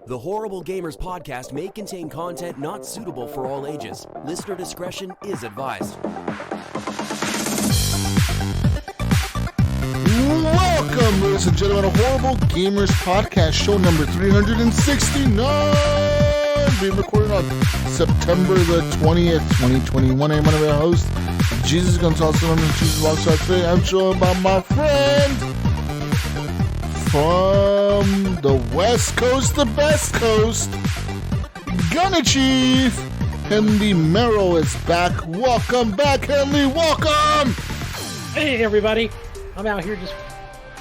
The Horrible Gamers podcast may contain content not suitable for all ages. Listener discretion is advised. Welcome, ladies and gentlemen, to Horrible Gamers podcast, show number 369. Being recorded on September the 20th, 2021. I'm one of your hosts, Jesus is going to talk to them in JesusWalksAlot today. I'm joined by my friend from the West Coast, the Best Coast, Gunny Chief. Henry Mayo is back. Welcome back, Henry. Welcome. Hey, everybody. I'm out here just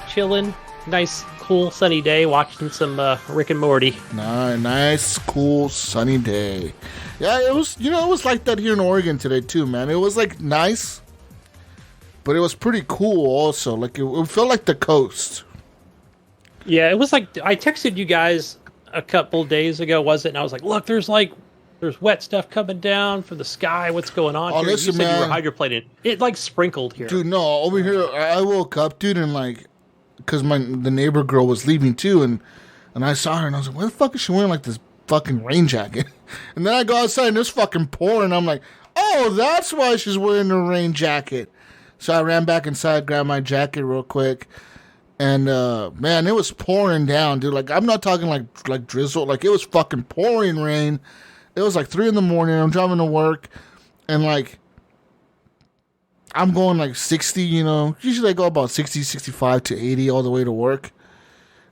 chilling. Nice, cool, sunny day, watching some Rick and Morty. Nice, cool, sunny day. Yeah, it was, it was like that here in Oregon today, too, man. It was, like, nice, but it was pretty cool also. Like, it felt like the coast. Yeah, it was like, I texted you guys a couple days ago, was it? And I was like, look, there's wet stuff coming down from the sky. What's going on here? Listen, you said man, you were hydroplaning. It, like, sprinkled here. Dude, no, over here, I woke up, dude, and, like, because the neighbor girl was leaving, too, and I saw her, and I was like, why the fuck is she wearing, like, this fucking rain jacket? And then I go outside, and it's fucking pouring, and I'm like, oh, that's why she's wearing the rain jacket. So I ran back inside, grabbed my jacket real quick, and, man, it was pouring down, dude. Like, I'm not talking, like drizzle. Like, it was fucking pouring rain. It was, like, 3 in the morning. I'm driving to work, and, like, I'm going, like, 60, Usually I go about 60, 65 to 80 all the way to work.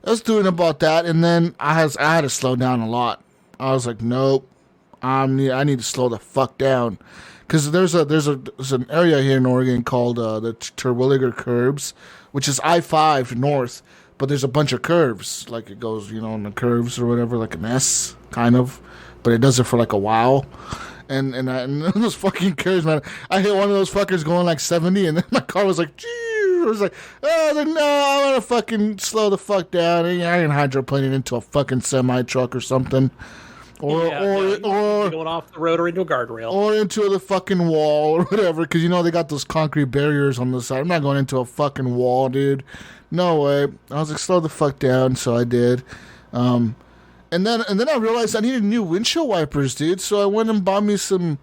I was doing about that, and then I had to slow down a lot. I was like, nope, I need to slow the fuck down. Because there's an area here in Oregon called the Terwilliger Curves, which is I-5 north, but there's a bunch of curves. Like, it goes, in the curves or whatever, like an S, kind of. But it does it for, like, a while. And those fucking curves, man. I hit one of those fuckers going, like, 70, and then my car was like, gee. I was like, no, I want to fucking slow the fuck down. I ain't hydroplaning into a fucking semi-truck or something. Or going off the road or into a guardrail. Or into the fucking wall or whatever, because, they got those concrete barriers on the side. I'm not going into a fucking wall, dude. No way. I was like, slow the fuck down, so I did. And then I realized I needed new windshield wipers, dude, so I went and bought me some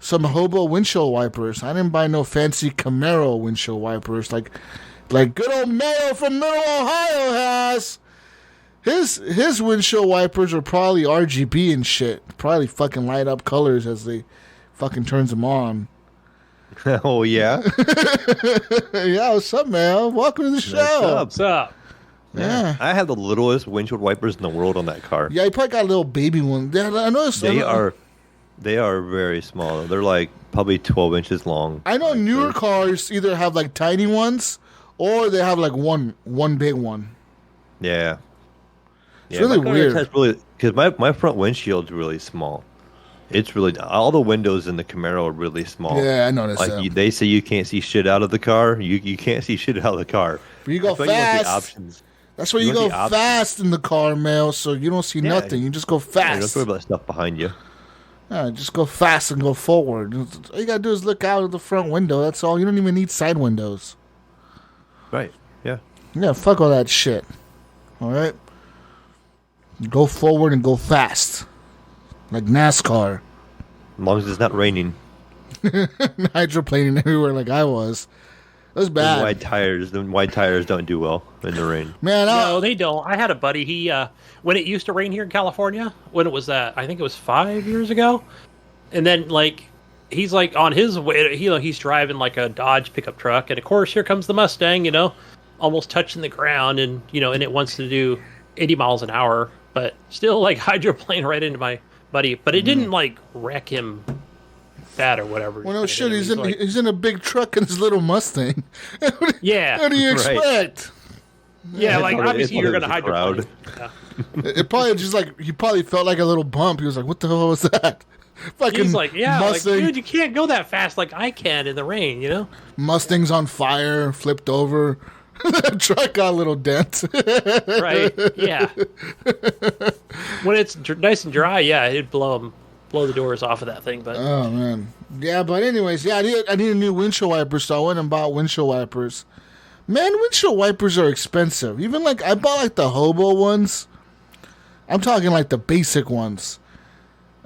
hobo windshield wipers. I didn't buy no fancy Camaro windshield wipers like good old Mayo from Middle Ohio has. His windshield wipers are probably RGB and shit. Probably fucking light up colors as they fucking turns them on. Oh, yeah? Yeah, what's up, man? Welcome to the show. What's up? Yeah. I have the littlest windshield wipers in the world on that car. Yeah, you probably got a little baby one. Yeah, I noticed They are very small. They're like probably 12 inches long. I know newer cars either have like tiny ones or they have like one big one. Yeah. It's really weird. Because my front windshield's really small. It's really, all the windows in the Camaro are really small. Yeah, I noticed that. They say you can't see shit out of the car. You can't see shit out of the car. But you go fast. That's why you go fast in the car, Mail, so you don't see nothing. You just go fast. Yeah, don't worry about stuff behind you. Yeah, just go fast and go forward. All you got to do is look out of the front window. That's all. You don't even need side windows. Right, yeah. Yeah, fuck all that shit. All right? Go forward and go fast. Like NASCAR. As long as it's not raining. Hydroplaning everywhere like I was. It was bad. The wide tires don't do well in the rain. Man, no, they don't. I had a buddy. He when it used to rain here in California, when it was I think it was 5 years ago, and then like he's like on his way. He's driving like a Dodge pickup truck, and of course here comes the Mustang. Almost touching the ground, and and it wants to do 80 miles an hour, but still like hydroplane right into my buddy. But it didn't like wreck him. That or whatever. Well, no shit. He's in a big truck in his little Mustang. Yeah. What do you expect? Yeah, like obviously you're gonna hydroplane. Yeah. It probably just like he probably felt like a little bump. He was like, "What the hell was that?" Fucking He's like, "Yeah, Mustang. dude, you can't go that fast like I can in the rain, Mustang's on fire, flipped over. The truck got a little dent. Right? Yeah. When it's nice and dry, yeah, it'd blow the doors off of that thing. But oh man, yeah. But anyways, yeah, I need a new windshield wiper, so I went and bought windshield wipers. Man, windshield wipers are expensive. Even like I bought like the hobo ones. I'm talking like the basic ones.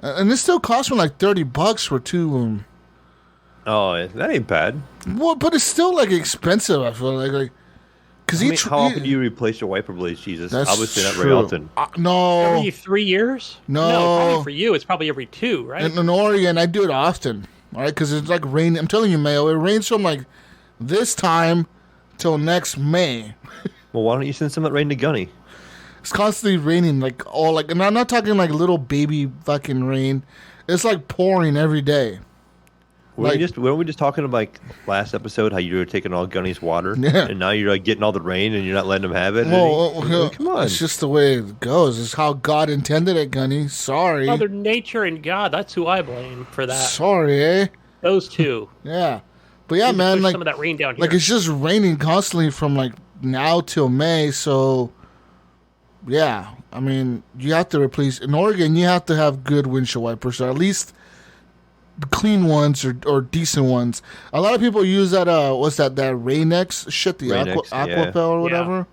And this still cost me like $30 for 2 of them. Oh, that ain't bad. Well, but it's still like expensive. I feel like because How often do you replace your wiper blades, Jesus? That's Obviously not very true. often. No, Every 3 years? No. Probably for you, it's probably every 2, right? in Oregon, I do it often. All right, because it's like rain. I'm telling you, Mayo, it rains from like this time till next May. Well, why don't you send some of that rain to Gunny? It's constantly raining, and I'm not talking like little baby fucking rain. It's like pouring every day. Weren't we just talking about like last episode how you were taking all Gunny's water, Yeah. and now you're like getting all the rain and you're not letting him have it? Well, come on, it's just the way it goes. It's how God intended it, Gunny. Sorry. Mother Nature and God, that's who I blame for that. Sorry, eh? Those two. Yeah. But yeah, Need to man, push like some of that rain down here. Like it's just raining constantly from like now till May, so yeah. I mean, you have to replace in Oregon. You have to have good windshield wipers, or at least clean ones or decent ones. A lot of people use that. What's that? That Rain-X shit, the Rain-X, Aquapel yeah. or whatever.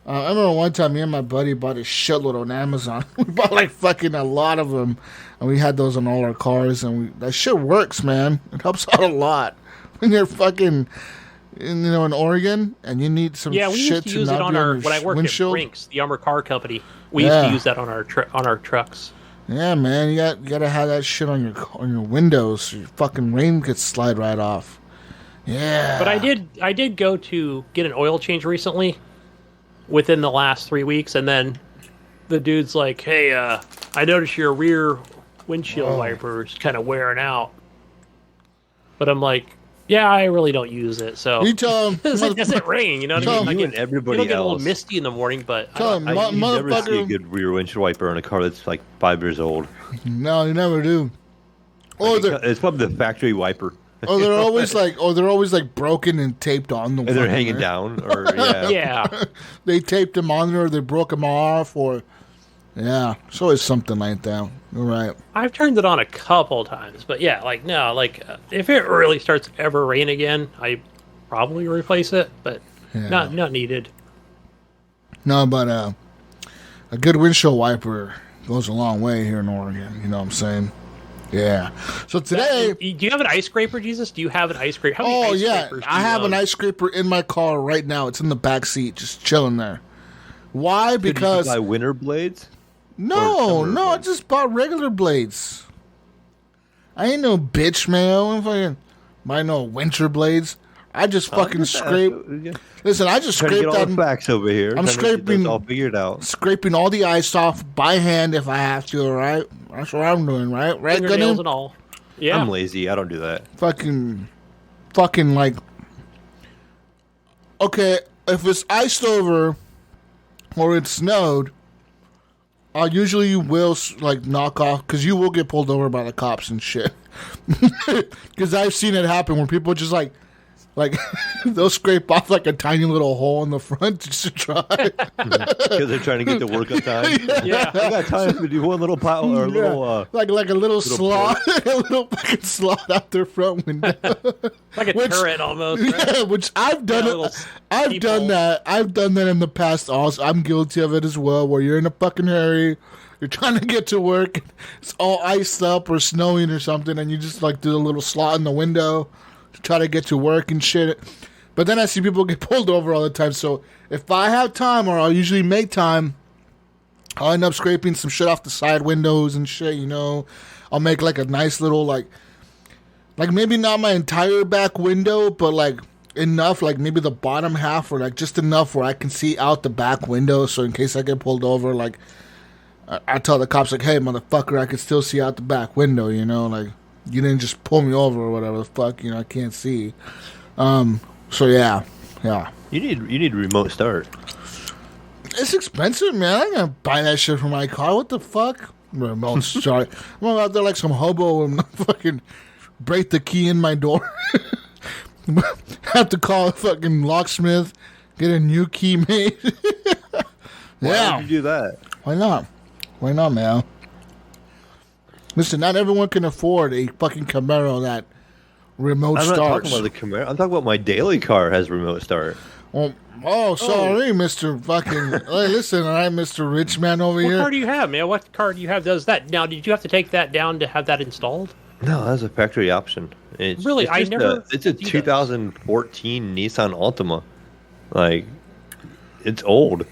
I remember one time me and my buddy bought a shitload on Amazon. We bought like fucking a lot of them, and we had those on all our cars. And that shit works, man. It helps out a lot when you're fucking, in Oregon, and you need some we shit used to use it not on be our your when I worked windshield. at Brinks, the armor car company. We used to use that on our trucks. Yeah, man, you gotta have that shit on your windows, so your fucking rain could slide right off. Yeah. But I did go to get an oil change recently, within the last 3 weeks, and then the dude's like, "Hey, I noticed your rear windshield wiper's kind of wearing out." But I'm like, "Yeah, I really don't use it, so You tell him, it doesn't rain." You know what I mean? You Like, and everybody it'll get a little else. misty in the morning, but tell him, You never see a motherfucker. good rear windshield wiper on a car that's like 5 years old. No, you never do. Or they're It's probably the factory wiper, they're always like broken and taped on the. and they're one, hanging right? down. Or yeah, yeah. They taped them on there, or they broke them off, or yeah, it's always something like that. You're right. I've turned it on a couple times, but yeah, if it really starts to ever rain again, I probably replace it, but Yeah. not needed. No, but a good windshield wiper goes a long way here in Oregon. You know what I'm saying? Yeah. So today. Do you have an ice scraper, Jesus? Do you have an ice scraper? How many Oh ice yeah, scrapers do I you have an own? ice scraper in my car right now. It's in the back seat, just chilling there. Why? Did you Because buy winter blades? no, summer I blades? just bought regular blades. I ain't no bitch, man. I'm fucking buy no winter blades. I just fucking scrape. Listen, I just Trying to scraped get all that. the facts over here. I'm Trying to get this scraping- all figured out. Scraping all the ice off by hand if I have to. All right, that's what I'm doing. Right, Fingernails Gunny? and all. Yeah. I'm lazy. I don't do that. Fucking like. Okay, if it's iced over or it snowed, usually you will like knock off because you will get pulled over by the cops and shit. Because I've seen it happen where people just like they'll scrape off like a tiny little hole in the front just to try. Because they're trying to get to work on time. Yeah. I got time to do one little pile or a little. like a little slot, a little fucking slot out their front window. Like a turret almost, right? Yeah, which I've done Yeah, a little it. I've peephole. done that. I've done that in the past. Also, I'm guilty of it as well. Where you're in a fucking hurry, you're trying to get to work, it's all iced up or snowing or something, and you just like do a little slot in the window to try to get to work and shit. But then I see people get pulled over all the time. So if I have time, or I'll usually make time, I'll end up scraping some shit off the side windows and shit. I'll make like a nice little like maybe not my entire back window, but like enough, like maybe the bottom half, or like just enough where I can see out the back window. So in case I get pulled over, like I tell the cops like, "Hey, motherfucker, I can still see out the back window." Like you didn't just pull me over or whatever the fuck. I can't see. So yeah. You need a remote start. It's expensive, man. I ain't gonna buy that shit for my car. What the fuck? Remote start. I'm out there like some hobo and fucking break the key in my door. Have to call a fucking locksmith, get a new key made. Why Yeah. would you do that? Why not? Why not, man? Listen, not everyone can afford a fucking Camaro that remote I'm not starts. talking about the Camaro. I'm talking about my daily car has remote start. Sorry, Mr. fucking... Hey, listen, all right, Mr. Rich Man over What here. car do you have, man? What car do you have does that? Now, did you have to take that down to have that installed? No, that's a factory option. Really? I never It's a see those. 2014 Nissan Altima. Like, it's old.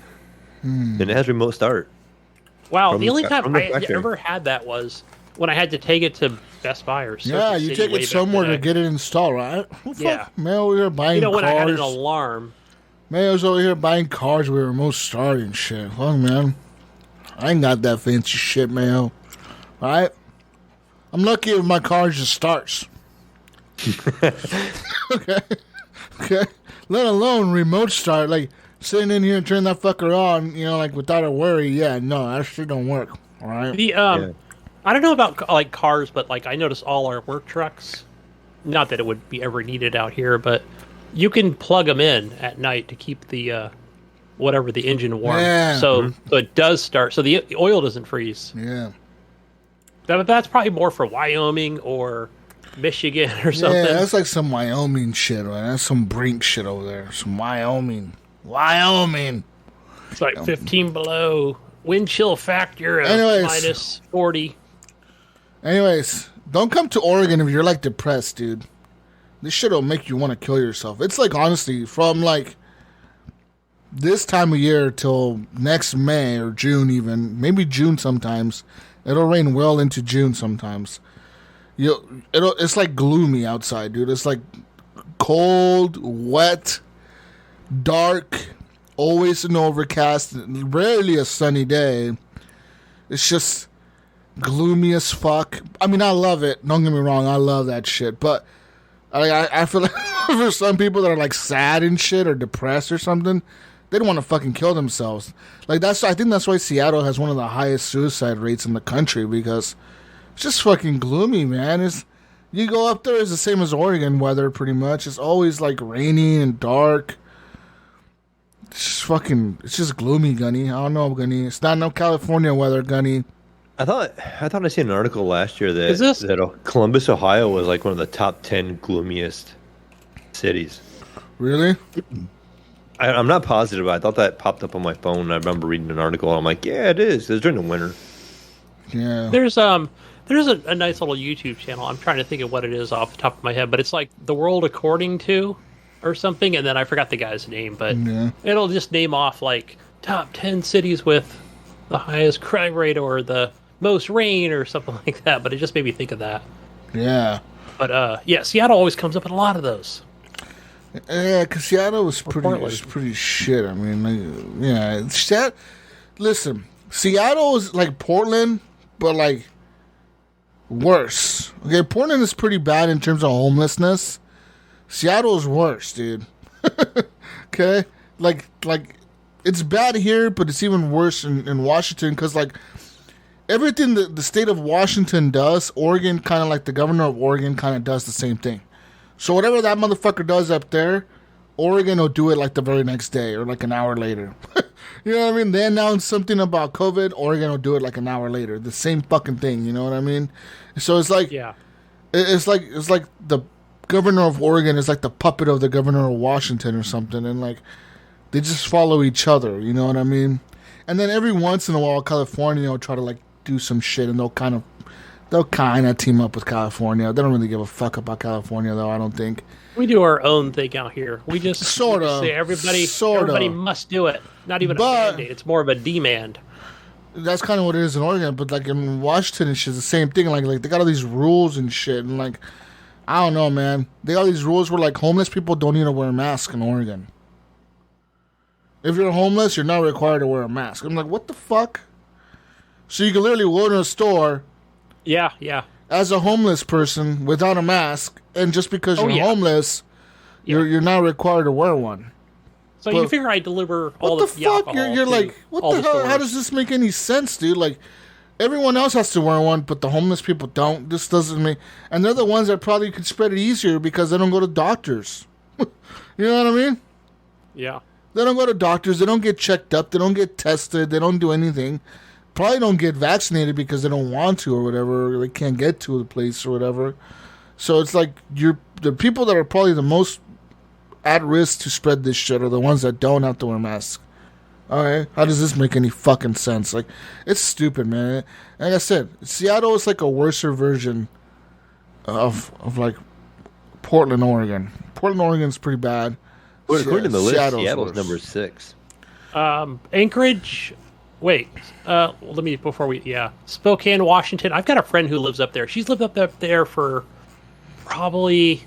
And it has remote start. Wow, From the the only fa- time from the I factory. ever had that was when I had to take it to Best Buy or Circuit Yeah, you City take way it back somewhere in the to day. get it installed, right? What the Yeah. fuck? Man over here buying You know, when cars. I had an alarm. Mayo's over here buying cars with remote start and shit. Fuck, man. I ain't got that fancy shit, Mayo. All right? I'm lucky if my car just starts. Okay? Okay? Let alone remote start. Like, sitting in here and turn that fucker on, you know, like, without a worry. Yeah, no, that shit don't work. All right? The I don't know about like cars, but like I notice all our work trucks. Not that it would be ever needed out here, but you can plug them in at night to keep the whatever the engine warm. Yeah. So it does start. So the oil doesn't freeze. Yeah. That's probably more for Wyoming or Michigan or something. Yeah, that's like some Wyoming shit, right? That's some Brink shit over there. Some Wyoming. Wyoming. It's like 15 below. Wind chill factor of Anyways. minus 40. Anyways, don't come to Oregon if you're like depressed, dude. This shit will make you want to kill yourself. It's like, honestly, from like this time of year till next May or June, even maybe June sometimes. It'll rain well into June sometimes. It's like gloomy outside, dude. It's like cold, wet, dark, always an overcast, rarely a sunny day. It's just gloomy as fuck. I mean, I love it. Don't get me wrong. I love that shit. But I feel like for some people that are like sad and shit or depressed or something, they don't want to fucking kill themselves. Like I think that's why Seattle has one of the highest suicide rates in the country, because it's just fucking gloomy, man. You go up there, it's the same as Oregon weather pretty much. It's always like rainy and dark. It's just gloomy, Gunny. I don't know, Gunny. It's not no California weather, Gunny. I thought I seen an article last year Is this- that Columbus, Ohio was like one of the top 10 gloomiest cities. Really? I'm not positive, but I thought that popped up on my phone. I remember reading an article, and I'm like, yeah, it is. It's during the winter. Yeah. There's a nice little YouTube channel. I'm trying to think of what it is off the top of my head, but it's like The World According to or something, and then I forgot the guy's name, but Yeah. it'll just name off like top 10 cities with the highest crime rate or the most rain or something like that, but it just made me think of that. Yeah. But yeah, Seattle always comes up in a lot of those. Yeah, because Seattle was Portland. pretty shit. I mean, like, yeah. Listen, Seattle is like Portland, but like worse. Okay, Portland is pretty bad in terms of homelessness. Seattle is worse, dude. Okay? Like it's bad here, but it's even worse in Washington, because like everything the state of Washington does, Oregon, kind of like the governor of Oregon kind of does the same thing. So whatever that motherfucker does up there, Oregon will do it like the very next day or like an hour later. You know what I mean? They announce something about COVID, Oregon will do it like an hour later. The same fucking thing, you know what I mean? So it's like, Yeah. it's like the governor of Oregon is like the puppet of the governor of Washington or something, and like they just follow each other, you know what I mean? And then every once in a while, California will try to like do some shit, and they'll kind of team up with California. They don't really give a fuck about California, though, I don't think. We do our own thing out here. We just Sorta. say everybody Sorta. must do it. Not even But- a mandate. It's more of a demand. That's kind of what it is in Oregon, but like in Washington, it's just the same thing. Like they got all these rules and shit, and like I don't know, man. They got all these rules where like homeless people don't need to wear a mask in Oregon. If you're homeless, you're not required to wear a mask. I'm like, what the fuck? So you can literally go to a store Yeah, yeah. as a homeless person without a mask, and just because Oh, you're yeah. homeless, you're not required to wear one. So But- you figure I deliver all What the fuck? alcohol You're to like, what all the hell? How stores. does this make any sense, dude? Like, everyone else has to wear one, but the homeless people don't. This doesn't make... And they're the ones that probably could spread it easier because they don't go to doctors. You know what I mean? Yeah. They don't go to doctors. They don't get checked up. They don't get tested. They don't do anything. Probably don't get vaccinated because they don't want to or whatever. Or they can't get to the place or whatever. So it's like the people that are probably the most at risk to spread this shit are the ones that don't have to wear masks. All right, how does this make any fucking sense? Like, it's stupid, man. Like I said, Seattle is like a worser version of like Portland, Oregon. Portland, Oregon's pretty bad. But according to the list, Seattle's worse. number 6. Anchorage. Wait, Spokane, Washington. I've got a friend who lives up there. She's lived up there for probably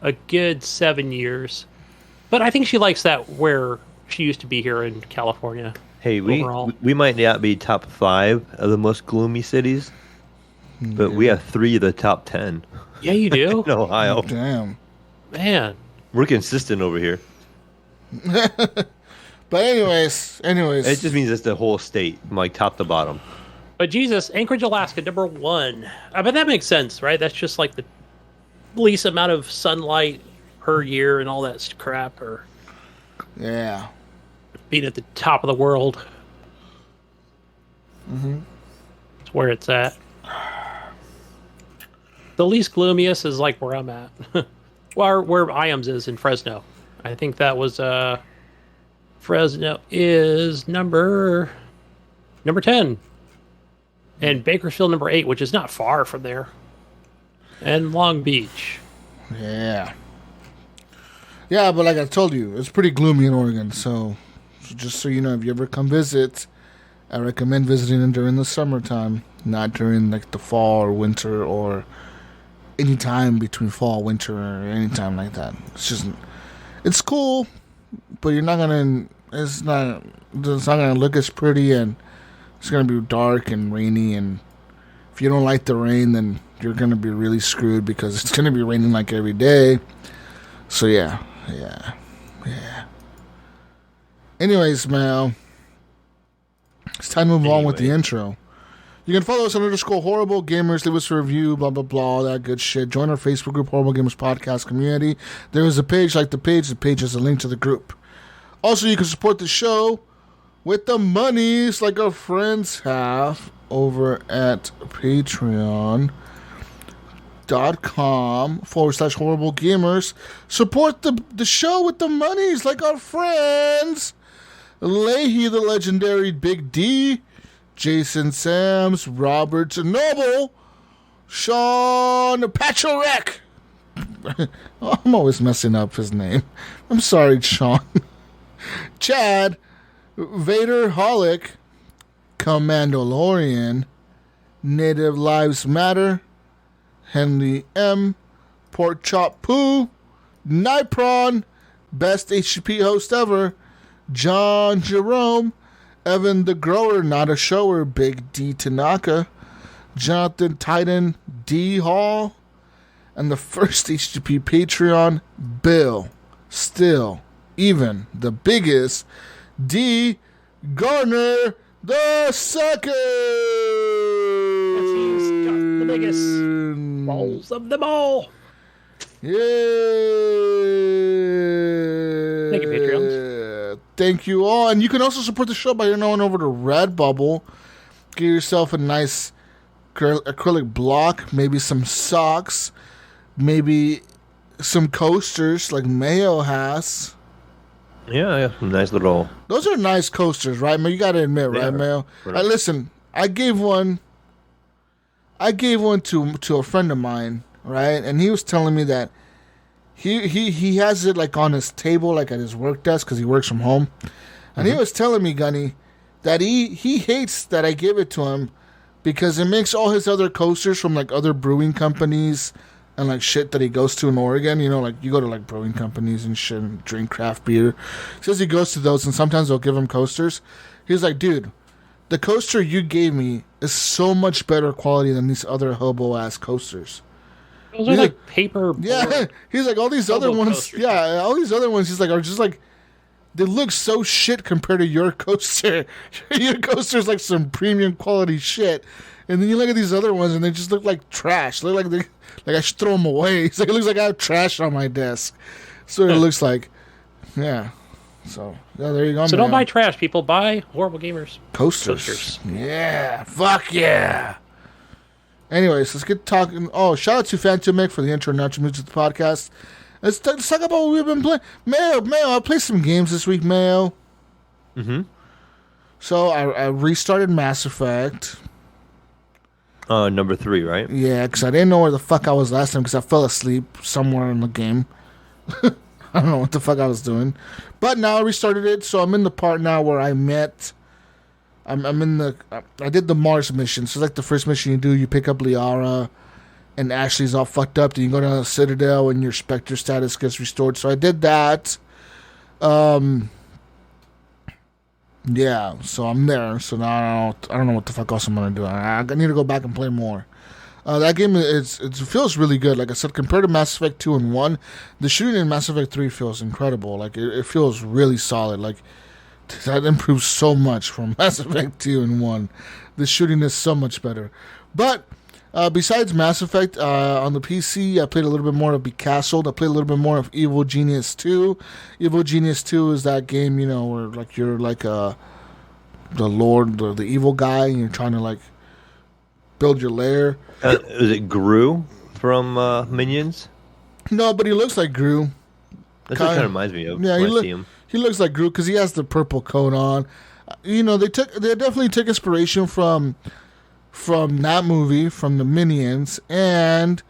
a good 7 years. But I think she likes that where she used to be here in California. Hey, we might not be top 5 of the most gloomy cities, but we have 3 of the top 10. Yeah, you do? In Ohio. Damn. Man. We're consistent over here. But anyways. It just means it's the whole state, like top to bottom. But Jesus, Anchorage, Alaska, number 1. But that makes sense, right? That's just like the least amount of sunlight per year and all that crap, or yeah, being at the top of the world. Mm-hmm. It's where it's at. The least gloomiest is like where I'm at. where IAMS is in Fresno. I think that was Fresno is number 10. And Bakersfield number 8, which is not far from there. And Long Beach. Yeah. Yeah, but like I told you, it's pretty gloomy in Oregon. So just so you know, if you ever come visit, I recommend visiting during the summertime, not during like the fall or winter or any time between fall, winter, or any time like that. It's cool, but it's not gonna look as pretty, and it's gonna be dark and rainy, and if you don't like the rain, then you're gonna be really screwed because it's gonna be raining like every day. So yeah. Anyways, Mayo, it's time to move on with the intro. You can follow us on _Horrible Gamers, leave us a review, blah, blah, blah, all that good shit. Join our Facebook group, Horrible Gamers Podcast Community. There is a page, like the page has a link to the group. Also, you can support the show with the monies like our friends have over at patreon.com/Horrible Gamers. Support the show with the monies like our friends Leahy, the legendary Big D, Jason Sams, Robert Noble, Sean Pacharek. I'm always messing up his name. I'm sorry, Sean. Chad, Vader Holic, Commandalorian, Native Lives Matter, Henry M, Pork Chop Poo, Nipron, Best HGP Host Ever, John Jerome, Evan the Grower, Not a Shower, Big D Tanaka, Jonathan Titan, D Hall, and the first HGP Patreon, Bill, still, even the biggest, D Garner the second. He's got the biggest balls of them all. Yeah. Thank you, Patreons. Thank you all. And you can also support the show by going over to Redbubble. Get yourself a nice acrylic block, maybe some socks, maybe some coasters like Mayo has. Yeah, nice little. Those are nice coasters, right, Mayo? You got to admit, right, Mayo? Listen, I gave one to a friend of mine, right? And he was telling me that he has it like on his table, like at his work desk, because he works from home. And he was telling me, Gunny, that he hates that I give it to him because it makes all his other coasters from like other brewing companies and like shit that he goes to in Oregon. You know, like you go to like brewing companies and shit and drink craft beer. He says he goes to those and sometimes they'll give him coasters. He's like, dude, the coaster you gave me is so much better quality than these other hobo ass coasters. Those are like paper. Yeah, he's like all these other ones. Coasters. Yeah, all these other ones. He's like are just like they look so shit compared to your coaster. Your coaster's like some premium quality shit, and then you look at these other ones and they just look like trash. They look like I should throw them away. It's like it looks like I have trash on my desk. So it looks like, yeah. So yeah, there you go. So don't buy trash, people. Buy Horrible Gamers coasters. Yeah, fuck yeah. Anyways, let's get talking. Oh, shout out to Phantom Mick for the intro and outro music to the podcast. Let's talk about what we've been playing. Mayo, I played some games this week, Mayo. Mm-hmm. So I restarted Mass Effect. Number 3, right? Yeah, because I didn't know where the fuck I was last time because I fell asleep somewhere in the game. I don't know what the fuck I was doing. But now I restarted it, so I'm in the part now where I met... I did the Mars mission. So like the first mission you do, you pick up Liara, and Ashley's all fucked up. Then you go down to the Citadel, and your Spectre status gets restored. So I did that. Yeah, so I'm there. So now I don't know what the fuck else I'm gonna do. I need to go back and play more. That game it feels really good. Like I said, compared to Mass Effect 2 and 1, the shooting in Mass Effect 3 feels incredible. Like it feels really solid. Like that improves so much from Mass Effect 2 and 1. The shooting is so much better. But besides Mass Effect, on the PC, I played a little bit more of Be Castled. I played a little bit more of Evil Genius 2. Evil Genius 2 is that game, where like you're like the Lord, the evil guy, and you're trying to like build your lair. Is it Gru from Minions? No, but he looks like Gru. That's what kind of reminds me of Yeah, when I see him. He looks like Gru because he has the purple coat on. They definitely took inspiration from that movie, from the Minions, and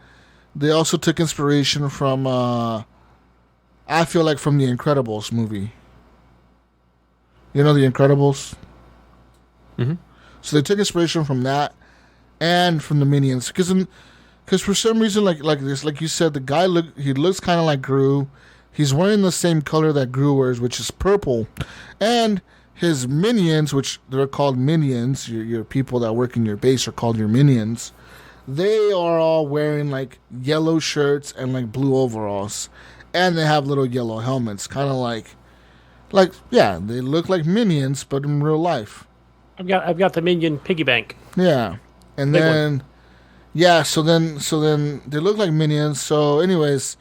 they also took inspiration from I feel like from the Incredibles movie. The Incredibles? Mm-hmm. So they took inspiration from that and from the Minions because for some reason like you said, the guy looks kind of like Gru. He's wearing the same color that Gru wears, which is purple, and his minions, which they're called minions, your people that work in your base are called your minions. They are all wearing like yellow shirts and like blue overalls, and they have little yellow helmets, kind of like yeah, they look like minions, but in real life. I've got the minion piggy bank. Yeah, and Big then one. yeah, so then they look like minions. So, anyways,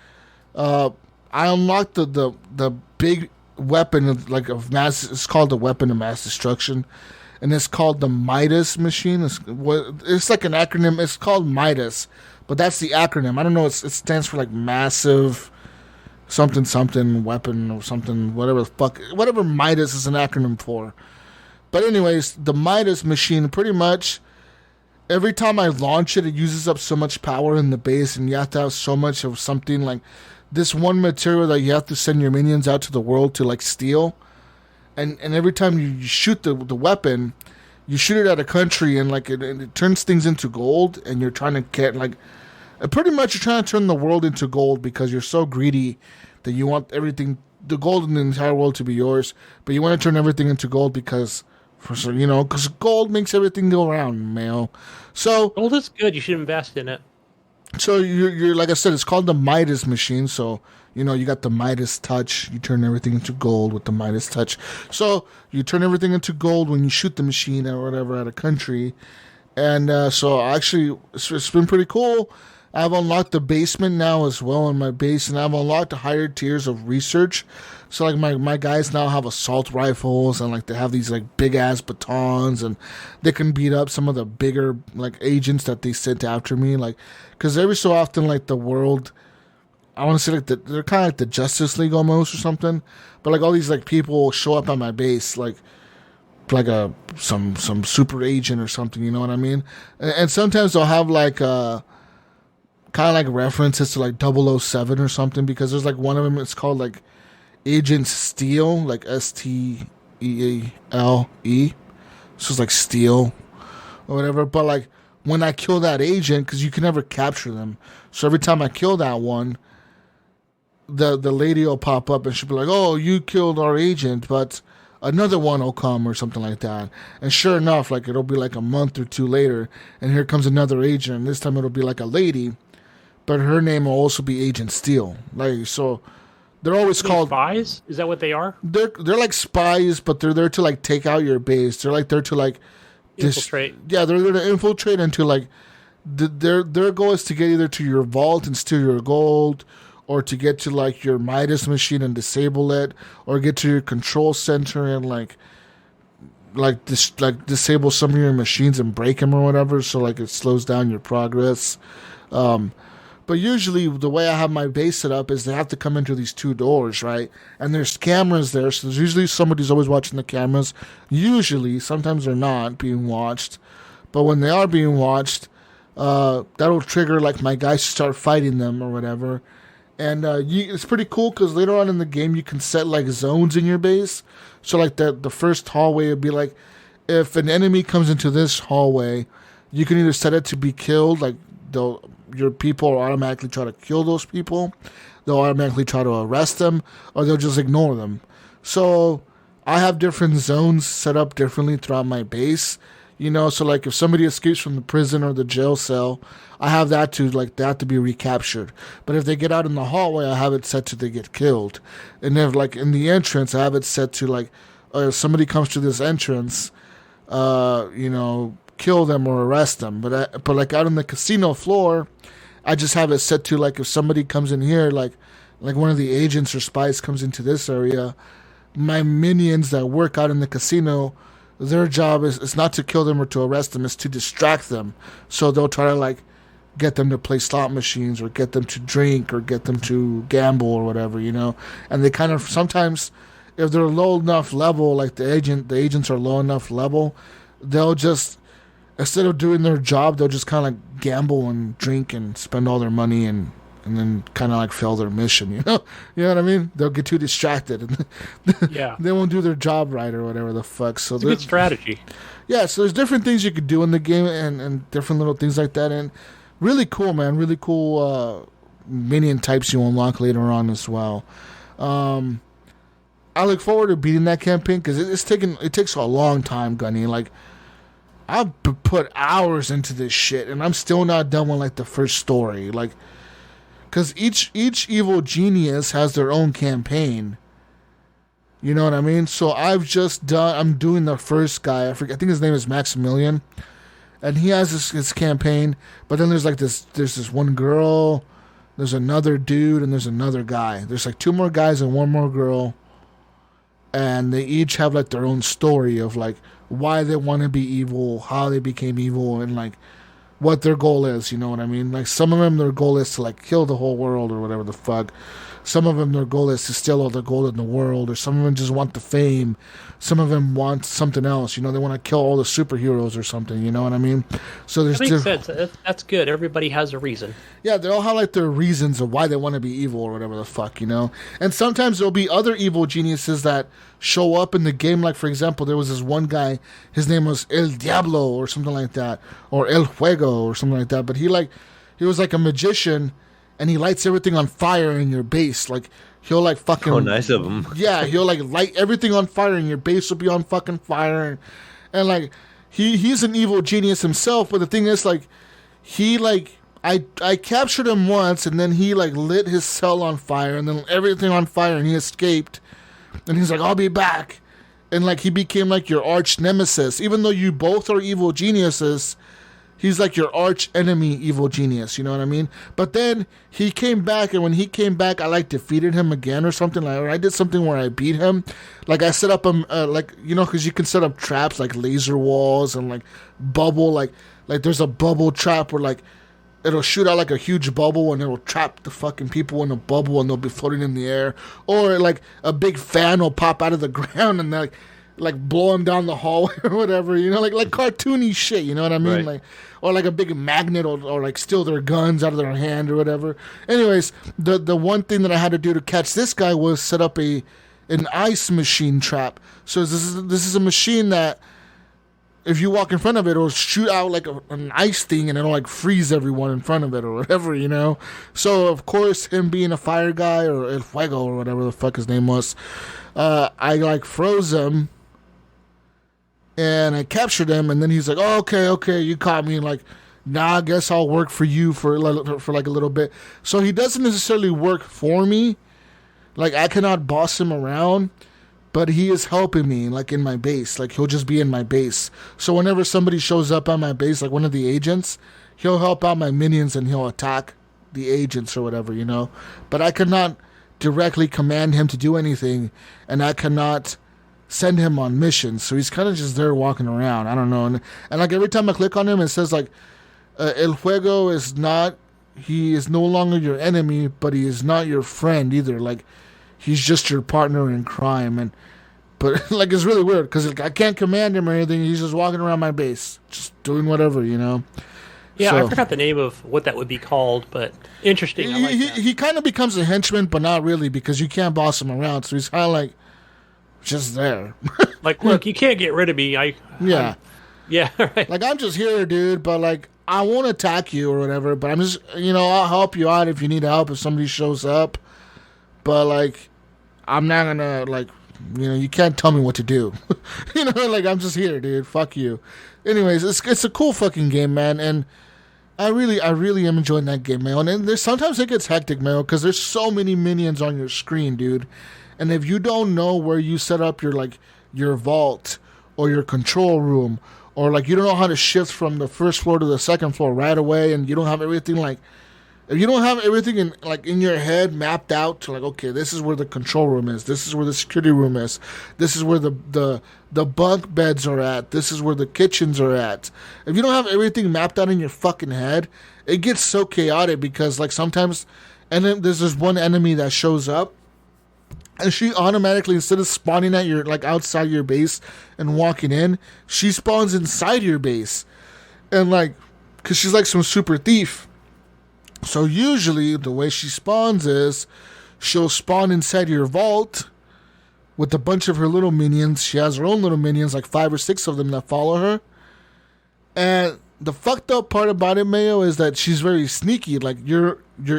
I unlocked the big weapon of mass. It's called the weapon of mass destruction, and it's called the Midas machine. It's like an acronym. It's called Midas, but that's the acronym. I don't know. It stands for like massive something weapon or something, whatever Midas is an acronym for. But anyways, the Midas machine, pretty much every time I launch it, it uses up so much power in the base, and you have to have so much of something like this one material that you have to send your minions out to the world to like steal. And every time you shoot the weapon, you shoot it at a country, and like it turns things into gold, and you're trying to get like pretty much you're trying to turn the world into gold because you're so greedy that you want everything, the gold in the entire world, to be yours, but you want to turn everything into gold because gold makes everything go around, Mayo. So Gold is good. You should invest in it. So you're like I said, it's called the Midas machine. So you got the Midas touch. You turn everything into gold with the Midas touch. So you turn everything into gold when you shoot the machine or whatever at a country. And so actually, it's been pretty cool. I've unlocked the basement now as well in my base, and I've unlocked the higher tiers of research. So like my guys now have assault rifles, and like they have these like big ass batons, and they can beat up some of the bigger like agents that they sent after me. Like, because every so often like the world, I want to say like they're kind of like the Justice League almost or something. But like all these like people show up at my base like some super agent or something. You know what I mean? And sometimes they'll have like kind of like references to like 007 or something, because there's like one of them, it's called like Agent Steel, like Steele. So it's like Steel or whatever. But like when I kill that agent, because you can never capture them, so every time I kill that one, the lady will pop up and she'll be like, oh, you killed our agent, but another one will come or something like that. And sure enough, like it'll be like a month or two later, and here comes another agent, and this time it'll be like a lady, but her name will also be Agent Steel. Like, so they're always called spies. Is that what they are? They're like spies, but they're there to like take out your base. They're like there to like Infiltrate. Yeah, they're there to infiltrate and to like their goal is to get either to your vault and steal your gold, or to get to like your Midas machine and disable it, or get to your control center and disable some of your machines and break them or whatever, so like it slows down your progress. But But usually the way I have my base set up is they have to come into these 2 doors, right? And there's cameras there, so there's usually somebody's always watching the cameras. Usually, sometimes they're not being watched. But when they are being watched, that'll trigger like my guys to start fighting them or whatever. And it's pretty cool because later on in the game you can set like zones in your base. So like the first hallway would be like, if an enemy comes into this hallway, you can either set it to be killed, like your people will automatically try to kill those people. They'll automatically try to arrest them, or they'll just ignore them. So I have different zones set up differently throughout my base. You know, so like if somebody escapes from the prison or the jail cell, I have that to be recaptured. But if they get out in the hallway, I have it set to they get killed. And if like in the entrance, I have it set to like if somebody comes to this entrance, kill them or arrest them. But like out on the casino floor, I just have it set to like if somebody comes in here, like one of the agents or spies comes into this area, my minions that work out in the casino, their job is not to kill them or to arrest them, it's to distract them. So they'll try to like get them to play slot machines or get them to drink or get them to gamble or whatever, you know. And they kind of sometimes, if they're low enough level, like the agents are low enough level, they'll just, instead of doing their job, they'll just kind of like gamble and drink and spend all their money and then kind of like fail their mission, you know what I mean? They'll get too distracted and they won't do their job right or whatever the fuck. So it's a good strategy. Yeah, so there's different things you could do in the game and different little things like that, and really cool, man. Really cool minion types you unlock later on as well. I look forward to beating that campaign because it takes a long time, Gunny. Like I've put hours into this shit and I'm still not done with like the first story, like. Because each evil genius has their own campaign. You know what I mean? So I'm doing the first guy. I think his name is Maximilian. And he has his campaign. But then there's this one girl, there's another dude, and there's another guy. There's like 2 more guys and 1 more girl. And they each have like their own story of like why they want to be evil, how they became evil, and like what their goal is, you know what I mean? Like, some of them, their goal is to, like, kill the whole world or whatever the fuck. Some of them, their goal is to steal all the gold in the world, or some of them just want the fame. Some of them want something else, you know? They want to kill all the superheroes or something, you know what I mean? So there's that makes sense. That's good. Everybody has a reason. Yeah, they all highlight their reasons of why they want to be evil or whatever the fuck, you know? And sometimes there'll be other evil geniuses that show up in the game. Like, for example, there was this one guy, his name was El Diablo or something like that, or El Fuego or something like that. But he was like a magician, and he lights everything on fire in your base. Like, he'll like fucking... Oh, nice of him. Yeah, he'll like light everything on fire, and your base will be on fucking fire. And like, he's an evil genius himself, but the thing is, like, he like... I captured him once, and then he like lit his cell on fire, and then everything on fire, and he escaped. And he's like, I'll be back. And like, he became like your arch nemesis. Even though you both are evil geniuses, he's like your arch enemy evil genius, you know what I mean? But then he came back, and when he came back, I like defeated him again or something, like, or I did something where I beat him. Like, I set up like, you know, because you can set up traps like laser walls and like bubble, like there's a bubble trap where like it'll shoot out like a huge bubble and it'll trap the fucking people in a bubble and they'll be floating in the air. Or like a big fan will pop out of the ground and like blow them down the hallway or whatever, you know, like cartoony shit, you know what I mean? Right. Like, or like a big magnet or like steal their guns out of their hand or whatever. Anyways, the one thing that I had to do to catch this guy was set up an ice machine trap. So this is a machine that if you walk in front of it, it'll shoot out like an ice thing and it'll like freeze everyone in front of it or whatever, you know? So, of course, him being a fire guy or El Fuego or whatever the fuck his name was, I like froze him and I captured him, and then he's like, oh, okay, you caught me. Like, nah, I guess I'll work for you for like a little bit. So he doesn't necessarily work for me. Like, I cannot boss him around. But he is helping me, like, in my base. Like, he'll just be in my base. So whenever somebody shows up on my base, like one of the agents, he'll help out my minions and he'll attack the agents or whatever, you know? But I cannot directly command him to do anything, and I cannot send him on missions. So he's kind of just there walking around. I don't know. And like, every time I click on him, it says, like, El Fuego is not... he is no longer your enemy, but he is not your friend either. Like, he's just your partner in crime. But like, it's really weird because I can't command him or anything. He's just walking around my base, just doing whatever, you know. Yeah, So, I forgot the name of what that would be called, but interesting. I like that. he kind of becomes a henchman, but not really because you can't boss him around. So he's kind of like just there. Like, look, you can't get rid of me. Yeah. Yeah, right. Like, I'm just here, dude, but like, I won't attack you or whatever, but I'm just, I'll help you out if you need help if somebody shows up. But like, I'm not gonna, like, you can't tell me what to do. Like, I'm just here, dude. Fuck you. Anyways, it's a cool fucking game, man, and I really am enjoying that game, Mayo. And there's sometimes it gets hectic, Mayo, because there's so many minions on your screen, dude. And if you don't know where you set up your vault or your control room, or like you don't know how to shift from the first floor to the second floor right away, and you don't have everything if you don't have everything in your head mapped out to like, okay, this is where the control room is, this is where the security room is, this is where the bunk beds are at, this is where the kitchens are at. If you don't have everything mapped out in your fucking head, it gets so chaotic because like sometimes, and then there's this one enemy that shows up, and she automatically, instead of spawning at your like outside your base and walking in, she spawns inside your base, and like, cause she's like some super thief. So usually the way she spawns is she'll spawn inside your vault with a bunch of her little minions. She has her own little minions, like 5 or 6 of them that follow her. And the fucked up part about it, Mayo, is that she's very sneaky. Like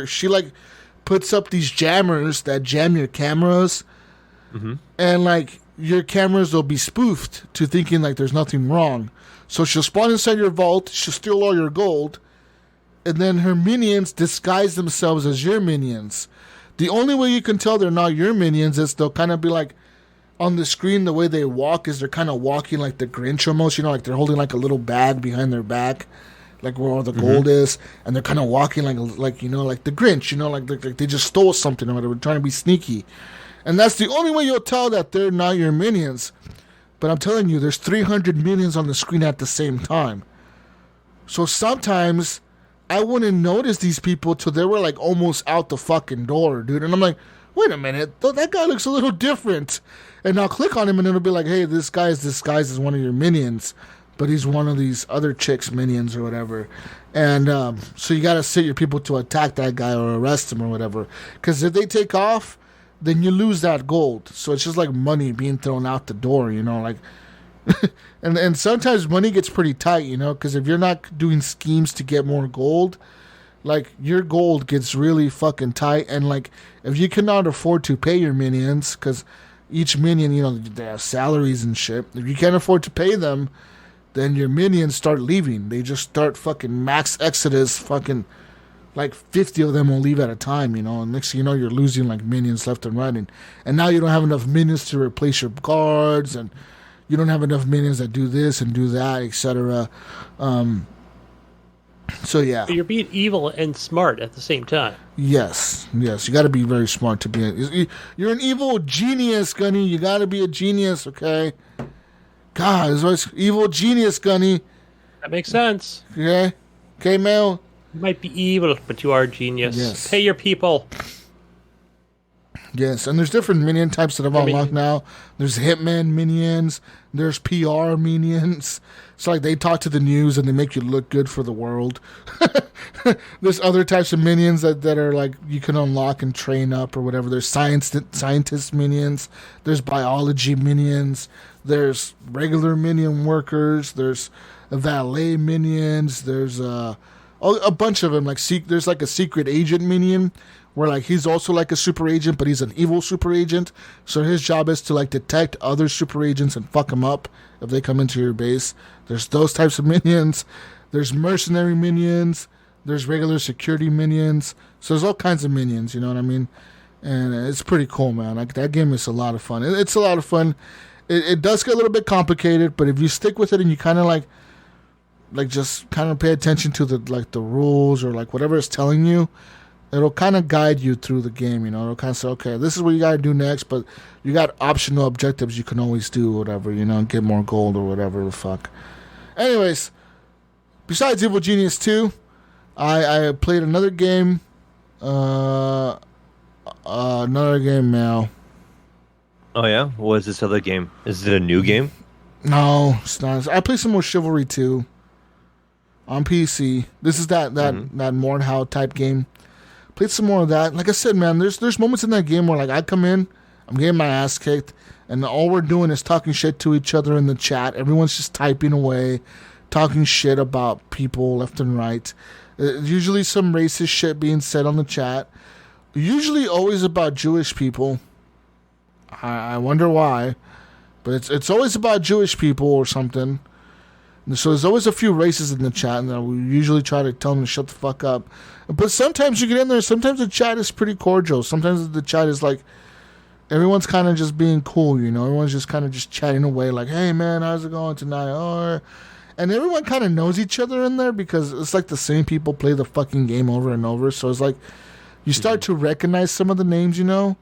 she like puts up these jammers that jam your cameras, and like your cameras will be spoofed to thinking like there's nothing wrong. So she'll spawn inside your vault, she'll steal all your gold, and then her minions disguise themselves as your minions. The only way you can tell they're not your minions is they'll kind of be like, on the screen, the way they walk is they're kind of walking like the Grinch almost, like they're holding like a little bag behind their back, like where all the gold is, and they're kind of walking like like the Grinch, like they just stole something or whatever, trying to be sneaky. And that's the only way you'll tell that they're not your minions. But I'm telling you, there's 300 minions on the screen at the same time. So sometimes I wouldn't notice these people till they were like almost out the fucking door, dude. And I'm like, wait a minute, that guy looks a little different. And I'll click on him and it'll be like, hey, this guy is disguised as one of your minions, but he's one of these other chicks' minions or whatever. And so you got to sit your people to attack that guy or arrest him or whatever. Because if they take off, then you lose that gold. So it's just like money being thrown out the door, like... and sometimes money gets pretty tight, because if you're not doing schemes to get more gold, like your gold gets really fucking tight. And like if you cannot afford to pay your minions, because each minion, they have salaries and shit. If you can't afford to pay them, then your minions start leaving. They just start fucking max exodus, fucking like 50 of them will leave at a time, and next thing you know, you're losing like minions left and right. And now you don't have enough minions to replace your guards, and you don't have enough minions that do this and do that, etc. So yeah, You're being evil and smart at the same time. Yes. You got to be very smart to be. You're an evil genius, Gunny. You got to be a genius, okay? God, it's always evil genius, Gunny. That makes sense. Okay, Mayo. You might be evil, but you are a genius. Yes. Pay your people. Yes, and there's different minion types that I've unlocked now. There's hitman minions. There's PR minions. It's like they talk to the news and they make you look good for the world. There's other types of minions that are like you can unlock and train up or whatever. There's scientist minions. There's biology minions. There's regular minion workers. There's valet minions. There's a bunch of them. There's like a secret agent minion, where like he's also like a super agent, but he's an evil super agent. So his job is to like detect other super agents and fuck them up if they come into your base. There's those types of minions. There's mercenary minions. There's regular security minions. So there's all kinds of minions, you know what I mean? And it's pretty cool, man. Like that game is a lot of fun. It's a lot of fun. It does get a little bit complicated, but if you stick with it and you kind of like just kind of pay attention to the rules or like whatever it's telling you, it'll kind of guide you through the game, It'll kind of say, okay, this is what you got to do next, but you got optional objectives you can always do, whatever, get more gold or whatever the fuck. Anyways, besides Evil Genius 2, I played another game. Another game now. Oh yeah, what is this other game? Is it a new game? No, it's not. I played some more Chivalry 2 on PC. This is that Mordhau type game. Played some more of that. Like I said, man, there's moments in that game where like I come in, I'm getting my ass kicked, and all we're doing is talking shit to each other in the chat. Everyone's just typing away, talking shit about people left and right. Usually some racist shit being said on the chat. Usually always about Jewish people. I wonder why. But it's always about Jewish people or something. And so there's always a few races in the chat, and we usually try to tell them to shut the fuck up. But sometimes you get in there, sometimes the chat is pretty cordial. Sometimes the chat is like, everyone's kind of just being cool, you know? Everyone's just kind of just chatting away like, hey, man, how's it going tonight? And everyone kind of knows each other in there because it's like the same people play the fucking game over and over. So it's like you start to recognize some of the names, you know?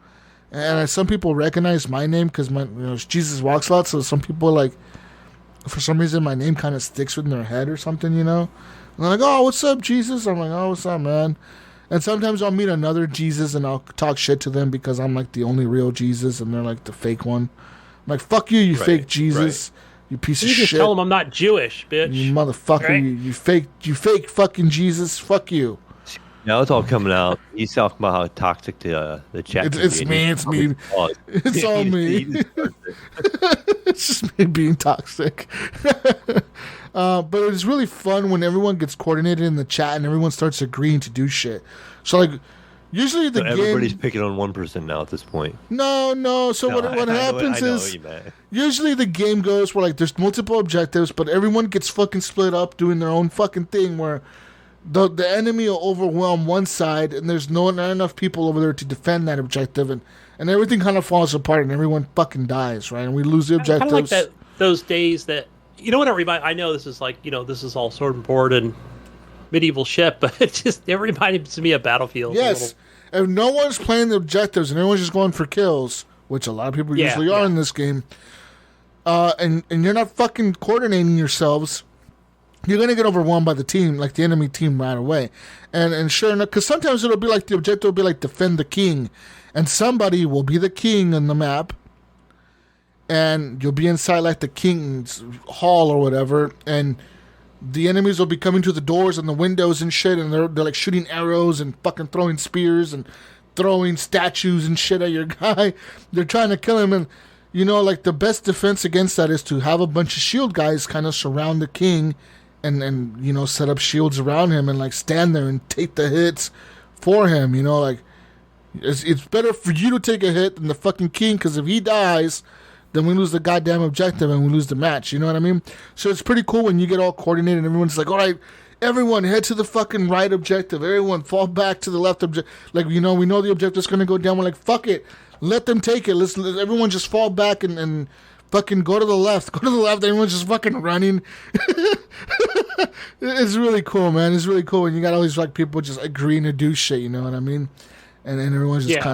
And some people recognize my name because it's JesusWalksAlot. So some people, like, for some reason, my name kind of sticks in their head or something, you know? And they're like, oh, what's up, Jesus? I'm like, oh, what's up, man? And sometimes I'll meet another Jesus and I'll talk shit to them because I'm, like, the only real Jesus and they're, like, the fake one. I'm like, fuck you, fake Jesus. Right. You piece of shit. You just tell them I'm not Jewish, bitch. You motherfucker. Right? You fake fucking Jesus. Fuck you. Now it's all coming out. He's talking about how toxic the chat It's me. It's me. It's all me. It's just me being toxic. But it's really fun when everyone gets coordinated in the chat and everyone starts agreeing to do shit. So, like, usually the game... Everybody's picking on one person now at this point. No. So what happens is... Usually the game goes where, like, there's multiple objectives, but everyone gets fucking split up doing their own fucking thing where... The enemy will overwhelm one side, and there's not enough people over there to defend that objective, and everything kind of falls apart, and everyone fucking dies, right? And we lose the objectives. Kind of like those days that, you know what it reminds. I know this is like, this is all sword and board and medieval shit, but it reminded me of Battlefield. Yes, if no one's playing the objectives and everyone's just going for kills, which a lot of people usually are in this game, and you're not fucking coordinating yourselves, you're going to get overwhelmed by the team, like the enemy team right away. And sure enough, because sometimes it'll be like the objective will be like defend the king. And somebody will be the king on the map. And you'll be inside like the king's hall or whatever. And the enemies will be coming to the doors and the windows and shit. And they're like shooting arrows and fucking throwing spears and throwing statues and shit at your guy. They're trying to kill him. And, like the best defense against that is to have a bunch of shield guys kind of surround the king. And set up shields around him and like stand there and take the hits for him. Like it's better for you to take a hit than the fucking king, because if he dies, then we lose the goddamn objective and we lose the match. You know what I mean? So it's pretty cool when you get all coordinated and everyone's like, all right, everyone head to the fucking right objective. Everyone fall back to the left objective. Like, we know the objective's going to go down. We're like, fuck it. Let them take it. Let everyone just fall back and fucking go to the left. Go to the left. Everyone's just fucking running. It's really cool, man. It's really cool. And you got all these like people just agreeing to do shit. You know what I mean? And everyone's just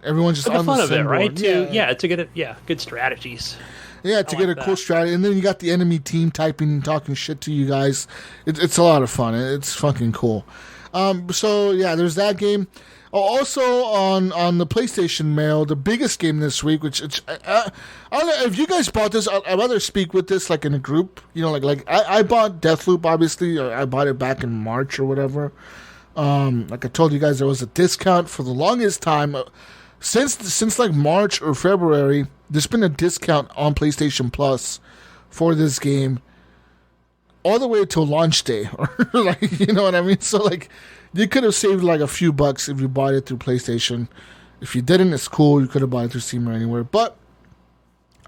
everyone's just on the fun same of it, right? To get good strategies. Yeah, to get a cool strategy. And then you got the enemy team typing and talking shit to you guys. It's a lot of fun. It's fucking cool. So yeah, there's that game. Also on the PlayStation Mail, the biggest game this week, which I don't know if you guys bought this. I'd rather speak with this like in a group. Like I bought Deathloop, obviously, or I bought it back in March or whatever. Like I told you guys, there was a discount for the longest time since like March or February. There's been a discount on PlayStation Plus for this game all the way till launch day, or like, you know what I mean? So like, you could have saved like a few bucks if you bought it through PlayStation. If you didn't, it's cool. You could have bought it through Steam or anywhere. But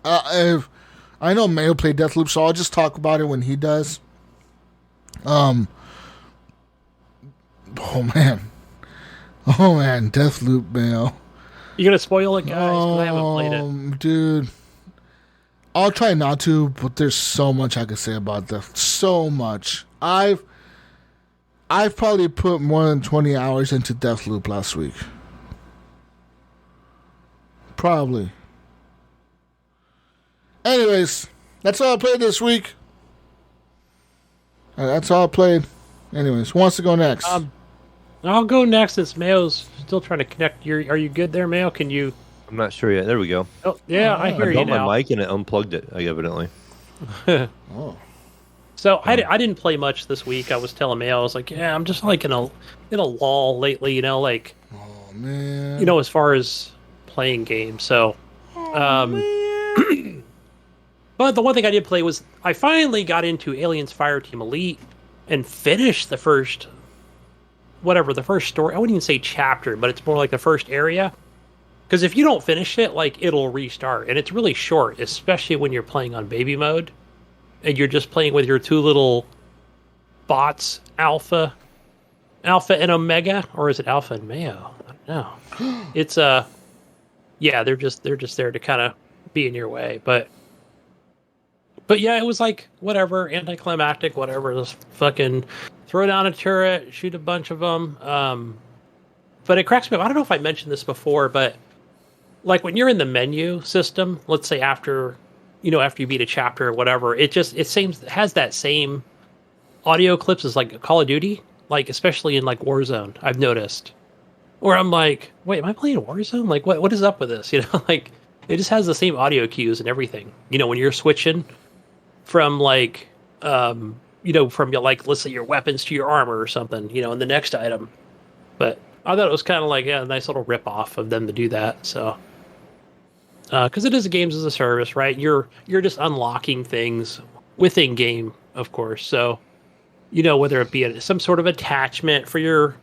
if I know Mayo played Deathloop, so I'll just talk about it when he does. Oh man, Deathloop, Mayo. You gonna spoil it, guys? 'Cause I haven't played it, dude. I'll try not to, but there's so much I can say about that. So much. I've probably put more than 20 hours into Deathloop last week. Probably. Anyways, that's all I played this week. That's all I played. Anyways, who wants to go next? I'll go next since Mayo's still trying to connect. Are you good there, Mayo? Can you? I'm not sure yet. There we go. Oh, yeah, I hear I you built now. my mic and it unplugged it, evidently. Oh. So I didn't play much this week. I was telling Mayo, I was like, yeah, I'm just like in a lull lately, like, Oh, man. as far as playing games. So, but the one thing I did play was I finally got into Aliens Fireteam Elite and finished the first story. I wouldn't even say chapter, but it's more like the first area. Because if you don't finish it, like, it'll restart. And it's really short, especially when you're playing on baby mode. And you're just playing with your two little bots, Alpha and Omega. Or is it Alpha and Mayo? I don't know. It's, yeah, they're just there to kind of be in your way. But yeah, it was like, whatever, anticlimactic, whatever. Just fucking throw down a turret, shoot a bunch of them. But it cracks me up. I don't know if I mentioned this before, but like when you're in the menu system, let's say after you beat a chapter or whatever, it has that same audio clips as like Call of Duty, like especially in like Warzone, I've noticed. Or I'm like, wait, am I playing Warzone? Like what is up with this? Like it just has the same audio cues and everything. When you're switching from like from your, like, let's say your weapons to your armor or something, in the next item. But I thought it was kind of like a nice little rip off of them to do that. So, because it is a games as a service, right? You're just unlocking things within game, of course. So, whether it be some sort of attachment for your,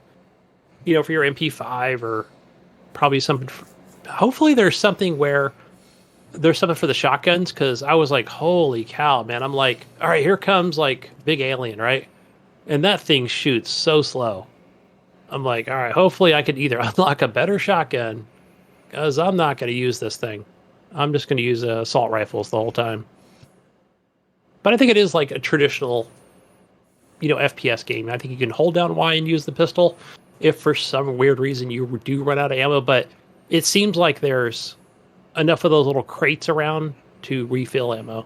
for your MP5 or probably something. Hopefully, there's something where there's something for the shotguns, because I was like, holy cow, man! I'm like, all right, here comes like big alien, right? And that thing shoots so slow. I'm like, all right, hopefully I could either unlock a better shotgun, because I'm not going to use this thing. I'm just going to use assault rifles the whole time. But I think it is like a traditional, FPS game. I think you can hold down Y and use the pistol if for some weird reason you do run out of ammo. But it seems like there's enough of those little crates around to refill ammo.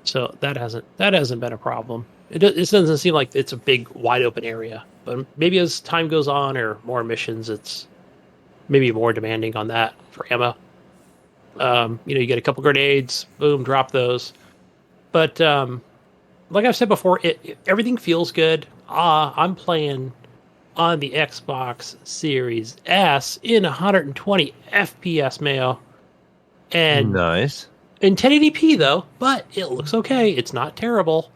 So that hasn't been a problem. It doesn't seem like it's a big, wide open area. But maybe as time goes on or more missions, it's maybe more demanding on that for ammo. You get a couple grenades, boom, drop those. But like I've said before, everything feels good. I'm playing on the Xbox Series S in 120 FPS, Mayo. And nice. In 1080p, though, but it looks okay. It's not terrible.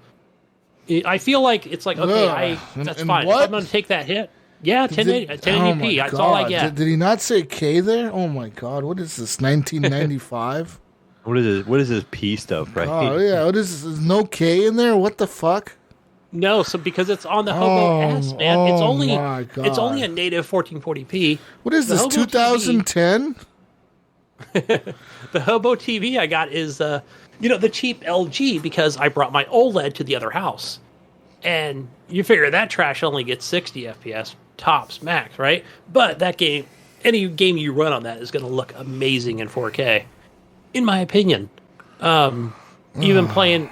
I feel like it's like, okay, that's fine. What? I'm going to take that hit. Yeah, 1080p. That's all I get. Did he not say K there? Oh my God! What is this? 1995? What is this P stuff, right? Oh yeah, what is this? There's no K in there? What the fuck? No, so because it's on the Hobo S, man. It's only a native 1440p. What is this? 2010? The Hobo TV I got is the cheap LG, because I brought my OLED to the other house. And you figure that trash only gets 60 FPS, tops, max, right? But that game, any game you run on that is going to look amazing in 4K, in my opinion. Even playing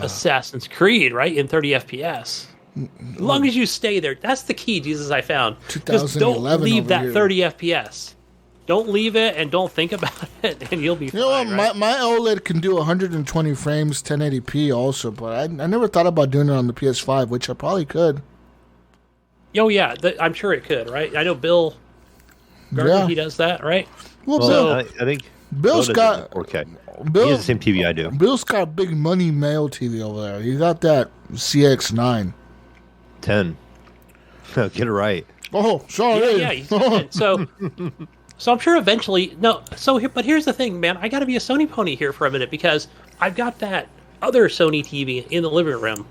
Assassin's Creed, right, in 30 FPS. As long as you stay there, that's the key, Jesus, I found. Just don't leave that 30 FPS. Don't leave it and don't think about it, and you'll be fine. What? Right? My OLED can do 120 frames, 1080p also, but I never thought about doing it on the PS5, which I probably could. Oh, yeah, I'm sure it could, right? I know Bill Gardner, he does that, right? Well, So- I think Bill's got 4K. Bill, He has the same TV I do. Bill's got big money Mayo TV over there. He got that CX9. 10. Get it right. Oh, sorry. Yeah, so I'm sure eventually. No, but here's the thing, man. I got to be a Sony pony here for a minute, because I've got that other Sony TV in the living room,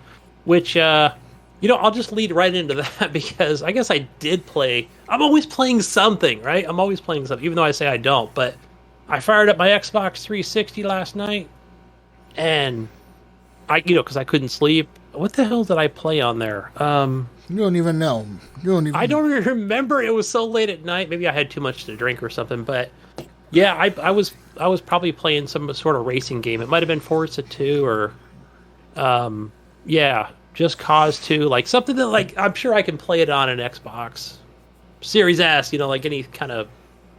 which I'll just lead right into that, because I guess I did play. I'm always playing something, right? I'm always playing something, even though I say I don't. But I fired up my Xbox 360 last night, and because I couldn't sleep. What the hell did I play on there? You don't even know. I don't remember. It was so late at night. Maybe I had too much to drink or something. But yeah, I was probably playing some sort of racing game. It might have been Forza 2 or yeah. Just Cause 2, like something that like I'm sure I can play it on an Xbox Series S, like any kind of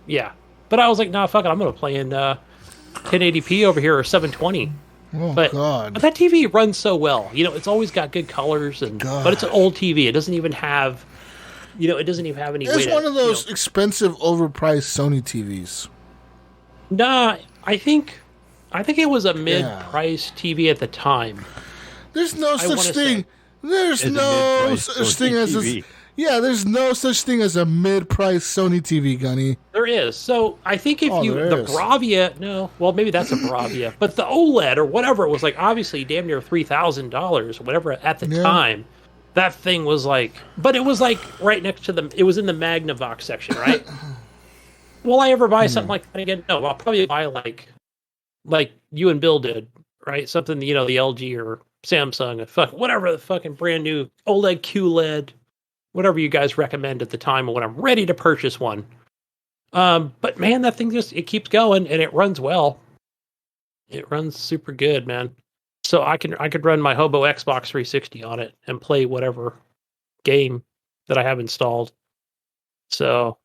yeah. But I was like, nah, fuck it, I'm gonna play in 1080p over here or 720. Oh but God! But that TV runs so well. It's always got good colors but it's an old TV. It doesn't even have it doesn't even have any. It's one of those expensive, overpriced Sony TVs. Nah, I think it was a mid-price TV at the time. There's no such thing. There's no such thing as a, there's no such thing as a mid-price Sony TV, Gunny. There is. So I think if the Bravia, maybe that's a Bravia, but the OLED or whatever it was, like obviously damn near $3,000, whatever at the time. That thing was like, but it was like right next to it was in the Magnavox section, right? Will I ever buy something like that again? No, I'll probably buy like you and Bill did, right? Something, the LG or Samsung, whatever the fucking brand new OLED QLED, whatever you guys recommend at the time when I'm ready to purchase one. But man, that thing it keeps going and it runs well. It runs super good, man. So I could run my Hobo Xbox 360 on it and play whatever game that I have installed. So,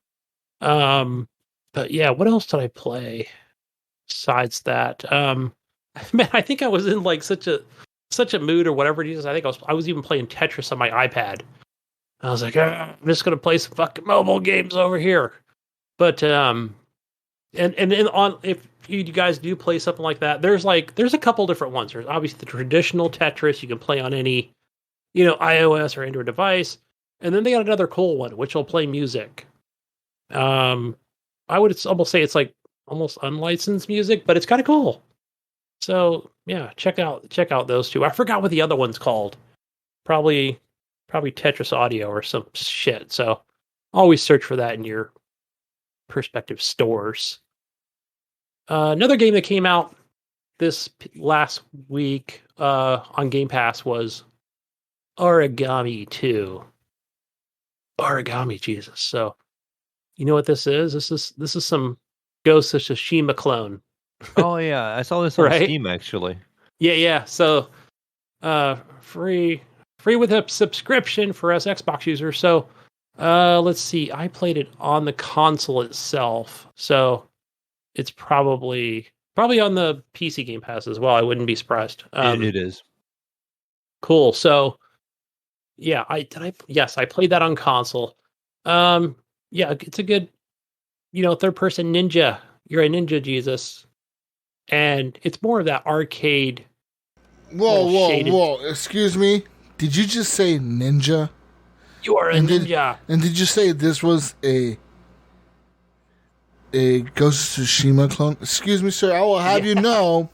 but yeah, what else did I play besides that? Man, I think I was in like such a mood or whatever it is. I think I was even playing Tetris on my iPad. I was like, I'm just gonna play some fucking mobile games over here. But and on if you guys do play something like that, there's a couple different ones. There's obviously the traditional Tetris you can play on any iOS or Android device, and then they got another cool one which will play music. I would almost say it's like almost unlicensed music, but it's kind of cool. So yeah, check out those two. I forgot what the other one's called. Probably Tetris Audio or some shit. So always search for that in your respective stores. Another game that came out this last week on Game Pass was Origami 2. Origami, Jesus. So you know what this is? This is some Ghost of Tsushima clone. Oh yeah, I saw this on Steam actually. Yeah. So free with a subscription for us Xbox users. So let's see. I played it on the console itself. So it's probably on the PC Game Pass as well. I wouldn't be surprised. It is. Cool. So yeah, I played that on console. Yeah, it's a good, third person ninja. You're a ninja, Jesus. And it's more of that arcade. Whoa. Excuse me. Did you just say ninja? You are a ninja. And did you say this was a Ghost of Tsushima clone? Excuse me, sir. I will have you know,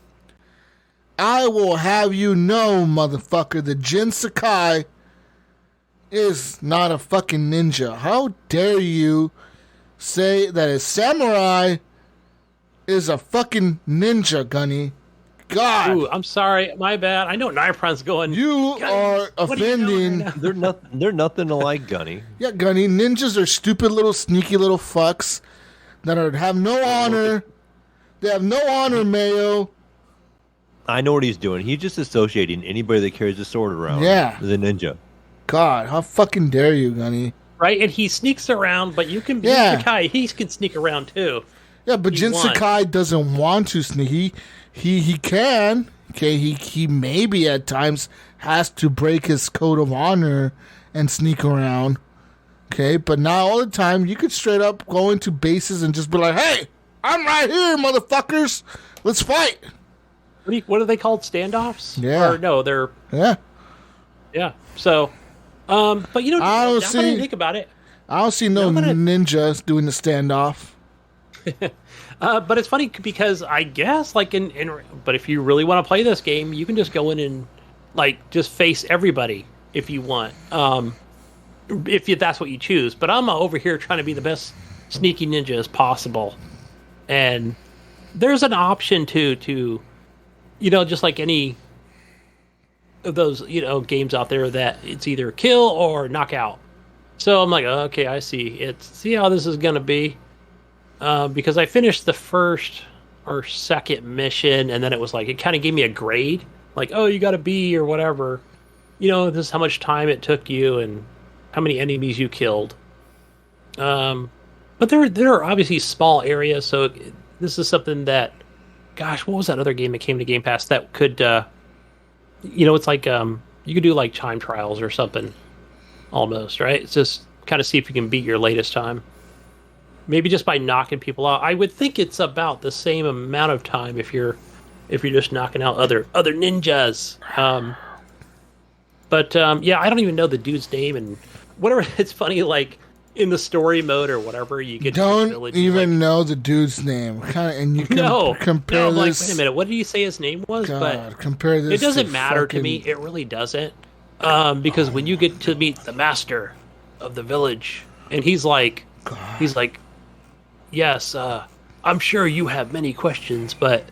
motherfucker, that Jin Sakai is not a fucking ninja. How dare you say that a samurai is a fucking ninja, Gunny? God. Ooh, I'm sorry. My bad. I know Nipron's going. You are offending. They're nothing alike, Gunny. Yeah, Gunny. Ninjas are stupid little sneaky little fucks that have no honor. They have no honor, Mayo. I know what he's doing. He's just associating anybody that carries a sword around as a ninja. God, how fucking dare you, Gunny? Right, and he sneaks around, but you can be Sakai. He can sneak around too. Yeah, but Jin Sakai doesn't want to sneak. He can. Okay, he maybe at times has to break his code of honor and sneak around. Okay, but not all the time. You could straight up go into bases and just be like, "Hey, I'm right here, motherfuckers. Let's fight." What are they called? Standoffs? Yeah. Or no, they're yeah. So, but I didn't think about it. I don't see no ninjas doing the standoff. But it's funny because I guess but if you really want to play this game, you can just go in and just face everybody if you want. If that's what you choose. But I'm over here trying to be the best sneaky ninja as possible. And there's an option to just like any of those, games out there that it's either kill or knockout. So I'm like, okay, I see. See how this is going to be. Because I finished the first or second mission, and then it was it kind of gave me a grade, you got a B or whatever. this is how much time it took you and how many enemies you killed. But there are obviously small areas, so this is something that, gosh, what was that other game that came to Game Pass that could, it's like you could do like time trials or something, almost, right? It's just kind of see if you can beat your latest time. Maybe just by knocking people out. I would think it's about the same amount of time if you're just knocking out other ninjas. But yeah, I don't even know the dude's name and whatever. It's funny, like in the story mode or whatever, you get don't to village, even know the dude's name. And you can compare I'm this. like, wait a minute, what did he say his name was? God, but compare this. It doesn't to matter fucking... to me. It really doesn't, because when you get to meet the master of the village, and he's like, yes, I'm sure you have many questions, but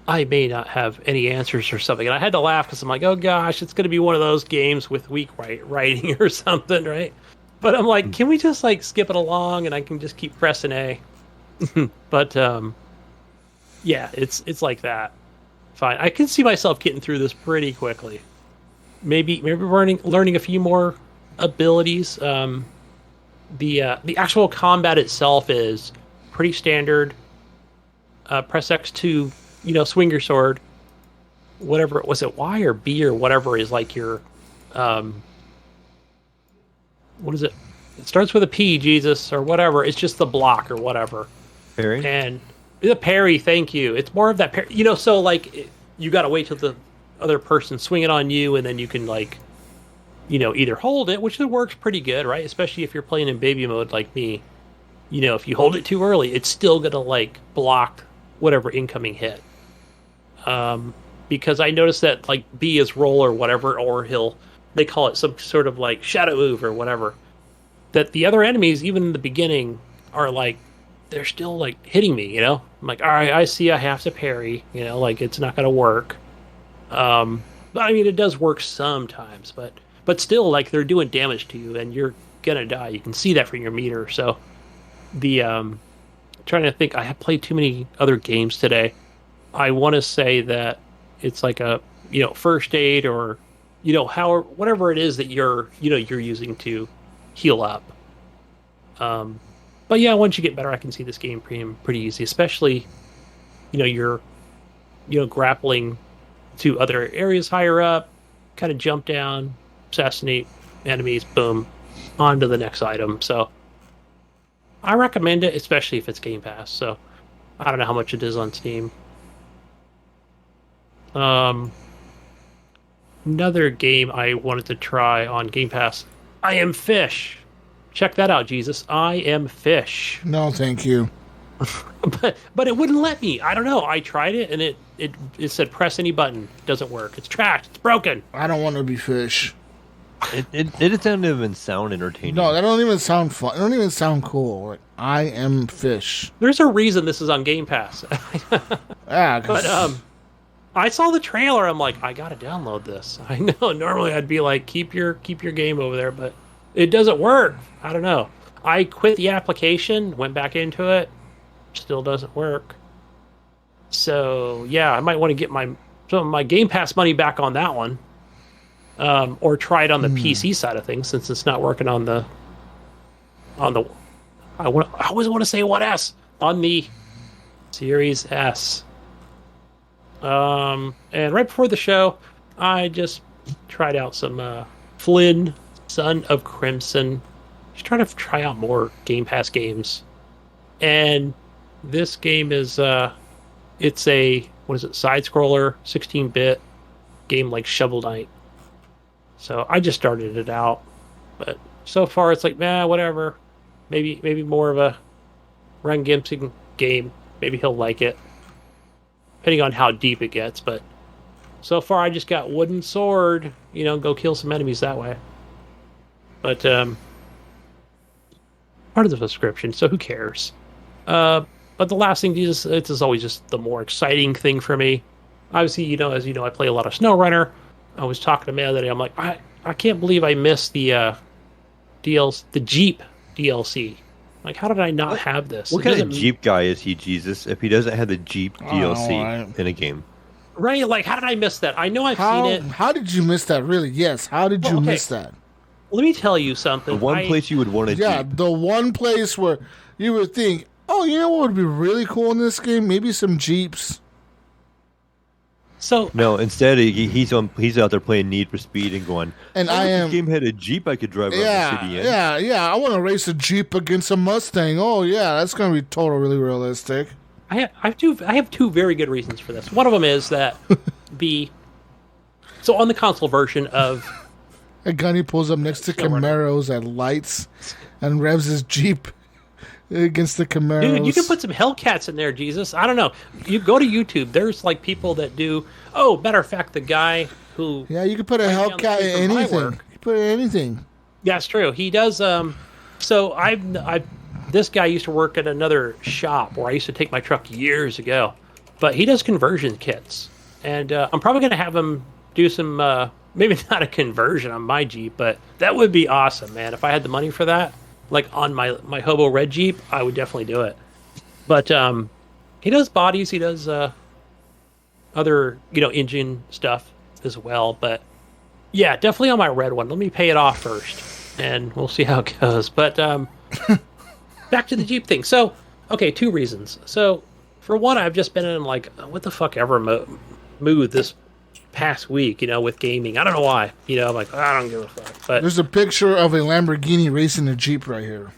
I may not have any answers or something. And I had to laugh because I'm like, oh gosh, it's going to be one of those games with weak writing or something, right? But I'm like, can we just like skip it along and I can just keep pressing A? But yeah, it's like that. Fine, I can see myself getting through this pretty quickly. Maybe learning a few more abilities. The actual combat itself is pretty standard. Press X to swing your sword. Whatever, was it Y or B or whatever is like your what is it? It starts with a P, Jesus, or whatever. It's just the block or whatever. Parry? And the parry, thank you. It's more of that parry. So like you got to wait till the other person swing it on you, and then you can like, either hold it, which works pretty good, right? Especially if you're playing in baby mode like me. If you hold it too early, it's still gonna like block whatever incoming hit. Because I noticed that like B is roll or whatever, or they call it some sort of like shadow move or whatever. That the other enemies, even in the beginning, are like, they're still like hitting me, I'm like, all right, I see I have to parry, like it's not going to work. But I mean, it does work sometimes, but still, like they're doing damage to you and you're going to die. You can see that from your meter. So trying to think, I have played too many other games today. I want to say that it's like a, first aid or, whatever it is that you're using to heal up. But yeah, once you get better, I can see this game pretty easy, especially, you're, grappling to other areas higher up, kind of jump down, assassinate enemies, boom, on to the next item. So I recommend it, especially if it's Game Pass. So I don't know how much it is on Steam. Another game I wanted to try on Game Pass, I Am Fish. Check that out, Jesus. I Am Fish. No, thank you. but it wouldn't let me. I don't know. I tried it and it said press any button. Doesn't work. It's trashed. It's broken. I don't want to be fish. It doesn't even sound entertaining. No, that don't even sound fun. It don't even sound cool. Like, I am fish. There's a reason this is on Game Pass. Yeah, but I saw the trailer. I'm like, I gotta download this. I know. Normally, I'd be like, keep your game over there, but it doesn't work. I don't know. I quit the application, went back into it, still doesn't work. So yeah, I might want to get some of my Game Pass money back on that one, or try it on the PC side of things since it's not working on the. I always want to say what S on the Series S. And right before the show, I just tried out some Flynn, Son of Crimson. Just trying to try out more Game Pass games. And this game is it's a side-scroller, 16-bit game like Shovel Knight. So I just started it out, but so far it's like, whatever. Maybe more of a Ren Gimson game. Maybe he'll like it, depending on how deep it gets. But so far, I just got wooden sword. Go kill some enemies that way. But part of the subscription, so who cares? But the last thing, this is always just the more exciting thing for me. Obviously, as you know, I play a lot of SnowRunner. I was talking to Mayo that day. I'm like, I can't believe I missed the Jeep DLC. Like, how did I not have this? What kind of Jeep guy is he, Jesus, if he doesn't have the Jeep DLC right. in a game? Right? Like, how did I miss that? I know I've How seen it. how did you miss that? Really? Yes. How did you okay. miss that? Let me tell you something. The one place you would want to Yeah, Jeep. the one place where you would think, oh, you know what would be really cool in this game? Maybe some Jeeps. So No, instead he's out there playing Need for Speed and going. And "Oh, I if am. This game had a Jeep I could drive around the Yeah, city in. yeah. I want to race a Jeep against a Mustang. Oh, yeah, that's gonna be totally realistic. I have two very good reasons for this. One of them is that so on the console version of A Gunny pulls up next to Camaros at lights and revs his Jeep against the Camaros. dude, you can put some Hellcats in there, Jesus. I don't know. You go to YouTube. There's like people that do. Oh, matter of fact, the guy who Yeah, you can put a right down the Hellcat street in from my anything. work. You can put it in anything. That's true. He does. So I this guy used to work at another shop where I used to take my truck years ago, but he does conversion kits, and I'm probably going to have him do some. Maybe not a conversion on my Jeep, but that would be awesome, man. If I had the money for that, like on my Hobo Red Jeep, I would definitely do it. But he does bodies. He does other engine stuff as well. But yeah, definitely on my red one. Let me pay it off first, and we'll see how it goes. But back to the Jeep thing. So, okay, two reasons. So, for one, I've just been in like what the fuck ever mood this past week, with gaming. I don't know why. I'm like, I don't give a fuck. But There's a picture of a Lamborghini racing a Jeep right here.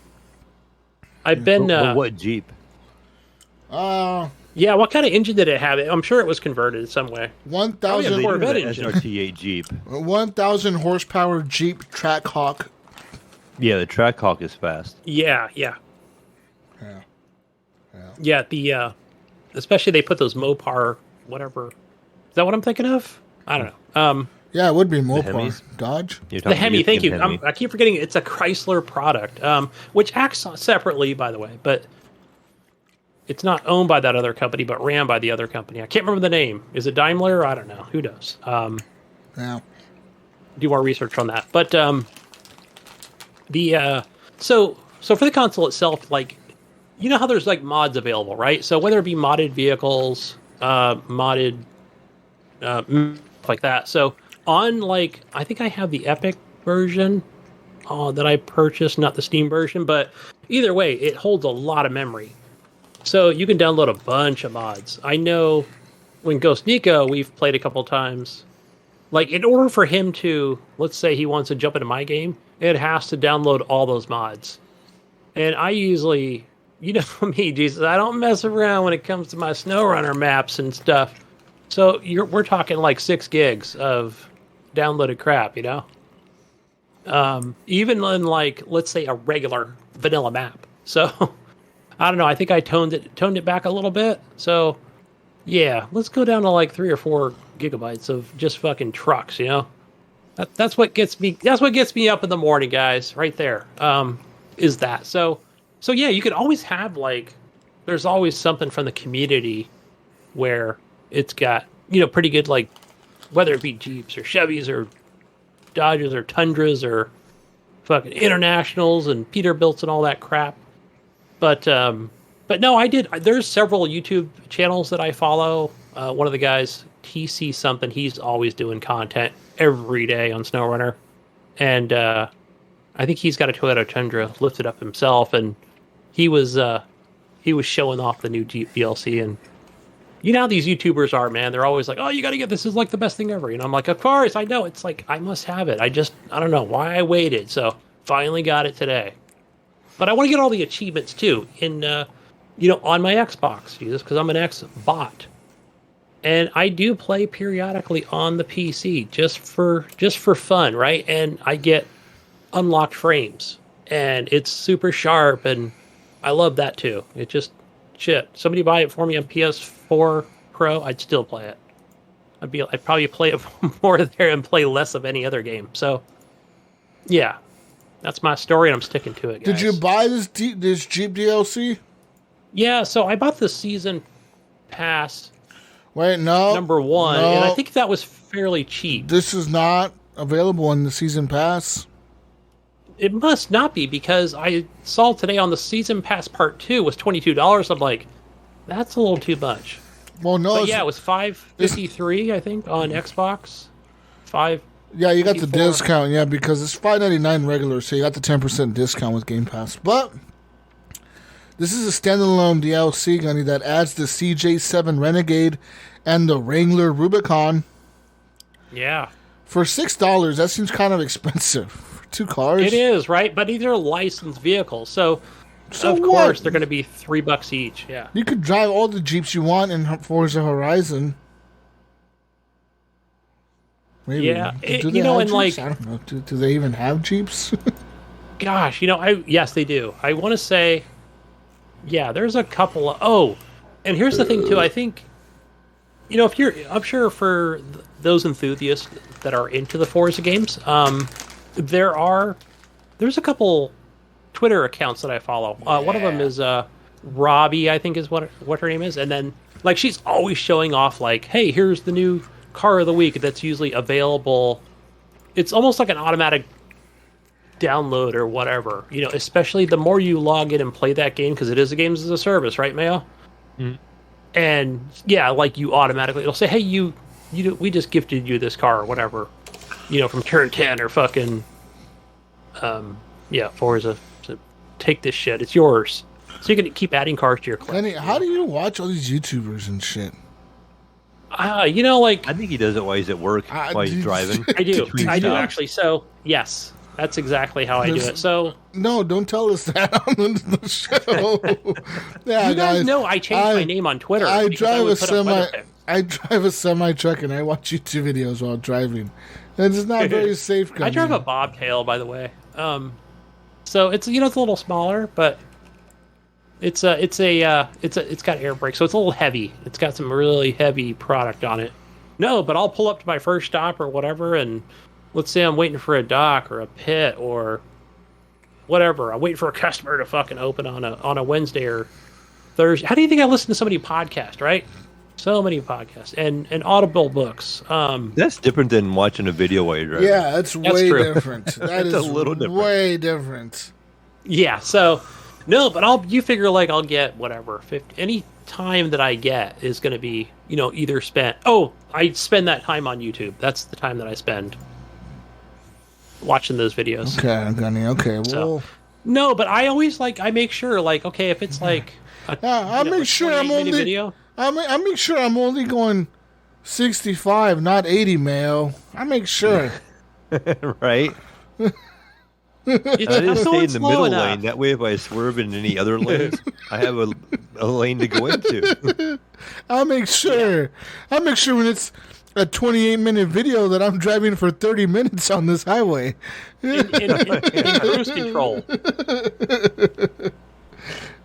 I've been. What Jeep? Yeah, what kind of engine did it have? I'm sure it was converted in some way. 1,000 yeah, Corvette They do engine. have an SRT8 Jeep. 1,000 horsepower Jeep Trackhawk. Yeah, the Trackhawk is fast. Yeah. Yeah. Yeah, the especially they put those Mopar whatever. Is that what I'm thinking of? I don't know. Yeah, it would be Mopar. Hemis? Dodge. You're The talking Hemi, thank you. Hemi. I keep forgetting it's a Chrysler product, which acts separately, by the way, but it's not owned by that other company, but ran by the other company. I can't remember the name. Is it Daimler? I don't know. Who knows? Yeah. Do more research on that. But so for the console itself, like, you know how there's like mods available, right? So whether it be modded vehicles, modded like that. So on like, I think I have the Epic version that I purchased, not the Steam version, but either way, it holds a lot of memory. So you can download a bunch of mods. I know when Ghost Nico, we've played a couple times. Like, in order for him to, let's say he wants to jump into my game, it has to download all those mods. And I usually, me, Jesus, I don't mess around when it comes to my SnowRunner maps and stuff. So we're talking like 6 gigs of downloaded crap, even in like, let's say a regular vanilla map. So I don't know. I think I toned it back a little bit. So yeah, let's go down to like 3 or 4 gigabytes of just fucking trucks. That's what gets me. That's what gets me up in the morning, guys. Right there. Is that so? So yeah, you could always have like, there's always something from the community where it's got pretty good, like, whether it be Jeeps or Chevys or Dodges or Tundras or fucking Internationals and Peterbilts and all that crap. But no, I did. There's several YouTube channels that I follow. One of the guys, TC something, he's always doing content every day on SnowRunner. And I think he's got a Toyota Tundra lifted up himself, and he was showing off the new Jeep DLC. And you know how these YouTubers are, man. They're always like, oh, you got to get this. Is like the best thing ever. I'm like, of course, I know. It's like, I must have it. I don't know why I waited. So finally got it today. But I want to get all the achievements too on my Xbox, Jesus, because I'm an X-bot. And I do play periodically on the PC just for fun, right? And I get unlocked frames, and it's super sharp, and I love that too. It just shit. Somebody buy it for me on PS4 Pro, I'd still play it. I'd probably play it more there and play less of any other game. So yeah, that's my story, and I'm sticking to it, guys. Did you buy this Jeep DLC? Yeah, so I bought the season pass. Wait, no. Number 1, no. and I think that was fairly cheap. This is not available in the season pass. It must not be, because I saw today on the season pass part 2 was $22. I'm like, that's a little too much. Well, no. But yeah, it was $5.53, I think, on Xbox. $5. Yeah, you got the 54. discount. Yeah, because it's $5.99 regular, so you got the 10% discount with Game Pass. But this is a standalone DLC, Gunny, that adds the CJ7 Renegade and the Wrangler Rubicon. Yeah. For $6, that seems kind of expensive for 2 cars. It is, right? But these are licensed vehicles, so of what? course they're going to be $3 each. Yeah. You could drive all the Jeeps you want in Forza Horizon. Maybe. Yeah, Do they have Jeeps? I don't know. Do they even have Jeeps? Gosh, yes, they do. I want to say, yeah, there's a couple of, and here's the thing too. I think, I'm sure for those enthusiasts that are into the Forza games, there's a couple Twitter accounts that I follow. One of them is Robbie, I think is what her name is, and then she's always showing off hey, here's the new car of the week that's usually available. It's almost like an automatic download or whatever, especially the more you log in and play that game, because it is a games as a service, right, Mayo? Mm. And yeah, you automatically, it'll say, hey, we just gifted you this car or whatever, from turn 10 or fucking Forza, so take this shit, it's yours. So you can keep adding cars to your collection. How do you watch all these YouTubers and shit? I think he does it while he's at work, while he's driving. I do actually. So yes, that's exactly how I do it. So no, don't tell us that on the show. Yeah, you guys know I changed my name on Twitter. I drive a semi truck and I watch YouTube videos while driving. And it's not very safe. I drive a bobtail, by the way. So it's it's a little smaller, but it's got air brakes, so it's a little heavy. It's got some really heavy product on it. No, but I'll pull up to my first stop or whatever, and let's say I'm waiting for a dock or a pit or whatever. I'm waiting for a customer to fucking open on a Wednesday or Thursday. How do you think I listen to so many podcasts, right? So many podcasts and Audible books. That's different than watching a video while you're driving. Yeah, that's way different. That is a little different. Way different. Yeah, so no, but you figure I'll get whatever 50, any time that I get is going to be either spent. I spend that time on YouTube. That's the time that I spend watching those videos. Okay, Gunny. Okay, well, no, but I always I make sure okay, if it's I make sure I'm only video. I make sure I'm only going 65, not 80, Mayo. I make sure. Right. I didn't stay in the middle lane. That way, if I swerve in any other lanes, I have a lane to go into. I'll make sure. Yeah. I'll make sure when it's a 28-minute video that I'm driving for 30 minutes on this highway. In cruise control.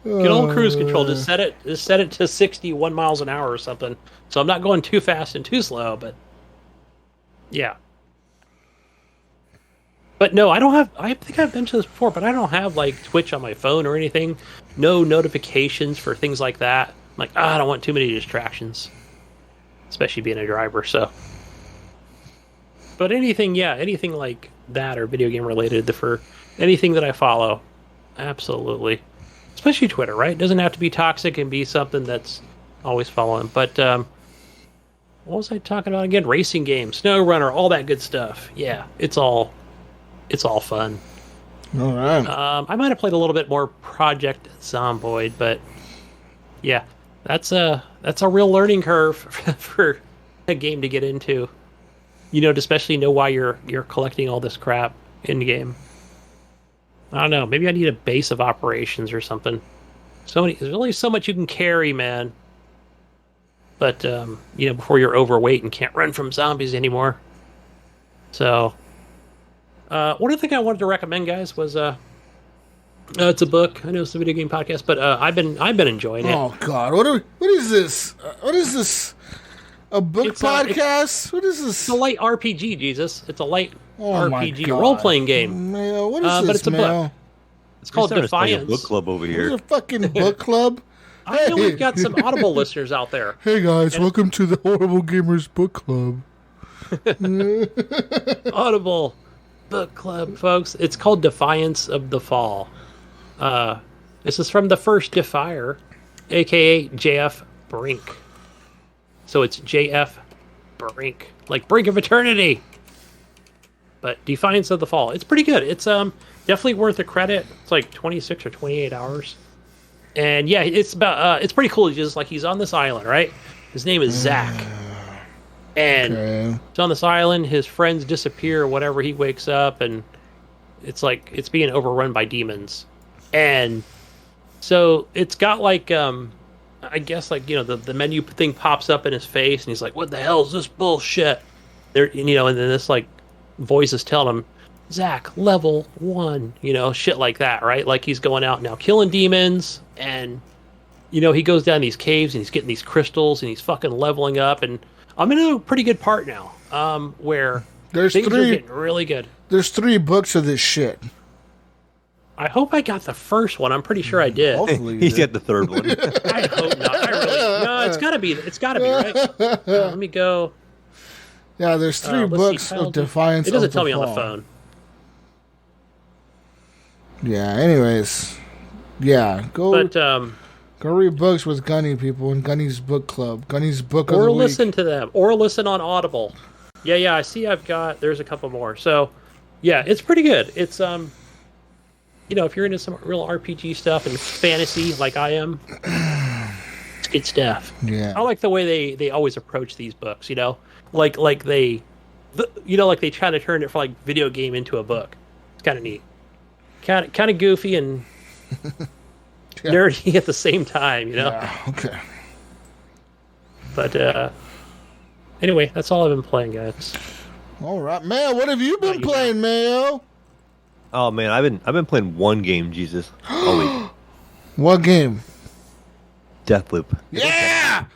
Get on cruise control. Just set it to 61 miles an hour or something. So I'm not going too fast and too slow, but yeah. But no, I think I've mentioned this before, but I don't have Twitch on my phone or anything. No notifications for things like that. I don't want too many distractions, especially being a driver. So, but anything like that or video game related for anything that I follow, absolutely. Especially Twitter, right? It doesn't have to be toxic and be something that's always following. But what was I talking about again? Racing games, SnowRunner, all that good stuff. Yeah, it's all fun. All right. I might have played a little bit more Project Zomboid, but yeah, that's a real learning curve for a game to get into. To especially know why you're collecting all this crap in the game. I don't know. Maybe I need a base of operations or something. There's only so much you can carry, man. But before you're overweight and can't run from zombies anymore. So. One other thing I wanted to recommend, guys, was it's a book. I know it's a video game podcast, but I've been enjoying it. Oh God, what is this? What is this? A book podcast? What is this? It's a light RPG, Jesus. It's a light RPG role playing game. Mayo, what is this? But it's a Mayo? book. It's called Defiance. Book club over here. There's a fucking book club. I know we've got some Audible listeners out there. Hey guys, welcome to the Horrible Gamers Book Club. Audible Book Club, folks. It's called Defiance of the Fall. This is from the first Defier, aka JF Brink. So it's JF Brink, like Brink of Eternity. But Defiance of the Fall. It's pretty good. It's definitely worth the credit. It's like 26 or 28 hours. And yeah, it's about it's pretty cool. He's on this island, right? His name is Zach. And he's on this island, his friends disappear, whatever, he wakes up and it's like it's being overrun by demons. And so it's got like I guess like, the menu thing pops up in his face and he's like, what the hell is this bullshit? There, and then this like voice is telling him, Zach, level 1, shit like that, right? Like he's going out now killing demons and he goes down these caves and he's getting these crystals and he's fucking leveling up, and I'm in a pretty good part now, where things are getting really good. There's 3 books of this shit. I hope I got the first one. I'm pretty sure I did. Hopefully he's got the third one. I hope not. No, it's gotta be right. Let me go. Yeah, there's 3 books of Defiance. It doesn't tell me on the phone. Yeah. Anyways, yeah. Go read books with Gunny, people, in Gunny's book club. Gunny's book of the week. Or listen to them. Or listen on Audible. Yeah. I see. There's a couple more. So, yeah, it's pretty good. It's if you're into some real RPG stuff and fantasy like I am, it's good stuff. Yeah. I like the way they always approach these books. Like they try to turn it from like video game into a book. It's kind of neat. Kind of goofy and nerdy at the same time, Yeah, okay. But anyway, that's all I've been playing, guys. All right, Mayo. What have you been playing, Mayo? Oh man, I've been playing one game, Jesus. All week. What game? Deathloop. Yeah!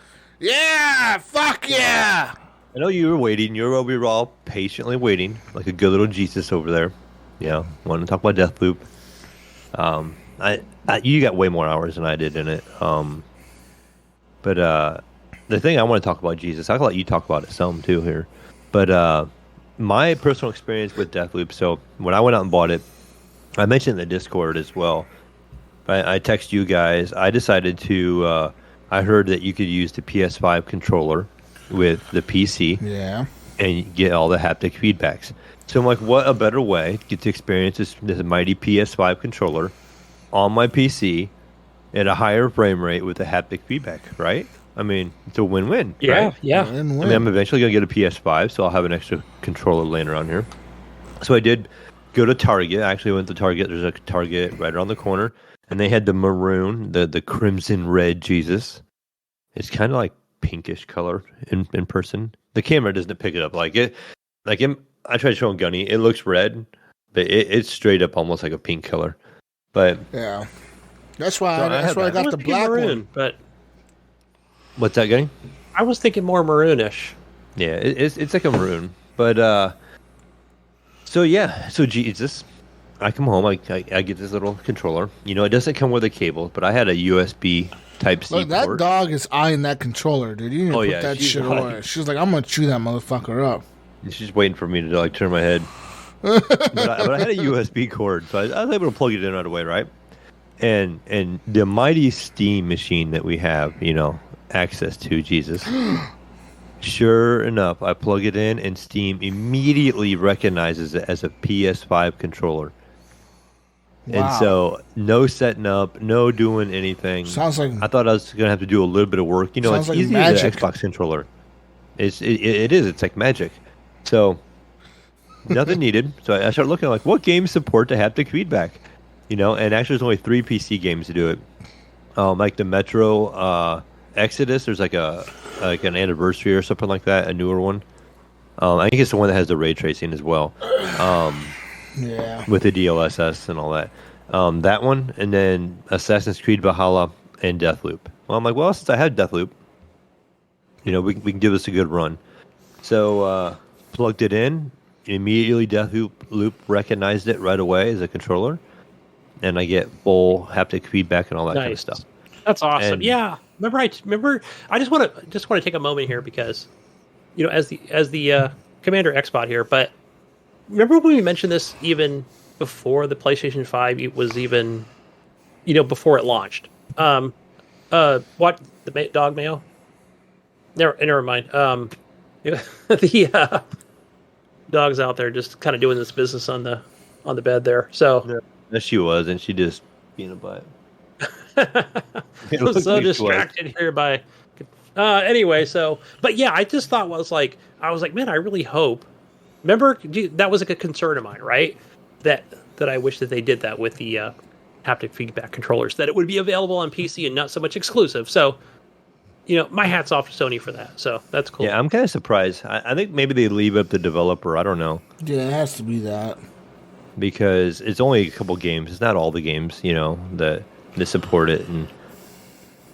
Fuck yeah! I know you were waiting. We were all patiently waiting, like a good little Jesus over there. Wanting to talk about Deathloop. You got way more hours than I did in it. But the thing I want to talk about, Jesus, I'll let you talk about it some too here. But my personal experience with Deathloop. So when I went out and bought it, I mentioned in the Discord as well. I text you guys. I decided to. I heard that you could use the PS5 controller with the PC. Yeah. And get all the haptic feedbacks. So I'm like, what a better way to get to experience this mighty PS5 controller on my PC at a higher frame rate with the haptic feedback, right? I mean, it's a win-win. Yeah, right? yeah. Win-win. I mean, I'm eventually going to get a PS5, so I'll have an extra controller laying around here. So I did go to Target. I actually went to Target. There's a Target right around the corner. And they had the maroon, the crimson red Jesus. It's kind of like pinkish color in person. The camera doesn't pick it up like it. I tried showing Gunny. It looks red, but it's straight up almost like a pink color. But yeah, that's why so I got the black maroon, one. But what's that, Gunny? I was thinking more maroonish. Yeah, it's like a maroon. But so Jesus, I come home. I get this little controller. It doesn't come with a cable, but I had a USB Type-C Look, that port. dog is eyeing that controller, dude. You need to put that shit like, away. She's like, I'm gonna chew that motherfucker up. She's waiting for me to turn my head. but I had a USB cord, so I was able to plug it in right away, right? And the mighty Steam machine that we have, access to, Jesus. Sure enough, I plug it in, and Steam immediately recognizes it as a PS5 controller. Wow. And so, no setting up, no doing anything. Sounds like I thought I was gonna have to do a little bit of work. It's like easy magic. as an Xbox controller. It is. It's like magic. So nothing needed. So I started looking like what games support the haptic feedback, and actually there's only 3 PC games to do it. Like the Metro Exodus. There's like an anniversary or something like that, a newer one. I think it's the one that has the ray tracing as well. yeah. With the DLSS and all that. That one, and then Assassin's Creed Valhalla and Deathloop. Well, I'm like, since I had Deathloop, we can give this a good run. So plugged it in. Immediately Deathloop recognized it right away as a controller. And I get full haptic feedback and all that kind of stuff. That's awesome. And, yeah. Remember I just want to take a moment here because as the Commander Xbot here, but remember when we mentioned this even before the PlayStation 5 it was even before it launched. What the dog Mayo? Never mind. The dog's out there just kind of doing this business on the bed there. So Yeah, she was, and she just being a butt. I was so distracted here by. Anyway, but yeah, I just thought I was like, man, I really hope. Remember, that was like a concern of mine, right? That I wish that they did that with the haptic feedback controllers, that it would be available on PC and not so much exclusive. So, my hat's off to Sony for that. So that's cool. Yeah, I'm kind of surprised. I think maybe they leave up the developer. I don't know. Yeah, it has to be that. Because it's only a couple games. It's not all the games, that support it.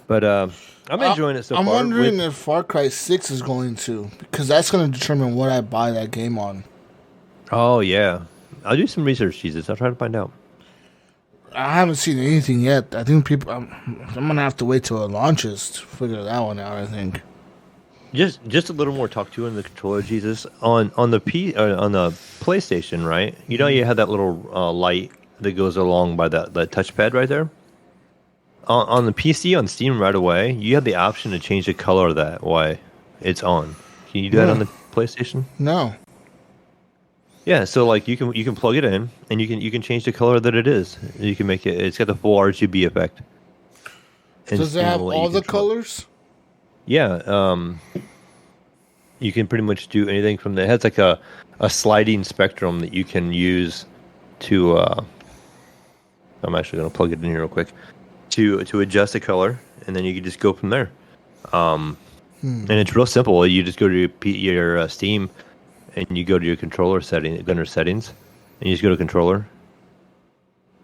But I'm enjoying it so far. I'm wondering if Far Cry 6 is going to, because that's going to determine what I buy that game on. Oh, yeah. I'll do some research, Jesus. I'll try to find out. I haven't seen anything yet. I think I'm going to have to wait till it launches to figure that one out, I think. Just a little more talk to on the controller, Jesus. On the PlayStation, right? You have that little light that goes along by that touchpad right there. On the PC on Steam right away, you have the option to change the color of that while it's on. Can you do that on the PlayStation? No. Yeah, so like you can plug it in and you can change the color that it is. You can make it's got the full RGB effect. And does it have all the colors? Yeah, you can pretty much do anything from there. It has like a sliding spectrum that you can use to. I'm actually going to plug it in here real quick to adjust the color, and then you can just go from there. And it's real simple. You just go to your Steam, and you go to your controller under settings, and you just go to controller,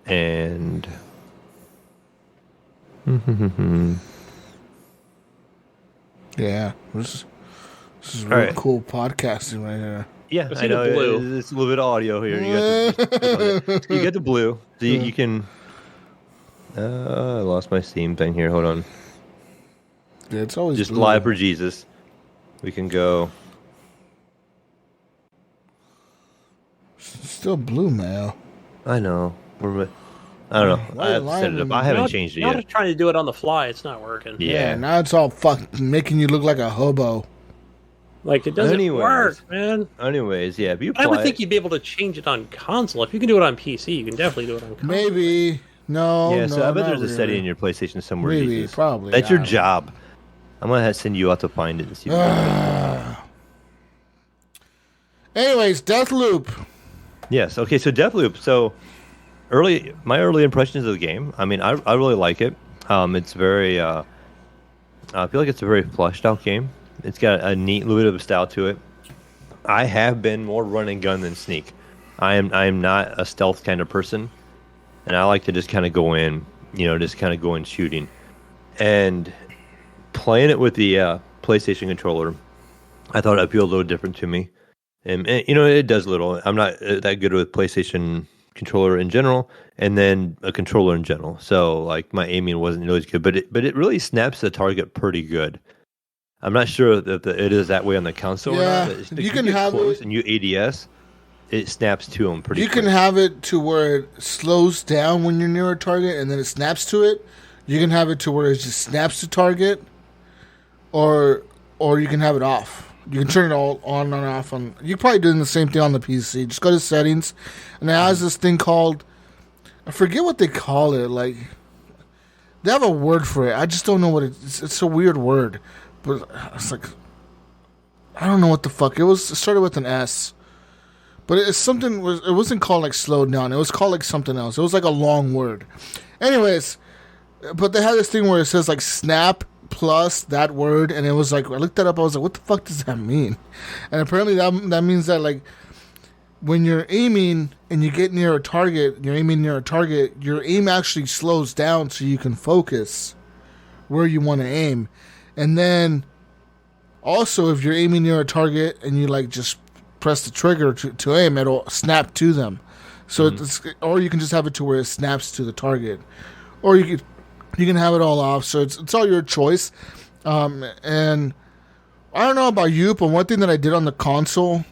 and. Yeah, this is really cool podcasting right here. Yeah, I know. It's a little bit of audio here. You got the blue. So you can. I lost my Steam thing here. Hold on. Yeah, it's always just blue. live for Jesus. We can go. It's still blue, Mayo. I know. I don't know. I have to set it up. I haven't changed it yet. Now trying to do it on the fly, it's not working. Yeah, now it's all making you look like a hobo. Like, it doesn't work, man. Anyways, yeah. I would think you'd be able to change it on console. If you can do it on PC, you can definitely do it on console. Maybe. No, yeah, so I bet there's really. a setting in your PlayStation somewhere. Maybe, probably. That's your job. I'm going to send you out to find it and see Anyways, Deathloop. Yes, okay, so Deathloop. So, my early impressions of the game, I mean, I really like it. It's very, I feel like it's a very fleshed out game. It's got a neat little bit of style to it. I have been more run and gun than sneak. I am not a stealth kind of person, and I like to just kind of go in, just kind of go in shooting. And playing it with the PlayStation controller, I thought it'd feel a little different to me. And it does a little. I'm not that good with PlayStation controller in general, and then a controller in general. So like my aiming wasn't always good, but it really snaps the target pretty good. I'm not sure that it is that way on the console. Yeah, or not. you can have it, and you ADS, it snaps to them pretty. You can have it to where it slows down when you're near a target, and then it snaps to it. You can have it to where it just snaps to target, or you can have it off. You can turn it all on and off. You're probably doing the same thing on the PC. Just go to settings, and it has this thing called, I forget what they call it. Like, they have a word for it. I just don't know what it's a weird word. But it's like, I don't know what the fuck. It started with an S. But it wasn't called like slowed down. It was called like something else. It was like a long word. Anyways, but they had this thing where it says like snap plus that word, and it was like, I looked that up, I was like, what the fuck does that mean? And apparently that means that like when you're aiming and you get near a target, your aim actually slows down so you can focus where you want to aim. And then also if you're aiming near a target and you like just press the trigger to aim, it'll snap to them. So or you can just have it to where it snaps to the target, or you can have it all off. So it's all your choice. And I don't know about you, but one thing that I did on the console,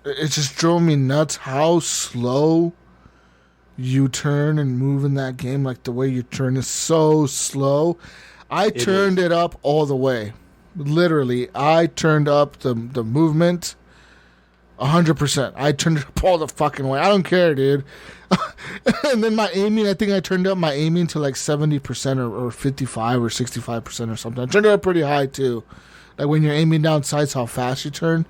it just drove me nuts how slow you turn and move in that game. Like the way you turn is so slow. I turned it up all the way. Literally, I turned up the movement 100%. I turned it up all the fucking way. I don't care, dude. And then my aiming, I think I turned up my aiming to like 70% or 55 or 65% or something. I turned it up pretty high too. Like when you're aiming down sights, how fast you turn.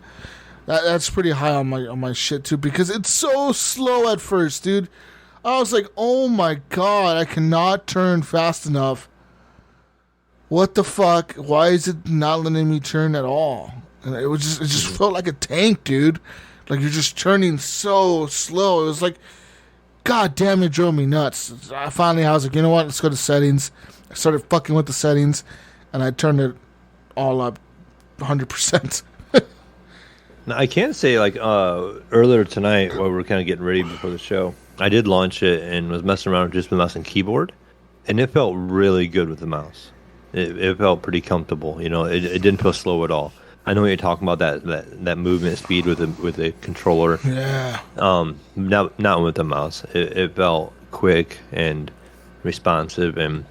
That's pretty high on my shit too, because it's so slow at first, dude. I was like, oh my god, I cannot turn fast enough. What the fuck? Why is it not letting me turn at all? And it just felt like a tank, dude. Like you're just turning so slow. It was like, god damn, it drove me nuts. I was like, you know what? Let's go to settings. I started fucking with the settings, and I turned it all up 100%. Now, I can say, like, earlier tonight, while we were kind of getting ready before the show, I did launch it and was messing around just with mouse and keyboard, and it felt really good with the mouse. It felt pretty comfortable. You know, it didn't feel slow at all. I know what you're talking about, that movement speed with the controller. Yeah. Not with the mouse. It felt quick and responsive, and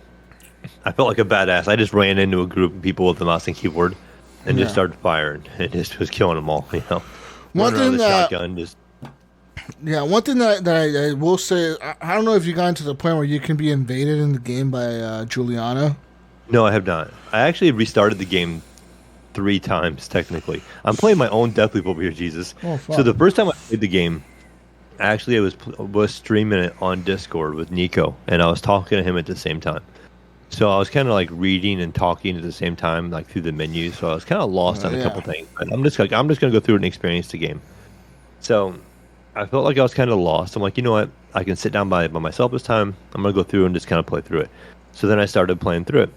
I felt like a badass. I just ran into a group of people with the mouse and keyboard and just started firing. And just was killing them all. You know, one thing that shotgun just. Yeah, one thing that I will say, I don't know if you got to the point where you can be invaded in the game by Juliana. No, I have not. I actually restarted the game 3 times, technically. I'm playing my own Deathloop over here, Jesus. Oh, fuck. So the first time I played the game, actually I was streaming it on Discord with Nico, and I was talking to him at the same time. So I was kind of like reading and talking at the same time, like through the menu. So I was kind of lost on a couple things. But I'm just going to go through and experience the game. So I felt like I was kind of lost. I'm like, you know what? I can sit down by myself this time. I'm going to go through and just kind of play through it. So then I started playing through it.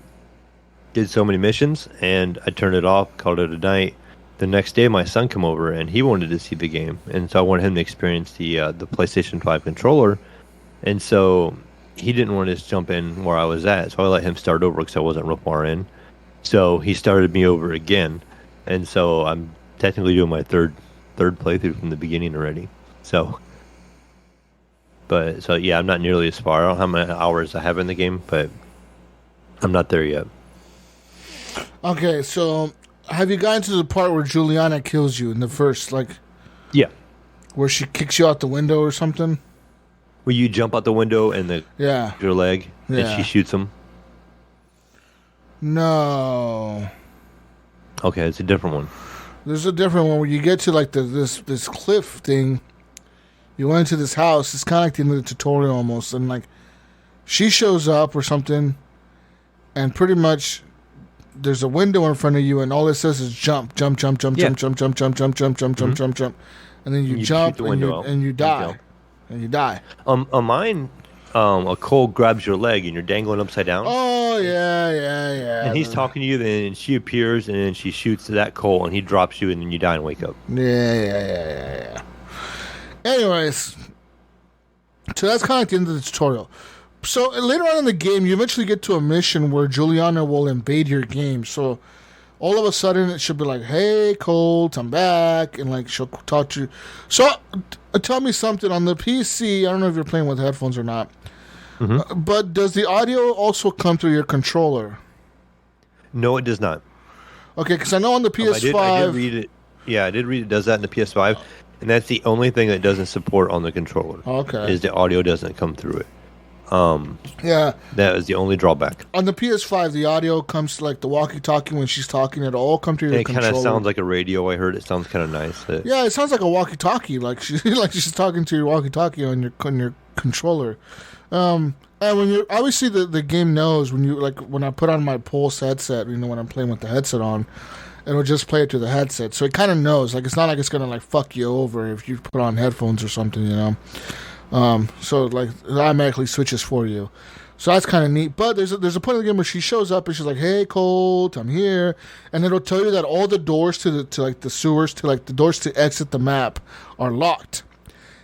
Did so many missions, and I turned it off, called it a night. The next day, my son came over, and he wanted to see the game. And so I wanted him to experience the PlayStation 5 controller. And so he didn't want to just jump in where I was at. So I let him start over because I wasn't real far in. So he started me over again. And so I'm technically doing my third playthrough from the beginning already. So yeah, I'm not nearly as far. I don't know how many hours I have in the game, but I'm not there yet. Okay, so have you gotten to the part where Juliana kills you in the first, like... Yeah. Where she kicks you out the window or something? Where you jump out the window and your leg, and she shoots him? No. Okay, it's a different one. There's a different one where you get to, like, this cliff thing. You went into this house. It's kind of like the end of the tutorial almost. And, like, she shows up or something, and pretty much... There's a window in front of you, and all it says is jump, jump, jump, jump, jump, jump, jump, jump, jump, jump, jump, jump, jump, jump, and then you jump and you die, and you die. On mine, a Cole grabs your leg and you're dangling upside down. Oh yeah. And he's talking to you, then she appears and then she shoots that Cole, and he drops you, and then you die and wake up. Yeah. Anyways, so that's kind of like the end of the tutorial. So later on in the game, you eventually get to a mission where Juliana will invade your game. So all of a sudden, it should be like, "Hey, Colt, I'm back," and like she'll talk to you. So tell me something on the PC. I don't know if you're playing with headphones or not, but does the audio also come through your controller? No, it does not. Okay, because I know on the PS5, I did read it. Yeah, I did read it does that in the PS5, and that's the only thing that doesn't support on the controller. Okay, is the audio doesn't come through it. That is the only drawback. On the PS5, the audio comes to like the walkie-talkie when she's talking. It all comes to your controller. It kind of sounds like a radio. I heard it sounds kind of nice. Yeah, it sounds like a walkie-talkie. Like she's talking to your walkie-talkie on your controller. And when you obviously the game knows when I put on my Pulse headset, when I'm playing with the headset on, it'll just play it to the headset. So it kind of knows. Like it's not like it's gonna like fuck you over if you put on headphones or something. So like it automatically switches for you. So that's kind of neat. But there's a point in the game where she shows up and she's like, "Hey, Colt, I'm here," and it'll tell you that all the doors to the sewers to like the doors to exit the map are locked.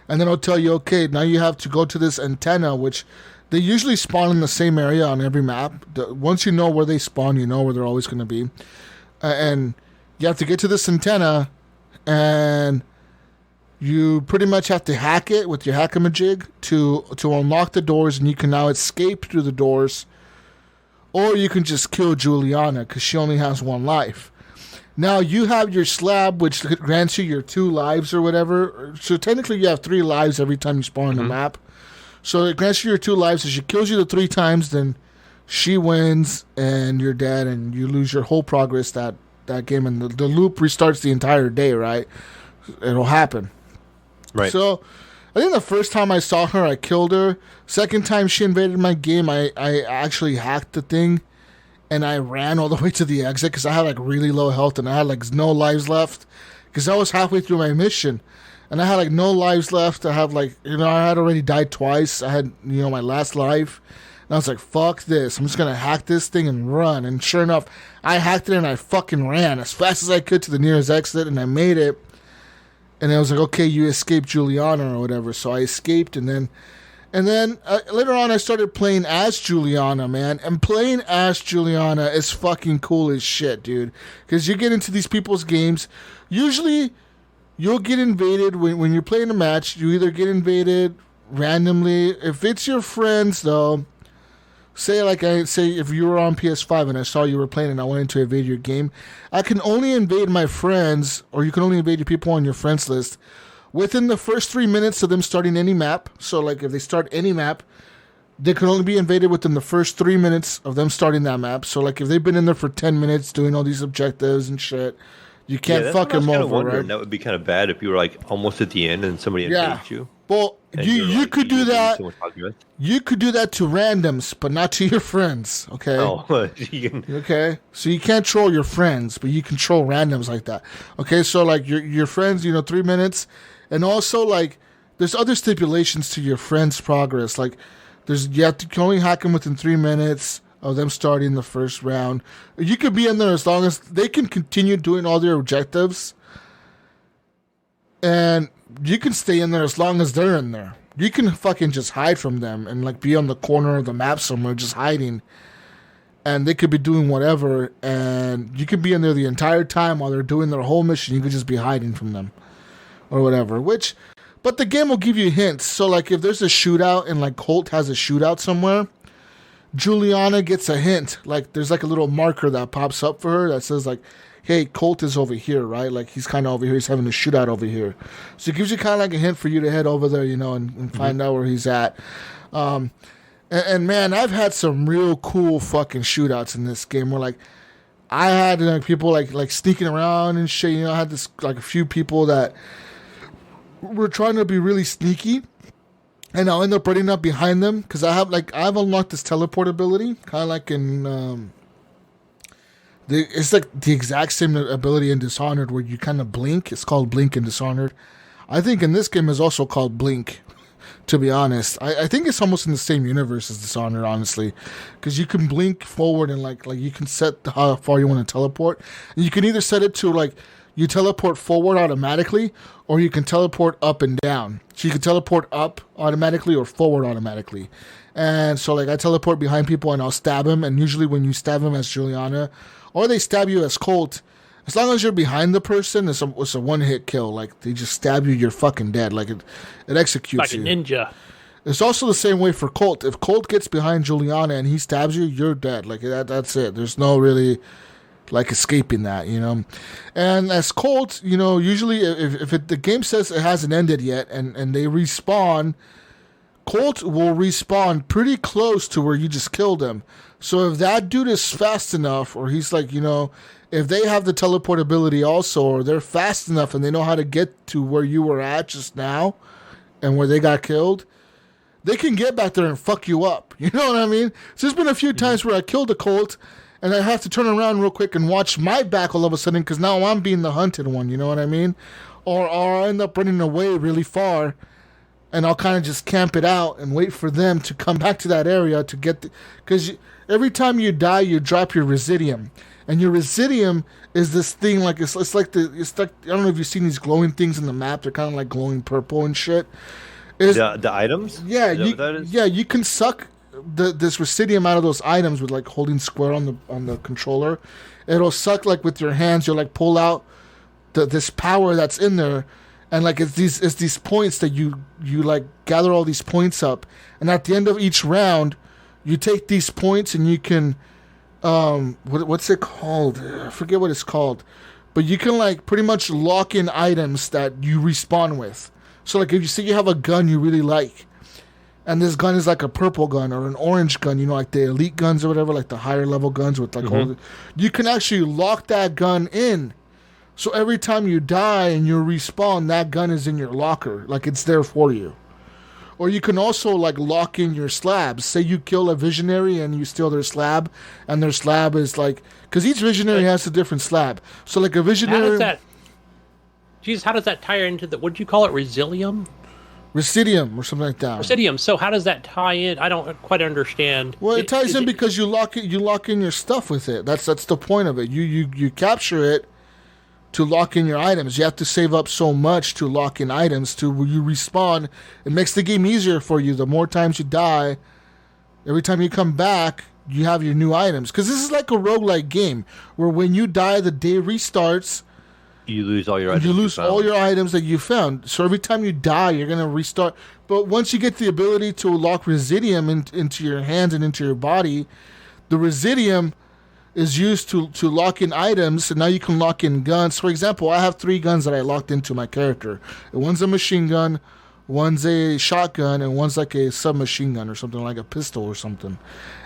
And then it'll tell you, okay, now you have to go to this antenna, which they usually spawn in the same area on every map. Once you know where they spawn, you know where they're always going to be, and you have to get to this antenna, and you pretty much have to hack it with your hack-a-majig to unlock the doors, and you can now escape through the doors, or you can just kill Juliana because she only has one life. Now you have your slab, which grants you your 2 lives or whatever. So technically, you have 3 lives every time you spawn on the map. So it grants you your 2 lives. If she kills you the 3 times, then she wins and you're dead, and you lose your whole progress that game, and the loop restarts the entire day. Right? It'll happen. Right. So I think the first time I saw her, I killed her. Second time she invaded my game, I actually hacked the thing. And I ran all the way to the exit because I had like really low health and I had like no lives left because I was halfway through my mission and I had like no lives left. I have like, I had already died twice. I had, my last life. And I was like, fuck this. I'm just going to hack this thing and run. And sure enough, I hacked it and I fucking ran as fast as I could to the nearest exit and I made it. And I was like, okay, you escaped Juliana or whatever. So I escaped and then later on, I started playing as Juliana, man. And playing as Juliana is fucking cool as shit, dude. Because you get into these people's games. Usually, you'll get invaded when you're playing a match. You either get invaded randomly. If it's your friends, though, say if you were on PS5 and I saw you were playing and I wanted to invade your game, I can only invade my friends, or you can only invade your people on your friends list within the first 3 minutes of them starting any map. So, like, if they start any map, they can only be invaded within the first 3 minutes of them starting that map. So, like, if they've been in there for 10 minutes doing all these objectives and shit, you can't fuck them over, right? That would be kind of bad if you were, like, almost at the end and somebody invaded you. Well, you could do that. You could do that to randoms, but not to your friends, okay? Oh, okay? So you can't troll your friends, but you can troll randoms like that. Okay, so, like, your friends, 3 minutes. And also, like, there's other stipulations to your friend's progress. Like, you can only hack them within 3 minutes of them starting the first round. You could be in there as long as they can continue doing all their objectives. And you can stay in there as long as they're in there. You can fucking just hide from them and, like, be on the corner of the map somewhere just hiding. And they could be doing whatever. And you could be in there the entire time while they're doing their whole mission. You could just be hiding from them. Or whatever, but the game will give you hints. So, like, if there's a shootout and, like, Colt has a shootout somewhere, Juliana gets a hint. Like, there's, like, a little marker that pops up for her that says, like, hey, Colt is over here, right? Like, he's kind of over here. He's having a shootout over here. So it gives you kind of like a hint for you to head over there, and find out where he's at. And, man, I've had some real cool fucking shootouts in this game where, like, I had, like, people, like sneaking around and shit. I had this, like, a few people that we're trying to be really sneaky, and I'll end up running up behind them because I've unlocked this teleport ability, kind of like in it's like the exact same ability in Dishonored where you kind of blink. It's called Blink in Dishonored. I think in this game is also called Blink. To be honest, I think it's almost in the same universe as Dishonored, honestly, because you can blink forward and like you can set how far you want to teleport, and you can either set it to like you teleport forward automatically, or you can teleport up and down. So you can teleport up automatically or forward automatically. And so, like, I teleport behind people and I'll stab them. And usually when you stab them as Juliana, or they stab you as Colt, as long as you're behind the person, it's a one-hit kill. Like, they just stab you, you're fucking dead. Like, it executes you. Like a ninja. It's also the same way for Colt. If Colt gets behind Juliana and he stabs you, you're dead. Like, that's it. There's no really like escaping that, And as Colt, usually if the game says it hasn't ended yet and they respawn, Colt will respawn pretty close to where you just killed him. So if that dude is fast enough, or he's like, if they have the teleport ability also, or they're fast enough and they know how to get to where you were at just now and where they got killed, they can get back there and fuck you up. You know what I mean? So there's been a few times where I killed a Colt and I have to turn around real quick and watch my back all of a sudden because now I'm being the hunted one, you know what I mean? Or I end up running away really far and I'll kind of just camp it out and wait for them to come back to that area to get because every time you die, you drop your residium. And your residium is this thing like it's like I don't know if you've seen these glowing things in the map. They're kind of like glowing purple and shit. The items? Yeah, you can suck this residium out of those items with like holding square on the controller. It'll suck like with your hands. You'll like pull out this power that's in there, and like it's these points that you like gather all these points up, and at the end of each round, you take these points and you can what's it called? I forget what it's called, but you can like pretty much lock in items that you respawn with. So like if you say you have a gun you really like, and this gun is like a purple gun or an orange gun, you know, like the elite guns or whatever, like the higher level guns with like all the, you can actually lock that gun in. So every time you die and you respawn, that gun is in your locker, like it's there for you. Or you can also like lock in your slabs. Say you kill a visionary and you steal their slab, and their slab is like, because each visionary has a different slab. So like a visionary. How does that tie into the? What did you call it? Resilium. Residium or something like that. Residium. So how does that tie in? I don't quite understand. Well, it ties in because you lock in your stuff with it. That's the point of it. You capture it to lock in your items. You have to save up so much to lock in items to when you respawn. It makes the game easier for you. The more times you die, every time you come back, you have your new items. Because this is like a roguelike game where when you die, the day restarts. You lose all your items. You lose all your items that you found. So every time you die, you're going to restart. But once you get the ability to lock Residium into your hands and into your body, the Residium is used to lock in items, and now you can lock in guns. For example, I have 3 guns that I locked into my character. One's a machine gun, one's a shotgun, and one's like a submachine gun or something, like a pistol or something.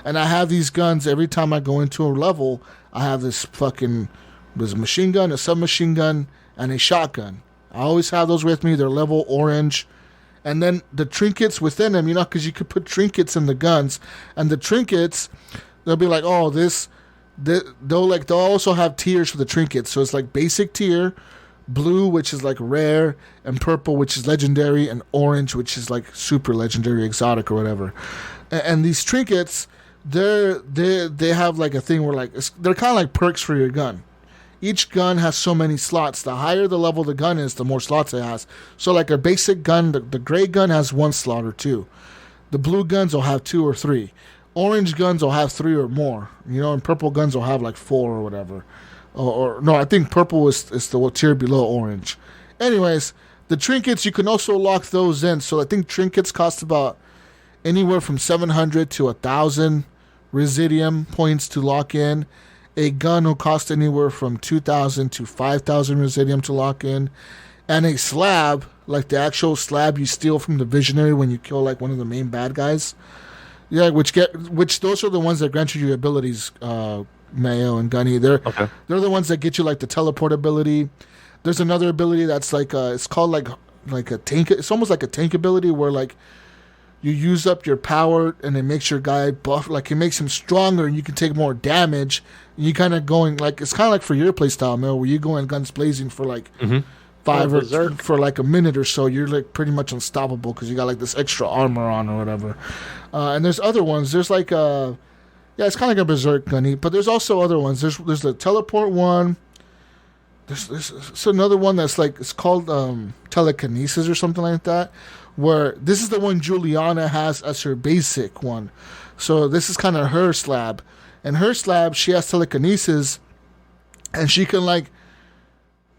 And I have these guns every time I go into a level. I have there's a machine gun, a submachine gun, and a shotgun. I always have those with me. They're level orange. And then the trinkets within them, you know, because you could put trinkets in the guns, and the trinkets, they'll be like, oh, they'll also have tiers for the trinkets. So it's like basic tier, blue, which is like rare, and purple, which is legendary, and orange, which is like super legendary, exotic or whatever. And these trinkets, they have like a thing where like they're kind of like perks for your gun. Each gun has so many slots. The higher the level the gun is, the more slots it has. So like a basic gun, the gray gun has 1 slot or 2. The blue guns will have 2 or 3. Orange guns will have 3 or more, you know, and purple guns will have like 4 or whatever. Or no, I think purple is the tier below orange. Anyways, the trinkets, you can also lock those in. So I think trinkets cost about anywhere from 700 to 1,000 Residium points to lock in. A gun will cost anywhere from 2,000 to 5,000 Residium to lock in. And a slab, like the actual slab you steal from the visionary when you kill like one of the main bad guys. Yeah, which those are the ones that grant you your abilities, Mayo and Gunny. They're the ones that get you like the teleport ability. There's another ability that's like it's called like a tank. It's almost like a tank ability where like you use up your power and it makes your guy buff. Like it makes him stronger and you can take more damage. And you kind of going like it's kind of like for your playstyle, Mayo, where you go in guns blazing for like 5 or for like a minute or so. You're like pretty much unstoppable because you got like this extra armor on or whatever. And there's other ones. There's like it's kind of like a berserk Gunny, but there's also other ones. There's the teleport one. There's another one that's like it's called telekinesis or something like that. Where this is the one Juliana has as her basic one. So this is kind of her slab. And her slab, she has telekinesis, and she can like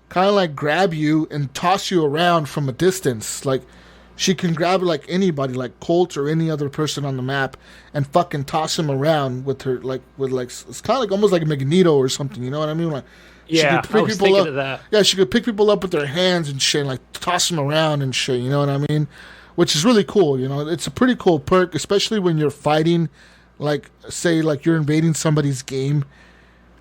kind of like grab you and toss you around from a distance. Like she can grab like anybody, like Colt or any other person on the map, and fucking toss him around with her it's kind of like almost like a Magneto or something. You know what I mean? Like, yeah, I was thinking of that. Yeah, she could pick people up with their hands and shit, and like toss them around and shit. You know what I mean? Which is really cool. You know, it's a pretty cool perk, especially when you're fighting. Like, say, like you're invading somebody's game,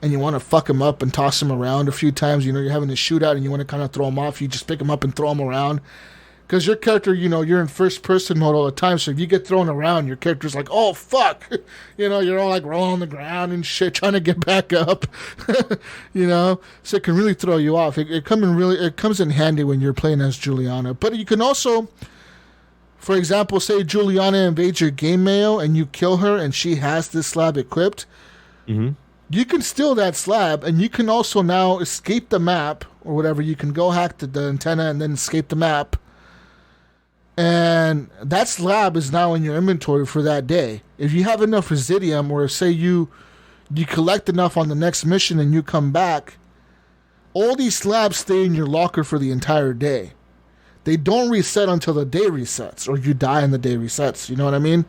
and you want to fuck them up and toss them around a few times. You know, you're having a shootout, and you want to kind of throw them off. You just pick them up and throw them around. Because your character, you know, you're in first-person mode all the time, so if you get thrown around, your character's like, oh, fuck! You know, you're all, like, rolling on the ground and shit, trying to get back up. You know? So it can really throw you off. It comes in handy when you're playing as Juliana. But you can also, for example, say Juliana invades your game, Mayo, and you kill her, and she has this slab equipped. Mm-hmm. You can steal that slab, and you can also now escape the map, or whatever. You can go hack the antenna and then escape the map. And that slab is now in your inventory for that day. If you have enough Residium, or say you collect enough on the next mission and you come back, all these slabs stay in your locker for the entire day. They don't reset until the day resets, or you die and the day resets. You know what I mean?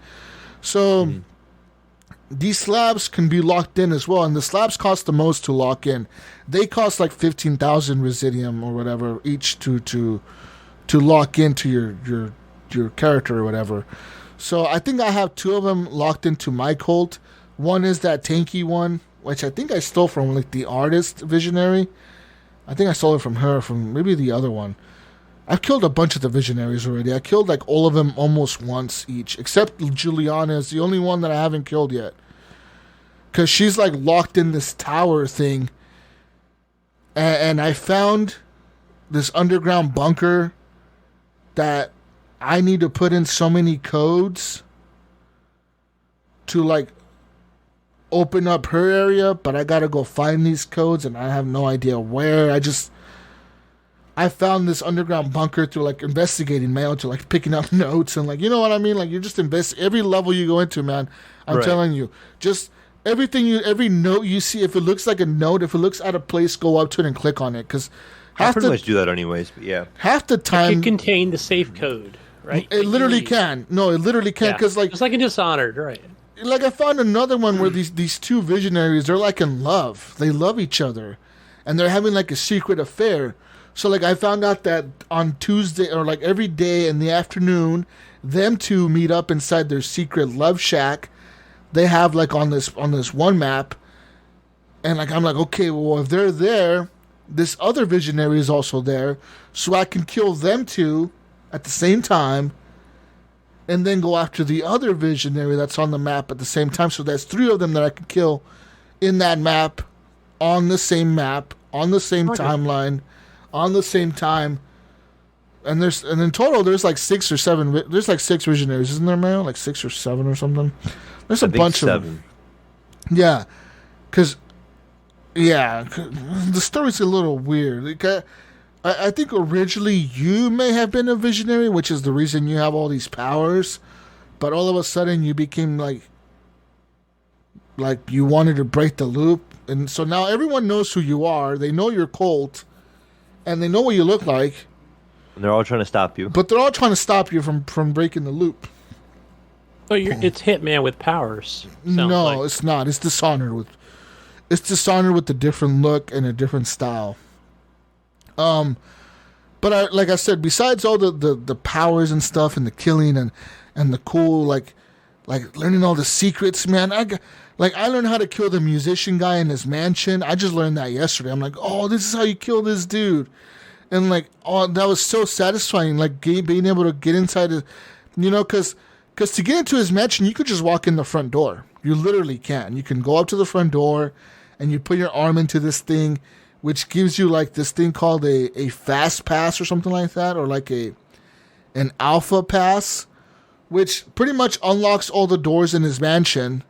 So these slabs can be locked in as well, and the slabs cost the most to lock in. They cost like 15,000 residium or whatever each to lock into your character or whatever. So I think I have 2 of them locked into my Colt. One is that tanky one, which I think I stole from like the artist Visionary. I think I stole it from her, from maybe the other one. I've killed a bunch of the Visionaries already. I killed like all of them almost once each, except Juliana is the only one that I haven't killed yet. Because she's like locked in this tower thing. And I found this underground bunker that I need to put in so many codes to like open up her area, but I gotta go find these codes and I have no idea where. I found this underground bunker through like investigating Mayo, to like picking up notes and like, you know what I mean? Like, you just every level you go into, man. I'm telling you, just every note you see, if it looks like a note, if it looks out of place, go up to it and click on it. Because I pretty much do that anyways, but yeah. Half the time, it can contain the safe code, right? It literally can. No, it literally can, because like, just like in Dishonored, right? Like, I found another one where these 2 Visionaries, they're like in love. They love each other, and they're having like a secret affair. So like, I found out that on Tuesday, or like every day in the afternoon, them 2 meet up inside their secret love shack. They have like on this one map, and like, I'm like, okay, well, if they're there, this other Visionary is also there, so I can kill them 2 at the same time, and then go after the other Visionary that's on the map at the same time. So that's 3 of them that I can kill in that map, on the same timeline, on the same time. And in total there's like 6 or 7. There's like 6 Visionaries, isn't there, Mayo? Like 6 or 7 or something. There's a bunch 7. of them. Yeah, because the story's a little weird. Like, I think originally you may have been a Visionary, which is the reason you have all these powers, but all of a sudden you became like you wanted to break the loop, and so now everyone knows who you are. They know your Colt, and they know what you look like. And they're all trying to stop you. But they're all trying to stop you from breaking the loop. So it's Hitman with powers. No, like. It's not. It's Dishonored with a different look and a different style. But like I said, besides all the powers and stuff and the killing and the cool like learning all the secrets, man, I learned how to kill the musician guy in his mansion. I just learned that yesterday. I'm like, oh, this is how you kill this dude, and like, oh, that was so satisfying. Like being able to get inside, because to get into his mansion, you could just walk in the front door. You literally can. You can go up to the front door, and you put your arm into this thing, which gives you like this thing called a fast pass or something like that, or like an alpha pass, which pretty much unlocks all the doors in his mansion.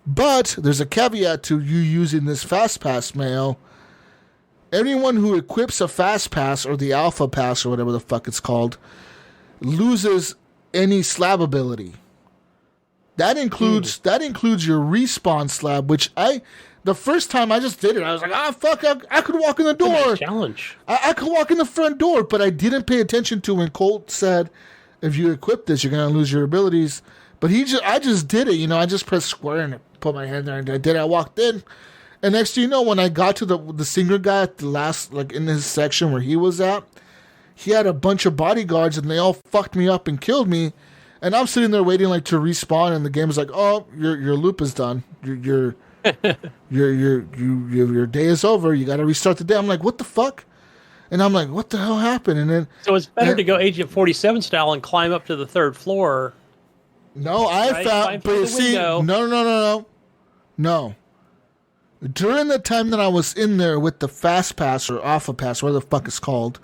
But there's a caveat to you using this fast pass, Mayo. Anyone who equips a fast pass or the alpha pass or whatever the fuck it's called loses any slab ability. That includes your respawn slab, which the first time I just did it, I was like, fuck, I could walk in the door. Nice challenge. I could walk in the front door, but I didn't pay attention to when Colt said, if you equip this, you're going to lose your abilities. But I just did it, I just pressed square and put my hand there and I did it. I walked in. And next thing you know, when I got to the singer guy at the last, like in his section where he was at, he had a bunch of bodyguards and they all fucked me up and killed me. And I'm sitting there waiting like to respawn, and the game is like, "Oh, your loop is done. Your day is over. You got to restart the day." I'm like, "What the fuck?" And I'm like, "What the hell happened?" And then so it's better to go Agent 47 style and climb up to the 3rd floor. No, I found, but see, no. During the time that I was in there with the fast pass or alpha pass, whatever the fuck it's called,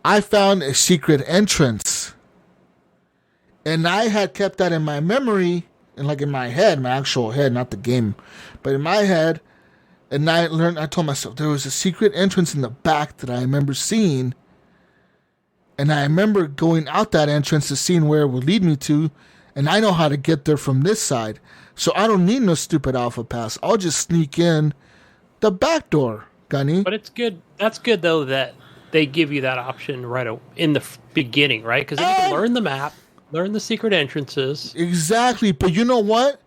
I found a secret entrance. And I had kept that in my memory, and like in my head, my actual head, not the game, but in my head. And I told myself there was a secret entrance in the back that I remember seeing. And I remember going out that entrance to seeing where it would lead me to. And I know how to get there from this side. So I don't need no stupid alpha pass. I'll just sneak in the back door, Gunny. But it's good. That's good, though, that they give you that option right in the beginning, right? Because then you can learn the map. Learn the secret entrances. Exactly. But you know what?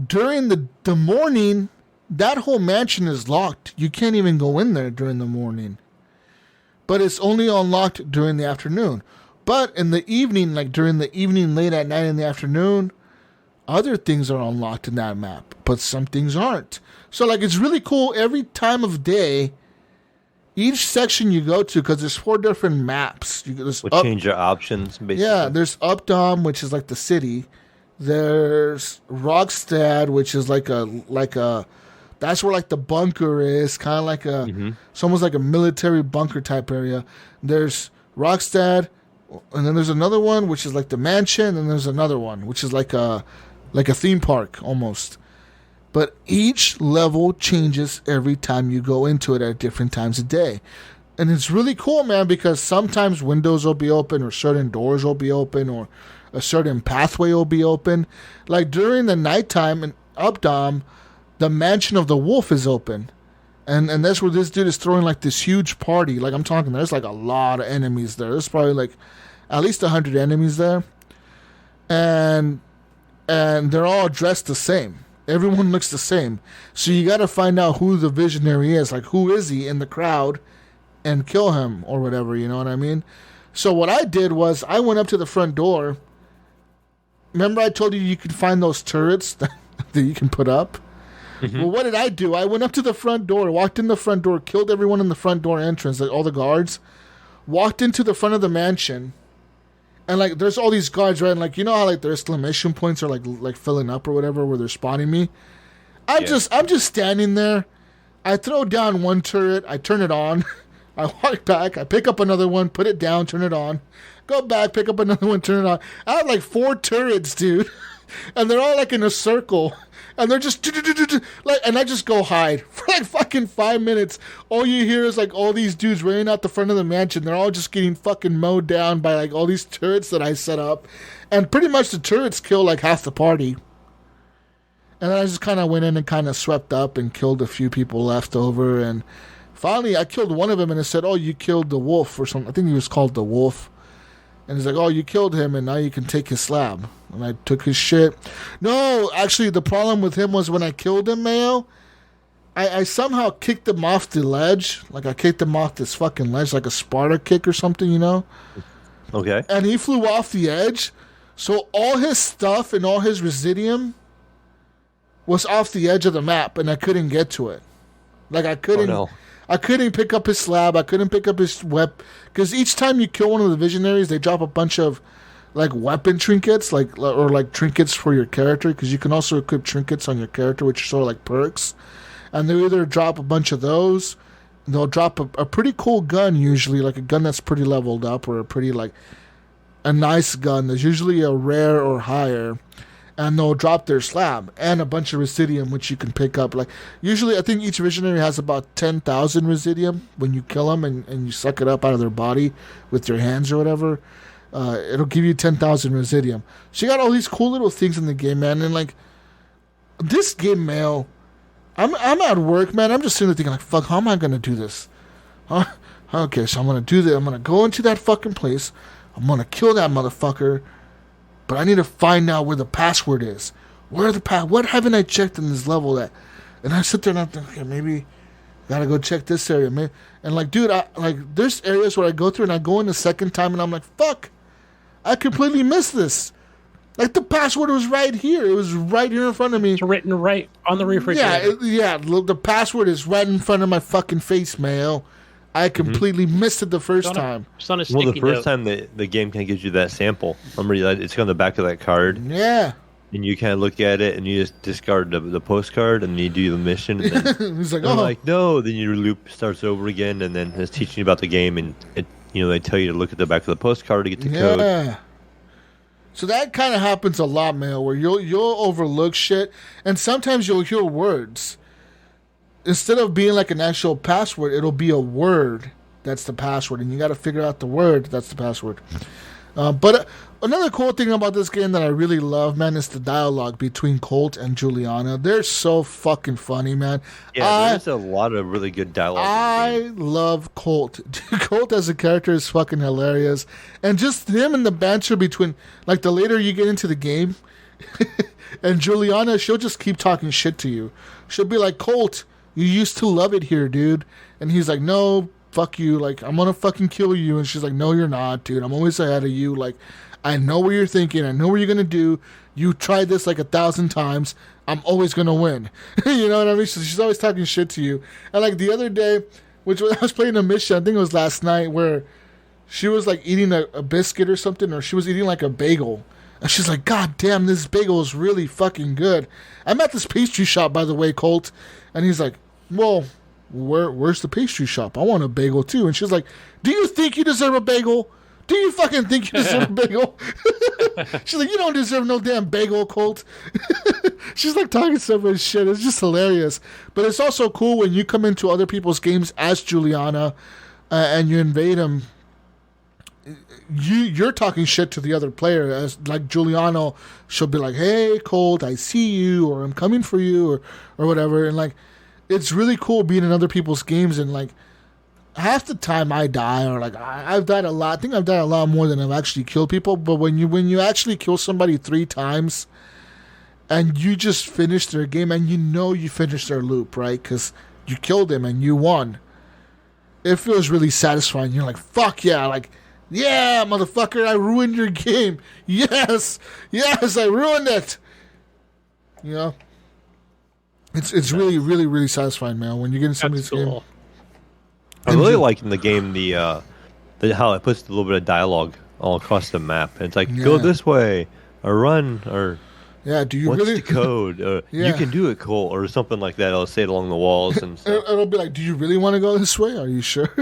during the morning, that whole mansion is locked. You can't even go in there during the morning. But it's only unlocked during the afternoon. But in the evening, like during the evening, late at night in the afternoon, other things are unlocked in that map, but some things aren't. So like it's really cool every time of day, each section you go to, because there's 4 different maps. Change your options, basically. Yeah, there's Updom, which is like the city. There's Rockstad, which is like a that's where like the bunker is, kind of like it's almost like a military bunker type area. There's Rockstad, and then there's another one which is like the mansion, and there's another one which is like a theme park almost. But each level changes every time you go into it at different times of day. And it's really cool, man, because sometimes windows will be open or certain doors will be open or a certain pathway will be open. Like during the nighttime in Updom, the mansion of the wolf is open. And that's where this dude is throwing like this huge party. Like I'm talking, there's like a lot of enemies there. There's probably like at least 100 enemies there. And they're all dressed the same. Everyone looks the same. So you got to find out who the visionary is. Like, who is he in the crowd and kill him or whatever, you know what I mean? So what I did was I went up to the front door. Remember I told you could find those turrets that you can put up? Mm-hmm. Well, what did I do? I went up to the front door, walked in the front door, killed everyone in the front door entrance, like all the guards, walked into the front of the mansion. And, like, there's all these guards, right? And, like, you know how, like, their exclamation points are, like filling up or whatever where they're spawning me? I'm just standing there. I throw down one turret. I turn it on. I walk back. I pick up another one, put it down, turn it on. Go back, pick up another one, turn it on. I have, like, 4 turrets, dude. And they're all, like, in a circle. And they're just like, and I just go hide for like fucking 5 minutes. All you hear is like all these dudes running out the front of the mansion. They're all just getting fucking mowed down by like all these turrets that I set up, and pretty much the turrets kill like half the party. And then I just kind of went in and kind of swept up and killed a few people left over. And finally, I killed one of them, and it said, "Oh, you killed the wolf," or something. I think he was called the wolf. And he's like, "Oh, you killed him, and now you can take his slab." And I took his shit. No, actually, the problem with him was when I killed him, Mayo, I somehow kicked him off the ledge. Like, I kicked him off this fucking ledge, like a Sparta kick or something, you know? Okay. And he flew off the edge. So all his stuff and all his residium was off the edge of the map, and I couldn't get to it. Like, I couldn't... Oh, no. I couldn't pick up his slab. I couldn't pick up his weapon. Because each time you kill one of the visionaries, they drop a bunch of like weapon trinkets, or like trinkets for your character. Because you can also equip trinkets on your character, which are sort of like perks. And they either drop a bunch of those. They'll drop a pretty cool gun usually, like a gun that's pretty leveled up, or a nice gun. There's usually a rare or higher. And they'll drop their slab and a bunch of residium, which you can pick up. Like usually, I think each visionary has about 10,000 residium when you kill them and you suck it up out of their body with your hands or whatever. It'll give you 10,000 residium. So you got all these cool little things in the game, man. And like this game, Mayo, I'm at work, man. I'm just sitting there thinking, like, fuck, how am I gonna do this? Huh? Okay, so I'm gonna do this. I'm gonna go into that fucking place. I'm gonna kill that motherfucker. But I need to find out where the password is. What haven't I checked in this level that? And I sit there and I think, okay, maybe gotta go check this area, man. And like, dude, there's areas where I go through and I go in the second time and I'm like, fuck, I completely missed this. Like the password was right here. It was right here in front of me. It's written right on the refrigerator. Yeah. The password is right in front of my fucking face, Mayo. I completely missed it the first time. Well, the first time the game kind of gives you that sample. Remember, it's on the back of that card. Yeah. And you kind of look at it, and you just discard the postcard, and you do the mission. And then He's like, like, no. Then your loop starts over again, and then it's teaching you about the game, and they tell you to look at the back of the postcard to get the code. Yeah. So that kind of happens a lot, Mayo, where you'll overlook shit, and sometimes you'll hear words. Instead of being like an actual password, it'll be a word that's the password, and you got to figure out the word that's the password. But another cool thing about this game that I really love, man, is the dialogue between Colt and Juliana. They're so fucking funny, man. Yeah, there's a lot of really good dialogue. I love Colt. Colt as a character is fucking hilarious. And just him and the banter between, like, the later you get into the game, And Juliana, she'll just keep talking shit to you. She'll be like, Colt, you used to love it here, dude. And he's like, no, fuck you. Like, I'm going to fucking kill you. And she's like, no, you're not, dude. I'm always ahead of you. Like, I know what you're thinking. I know what you're going to do. You tried this like 1,000 times. I'm always going to win. You know what I mean? So she's always talking shit to you. And like the other day, which I was playing a mission, I think it was last night, where she was like eating a biscuit or something, or she was eating like a bagel. And she's like, God damn, this bagel is really fucking good. I'm at this pastry shop, by the way, Colt. And he's like, well, where's the pastry shop? I want a bagel too. And she's like, do you think you deserve a bagel? Do you fucking think you deserve a bagel? She's like, you don't deserve no damn bagel, Colt. She's like talking so much shit. It's just hilarious. But it's also cool when you come into other people's games as Juliana and you invade them. You're talking shit to the other player, as like Juliano, she'll be like, hey, Colt, I see you, or I'm coming for you, or whatever. And like, it's really cool being in other people's games, and like, half the time I die, or like I've died a lot. I think I've died a lot more than I've actually killed people. But when you actually kill somebody 3 times, and you just finish their game, and you know you finished their loop, right? Because you killed them and you won. It feels really satisfying. You're like, fuck yeah, like, yeah, motherfucker, I ruined your game. Yes, I ruined it. You know, it's really, really, really satisfying, man. When you get in somebody's game. I'm really liking the game, the how it puts a little bit of dialogue all across the map. And it's like, go this way, or run, or do you what's really the code? You can do it, Cole, or something like that. I'll say it along the walls and stuff. It'll be like, do you really want to go this way? Are you sure?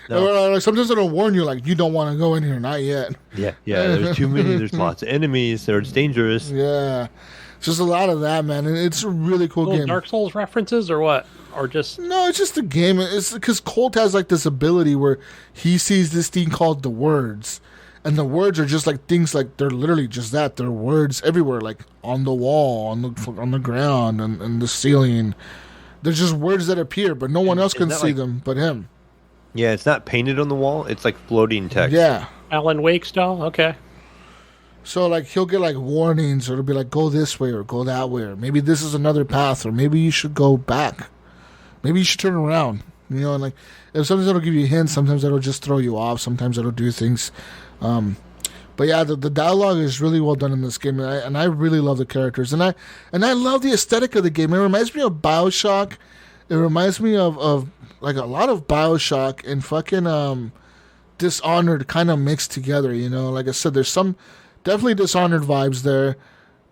No. Or sometimes it'll warn you, like, you don't want to go in here, not yet. Yeah. There's too many. There's lots of enemies. It's dangerous. Yeah, it's just a lot of that, man. And it's a really cool game. Dark Souls references or what? Or just no, it's just a game. It's because Colt has like this ability where he sees this thing called the words, and the words are just like things, like they're literally just that. They're words everywhere, like on the wall, on the ground, and the ceiling. They're just words that appear, but no one else can see them but him. Yeah, it's not painted on the wall. It's like floating text. Yeah, Alan Wake style. Okay. So like he'll get like warnings, or it'll be like, go this way or go that way, or maybe this is another path, or maybe you should go back. Maybe you should turn around, you know, and like, if sometimes it'll give you hints, sometimes it'll just throw you off, sometimes it'll do things. But yeah, the dialogue is really well done in this game, and I really love the characters, and I love the aesthetic of the game. It reminds me of BioShock. It reminds me of like a lot of BioShock and fucking Dishonored kind of mixed together, you know. Like I said, there's some definitely Dishonored vibes there.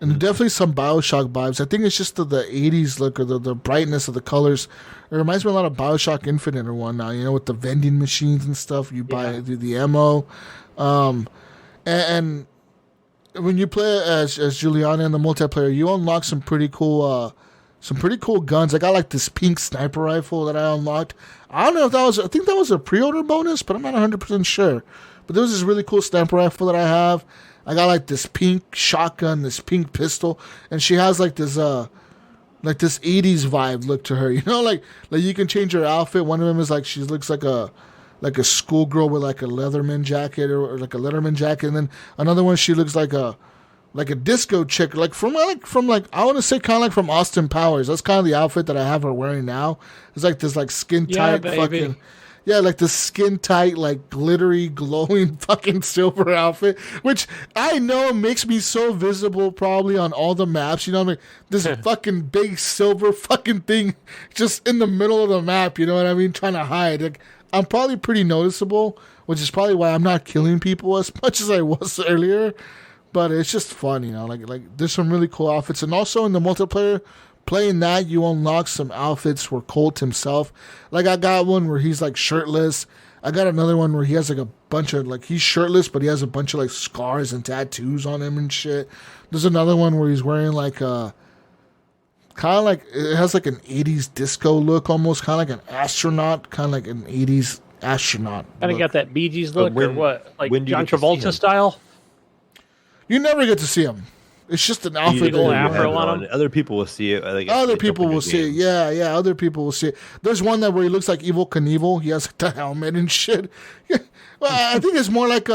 And definitely some BioShock vibes. I think it's just the 80s look, or the brightness of the colors. It reminds me a lot of BioShock Infinite or whatnot, you know, with the vending machines and stuff. You buy the ammo. And when you play as Juliana in the multiplayer, you unlock some pretty cool guns. I got like this pink sniper rifle that I unlocked. I don't know if I think that was a pre-order bonus, but I'm not 100% sure. But there was this really cool sniper rifle that I have. I got like this pink shotgun, this pink pistol, and she has like this 80s vibe look to her. You know, like you can change her outfit. One of them is like she looks like a schoolgirl with like a Leatherman jacket, or like a Letterman jacket, and then another one she looks like a disco chick, like from I want to say kind of like from Austin Powers. That's kind of the outfit that I have her wearing now. It's like this like skin tight fucking. Yeah, like the skin tight, like glittery, glowing fucking silver outfit, which I know makes me so visible probably on all the maps. You know what I mean? This fucking big silver fucking thing just in the middle of the map, you know what I mean? Trying to hide. Like, I'm probably pretty noticeable, which is probably why I'm not killing people as much as I was earlier. But it's just fun, you know? Like there's some really cool outfits. And also in the multiplayer, playing that, you unlock some outfits for Colt himself. Like, I got one where he's, like, shirtless. I got another one where he has, like, a bunch of, like, he's shirtless, but he has a bunch of, like, scars and tattoos on him and shit. There's another one where he's wearing, like, kind of like, it has, like, an 80s disco look almost, kind of like an astronaut, kind of like an 80s astronaut Kind of got that Bee Gees look, or what? Like John Travolta style? You never get to see him. It's just an You outfit. go that- afro have it on him? Other people will see it. Like, Other it's people up in will the see it. game. Yeah, other people will see it. There's one that where he looks like Evil Knievel. He has the helmet and shit. Well, I think it's more like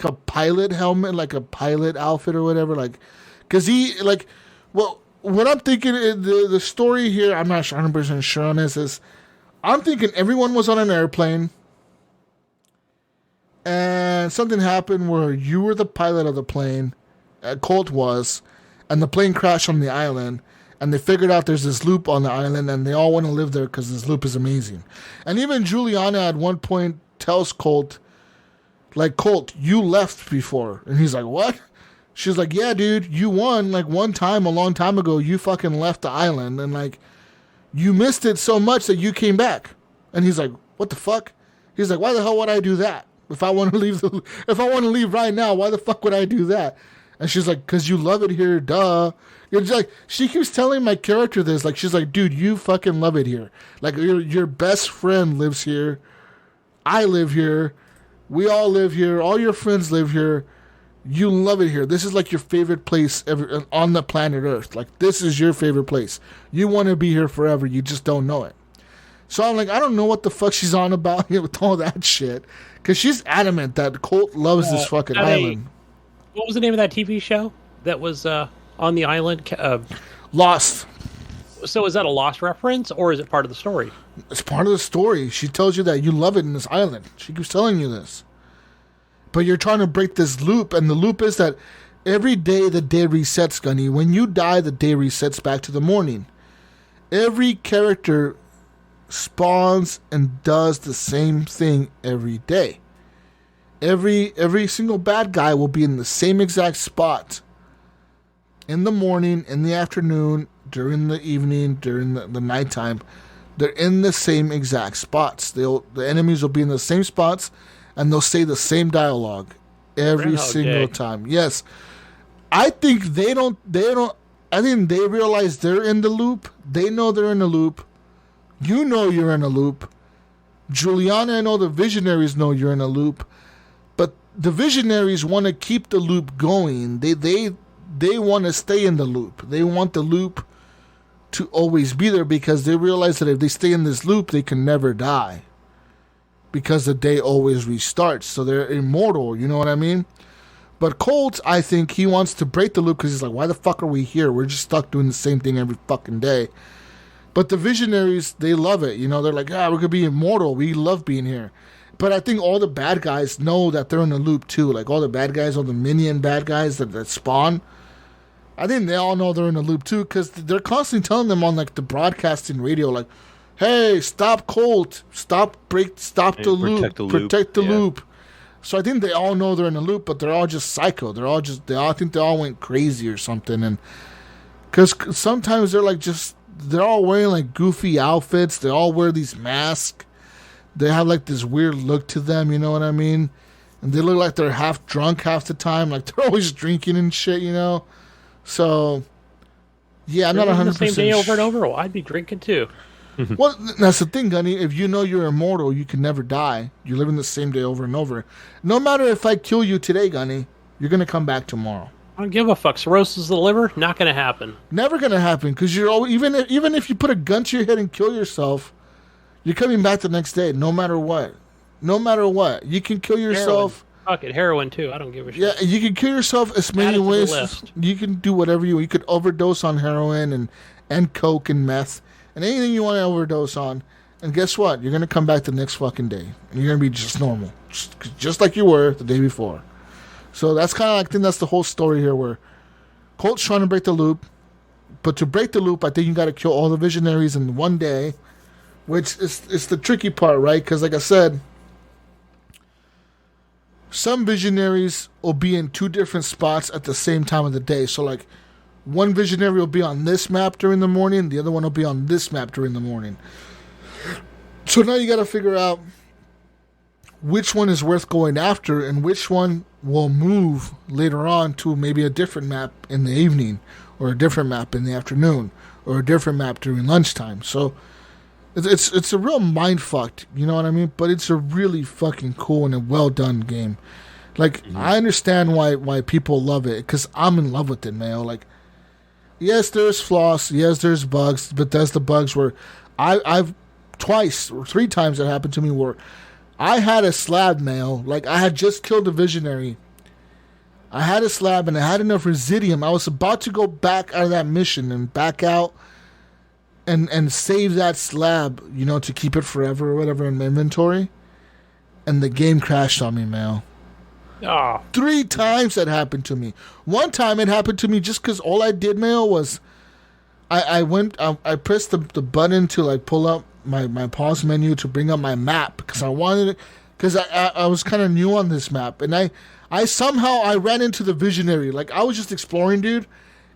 a pilot helmet, like a pilot outfit or whatever. Like, because he like, well, what I'm thinking the story here. I'm not 100% sure on this. Is I'm thinking everyone was on an airplane, and something happened where you were the pilot of the plane. Colt was, and the plane crashed on the island, and they figured out there's this loop on the island, and they all want to live there because this loop is amazing. And even Juliana at one point tells Colt, like, Colt, you left before. And he's like, what? She's like, yeah, dude, you won, like, one time a long time ago, you fucking left the island, and, like, you missed it so much that you came back. And he's like, what the fuck? He's like, why the hell would I do that? If I want to leave right now, why the fuck would I do that? And she's like, because you love it here, duh. It's like, she keeps telling my character this. Like, she's like, dude, you fucking love it here. Like, your best friend lives here. I live here. We all live here. All your friends live here. You love it here. This is like your favorite place ever on the planet Earth. Like, this is your favorite place. You want to be here forever. You just don't know it. So I'm like, I don't know what the fuck she's on about with all that shit. Because she's adamant that Colt loves this fucking island. What was the name of that TV show that was on the island? Lost. So is that a Lost reference, or is it part of the story? It's part of the story. She tells you that you love it in this island. She keeps telling you this. But you're trying to break this loop, and the loop is that every day the day resets, Gunny. When you die, the day resets back to the morning. Every character spawns and does the same thing every day. Every single bad guy will be in the same exact spot in the morning, in the afternoon, during the evening, during the nighttime. They're in the same exact spots. The enemies will be in the same spots, and they'll say the same dialogue every single time. Yes, I think they don't. I think they realize they're in the loop. They know they're in the loop. You know you're in a loop. Juliana and all the Visionaries know you're in a loop. But the Visionaries want to keep the loop going. They want to stay in the loop. They want the loop to always be there because they realize that if they stay in this loop, they can never die. Because the day always restarts. So they're immortal, you know what I mean? But Colt, I think he wants to break the loop because he's like, why the fuck are we here? We're just stuck doing the same thing every fucking day. But the Visionaries, they love it. You know, they're like, we're going to be immortal. We love being here. But I think all the bad guys know that they're in the loop too. Like all the bad guys, all the minion bad guys that spawn. I think they all know they're in the loop too because they're constantly telling them on like the broadcasting radio, like, hey, stop Colt. Stop the loop. Protect the loop. So I think they all know they're in the loop, but they're all just psycho. I think they all went crazy or something. And because sometimes they're all wearing like goofy outfits. They all wear these masks. They have like this weird look to them, you know what I mean? And they look like they're half drunk half the time. Like they're always drinking and shit, you know? So, yeah, I'm not 100% the same day over and over. Well, I'd be drinking too. Well, that's the thing, Gunny. If you know you're immortal, you can never die. You're living the same day over and over. No matter if I kill you today, Gunny, you're going to come back tomorrow. I don't give a fuck. Cirrhosis of the liver, not going to happen. Never going to happen because you're always, even if you put a gun to your head and kill yourself, you're coming back the next day, no matter what. No matter what. You can kill yourself. Fuck it, heroin too. I don't give a shit. Yeah, you can kill yourself as many ways. You can do whatever you want. You could overdose on heroin and coke and meth and anything you want to overdose on. And guess what? You're going to come back the next fucking day. And you're going to be just normal. Just like you were the day before. So that's kind of like, I think that's the whole story here where Colt's trying to break the loop. But to break the loop, I think you got to kill all the Visionaries in one day. Which is the tricky part, right? Because like I said, some Visionaries will be in two different spots at the same time of the day. So like one Visionary will be on this map during the morning, the other one will be on this map during the morning. So now you got to figure out which one is worth going after and which one will move later on to maybe a different map in the evening or a different map in the afternoon or a different map during lunchtime. So it's a real mind fucked, you know what I mean? But it's a really fucking cool and a well done game. Like, I understand why people love it, because I'm in love with it, Mayo. Like, yes, there's flaws, yes, there's bugs, but that's the bugs where I've twice or 3 times that happened to me where I had a slab, Mayo. Like, I had just killed a visionary. I had a slab and I had enough residium. I was about to go back out of that mission and back out and save that slab, you know, to keep it forever or whatever in my inventory. And the game crashed on me, Mayo. Oh. 3 times that happened to me. One time it happened to me just because all I did, Mayo, was I pressed the button to like pull up my pause menu to bring up my map because I wanted it, because I was kind of new on this map, and I somehow ran into the visionary. Like, I was just exploring, dude,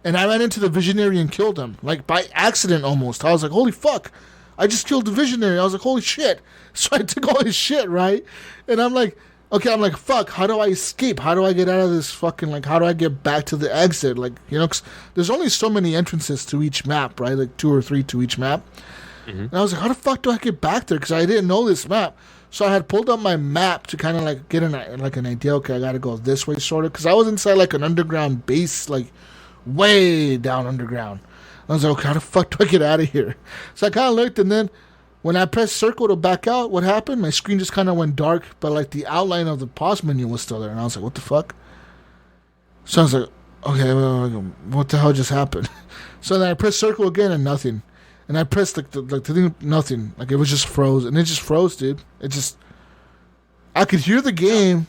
and I ran into the visionary and killed him, like by accident almost. I was like, holy fuck, I just killed the visionary. I was like, holy shit. So I took all his shit, right? And I'm like, okay, I'm like, fuck, how do I escape? How do I get out of this fucking, like, how do I get back to the exit? Like, you know, 'cause there's only so many entrances to each map, right? Like 2 or 3 to each map. And I was like, how the fuck do I get back there? Because I didn't know this map. So I had pulled up my map to kind of like get an idea. Okay, I got to go this way, sort of. Because I was inside like an underground base, like way down underground. I was like, okay, how the fuck do I get out of here? So I kind of looked, and then when I pressed circle to back out, what happened? My screen just kind of went dark, but like the outline of the pause menu was still there. And I was like, what the fuck? So I was like, okay, well, what the hell just happened? So then I pressed circle again and nothing. And I pressed the thing, nothing. Like, it was just froze. And it just froze, dude. It just... I could hear the game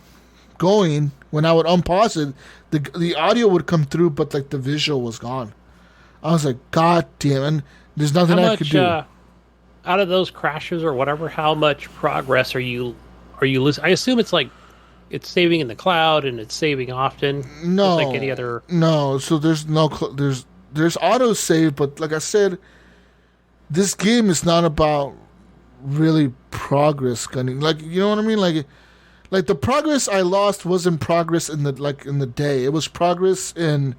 going when I would unpause it. The audio would come through, but like the visual was gone. I was like, God damn, and there's nothing I could do. Out of those crashes or whatever, how much progress are you losing? I assume it's like it's saving in the cloud and it's saving often. No, just like any other. No. So there's there's auto save, but like I said, this game is not about really progress, Gunny. Like, you know what I mean? Like the progress I lost wasn't progress in the day. It was progress in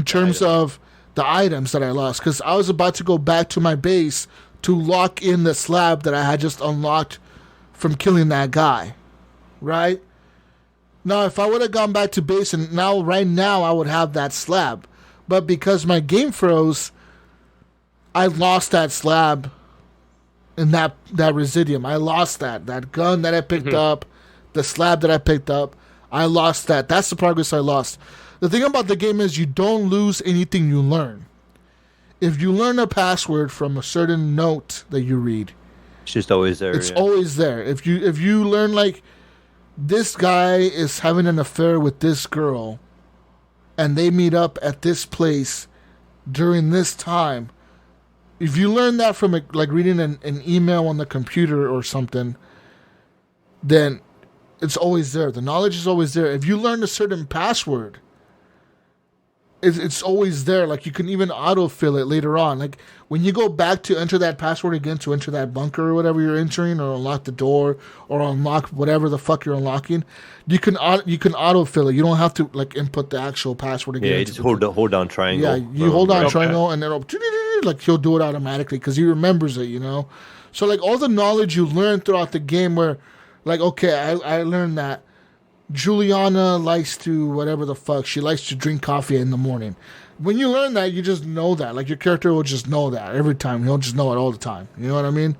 terms of the items that I lost, because I was about to go back to my base to lock in the slab that I had just unlocked from killing that guy, right? Now, if I would have gone back to base and right now I would have that slab, but because my game froze, I lost that slab and that residium. I lost that gun that I picked up, the slab that I picked up. I lost that. That's the progress I lost. The thing about the game is you don't lose anything you learn. If you learn a password from a certain note that you read, it's just always there. It's always there. If you learn, like, this guy is having an affair with this girl and they meet up at this place during this time, if you learn that from like reading an email on the computer or something, then it's always there. The knowledge is always there. If you learn a certain password, it's always there. Like, you can even autofill it later on. Like, when you go back to enter that password again to enter that bunker or whatever you're entering, or unlock the door, or unlock whatever the fuck you're unlocking, you can autofill it. You don't have to like input the actual password again. Yeah, you just hold down triangle. Yeah, you hold down triangle, and then like he'll do it automatically because he remembers it, you know. So like all the knowledge you learn throughout the game, where like, okay, I learned that Juliana likes to whatever the fuck, she likes to drink coffee in the morning. When you learn that, you just know that. Like, your character will just know that every time. He'll just know it all the time. You know what I mean?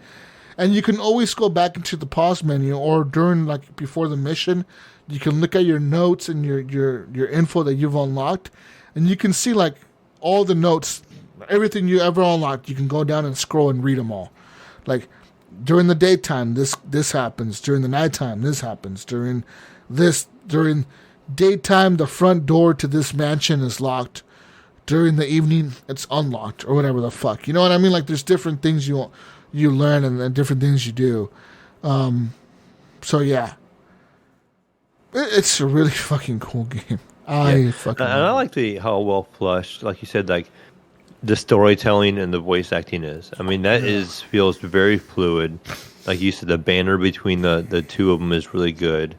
And you can always go back into the pause menu, or during, like, before the mission, you can look at your notes and your info that you've unlocked, and you can see, like, all the notes, everything you ever unlocked. You can go down and scroll and read them all. Like, during the daytime, this happens. During the nighttime, this happens. During daytime, the front door to this mansion is locked. During the evening, it's unlocked, or whatever the fuck. You know what I mean? Like, there's different things you learn and different things you do. So yeah, it's a really fucking cool game. I like how well flushed, like you said, like the storytelling and the voice acting is. I mean, that feels very fluid. Like you said, the banner between the two of them is really good.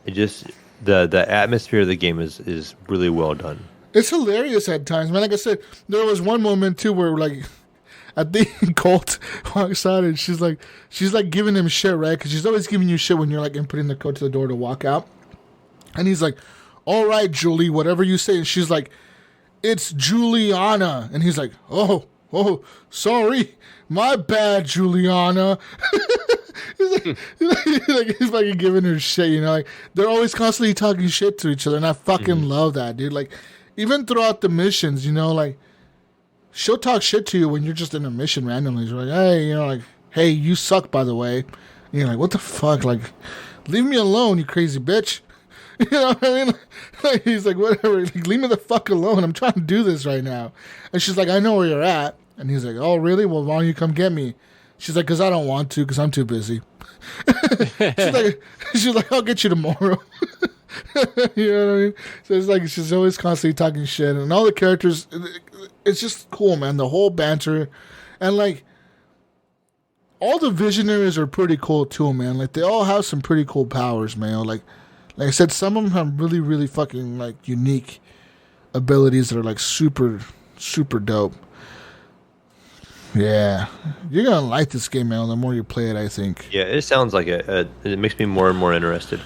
It just the atmosphere of the game is really well done. It's hilarious at times, man. Like I said, there was one moment too where, like, I think Colt walks out and she's like giving him shit, right? Because she's always giving you shit when you're like inputting the code to the door to walk out. And he's like, all right, Julie, whatever you say. And she's like, it's Juliana. And he's like, oh, sorry. My bad, Juliana. he's fucking giving her shit, you know? Like, they're always constantly talking shit to each other. And I fucking love that, dude. Like, even throughout the missions, you know, like, she'll talk shit to you when you're just in a mission randomly. She's like, hey, you know, like, hey, you suck, by the way. And you're like, what the fuck? Like, leave me alone, you crazy bitch. You know what I mean? Like, he's like, whatever. Like, leave me the fuck alone. I'm trying to do this right now. And she's like, I know where you're at. And he's like, oh, really? Well, why don't you come get me? She's like, because I don't want to, because I'm too busy. she's like, I'll get you tomorrow. You know what I mean? So it's like she's always constantly talking shit. And all the characters, it's just cool, man. The whole banter. And, like, all the Visionaries are pretty cool, too, man. Like, they all have some pretty cool powers, man. Like I said, some of them have really, really fucking, like, unique abilities that are, like, super, super dope. Yeah. You're going to like this game, man, the more you play it, I think. Yeah, it sounds like it makes me more and more interested.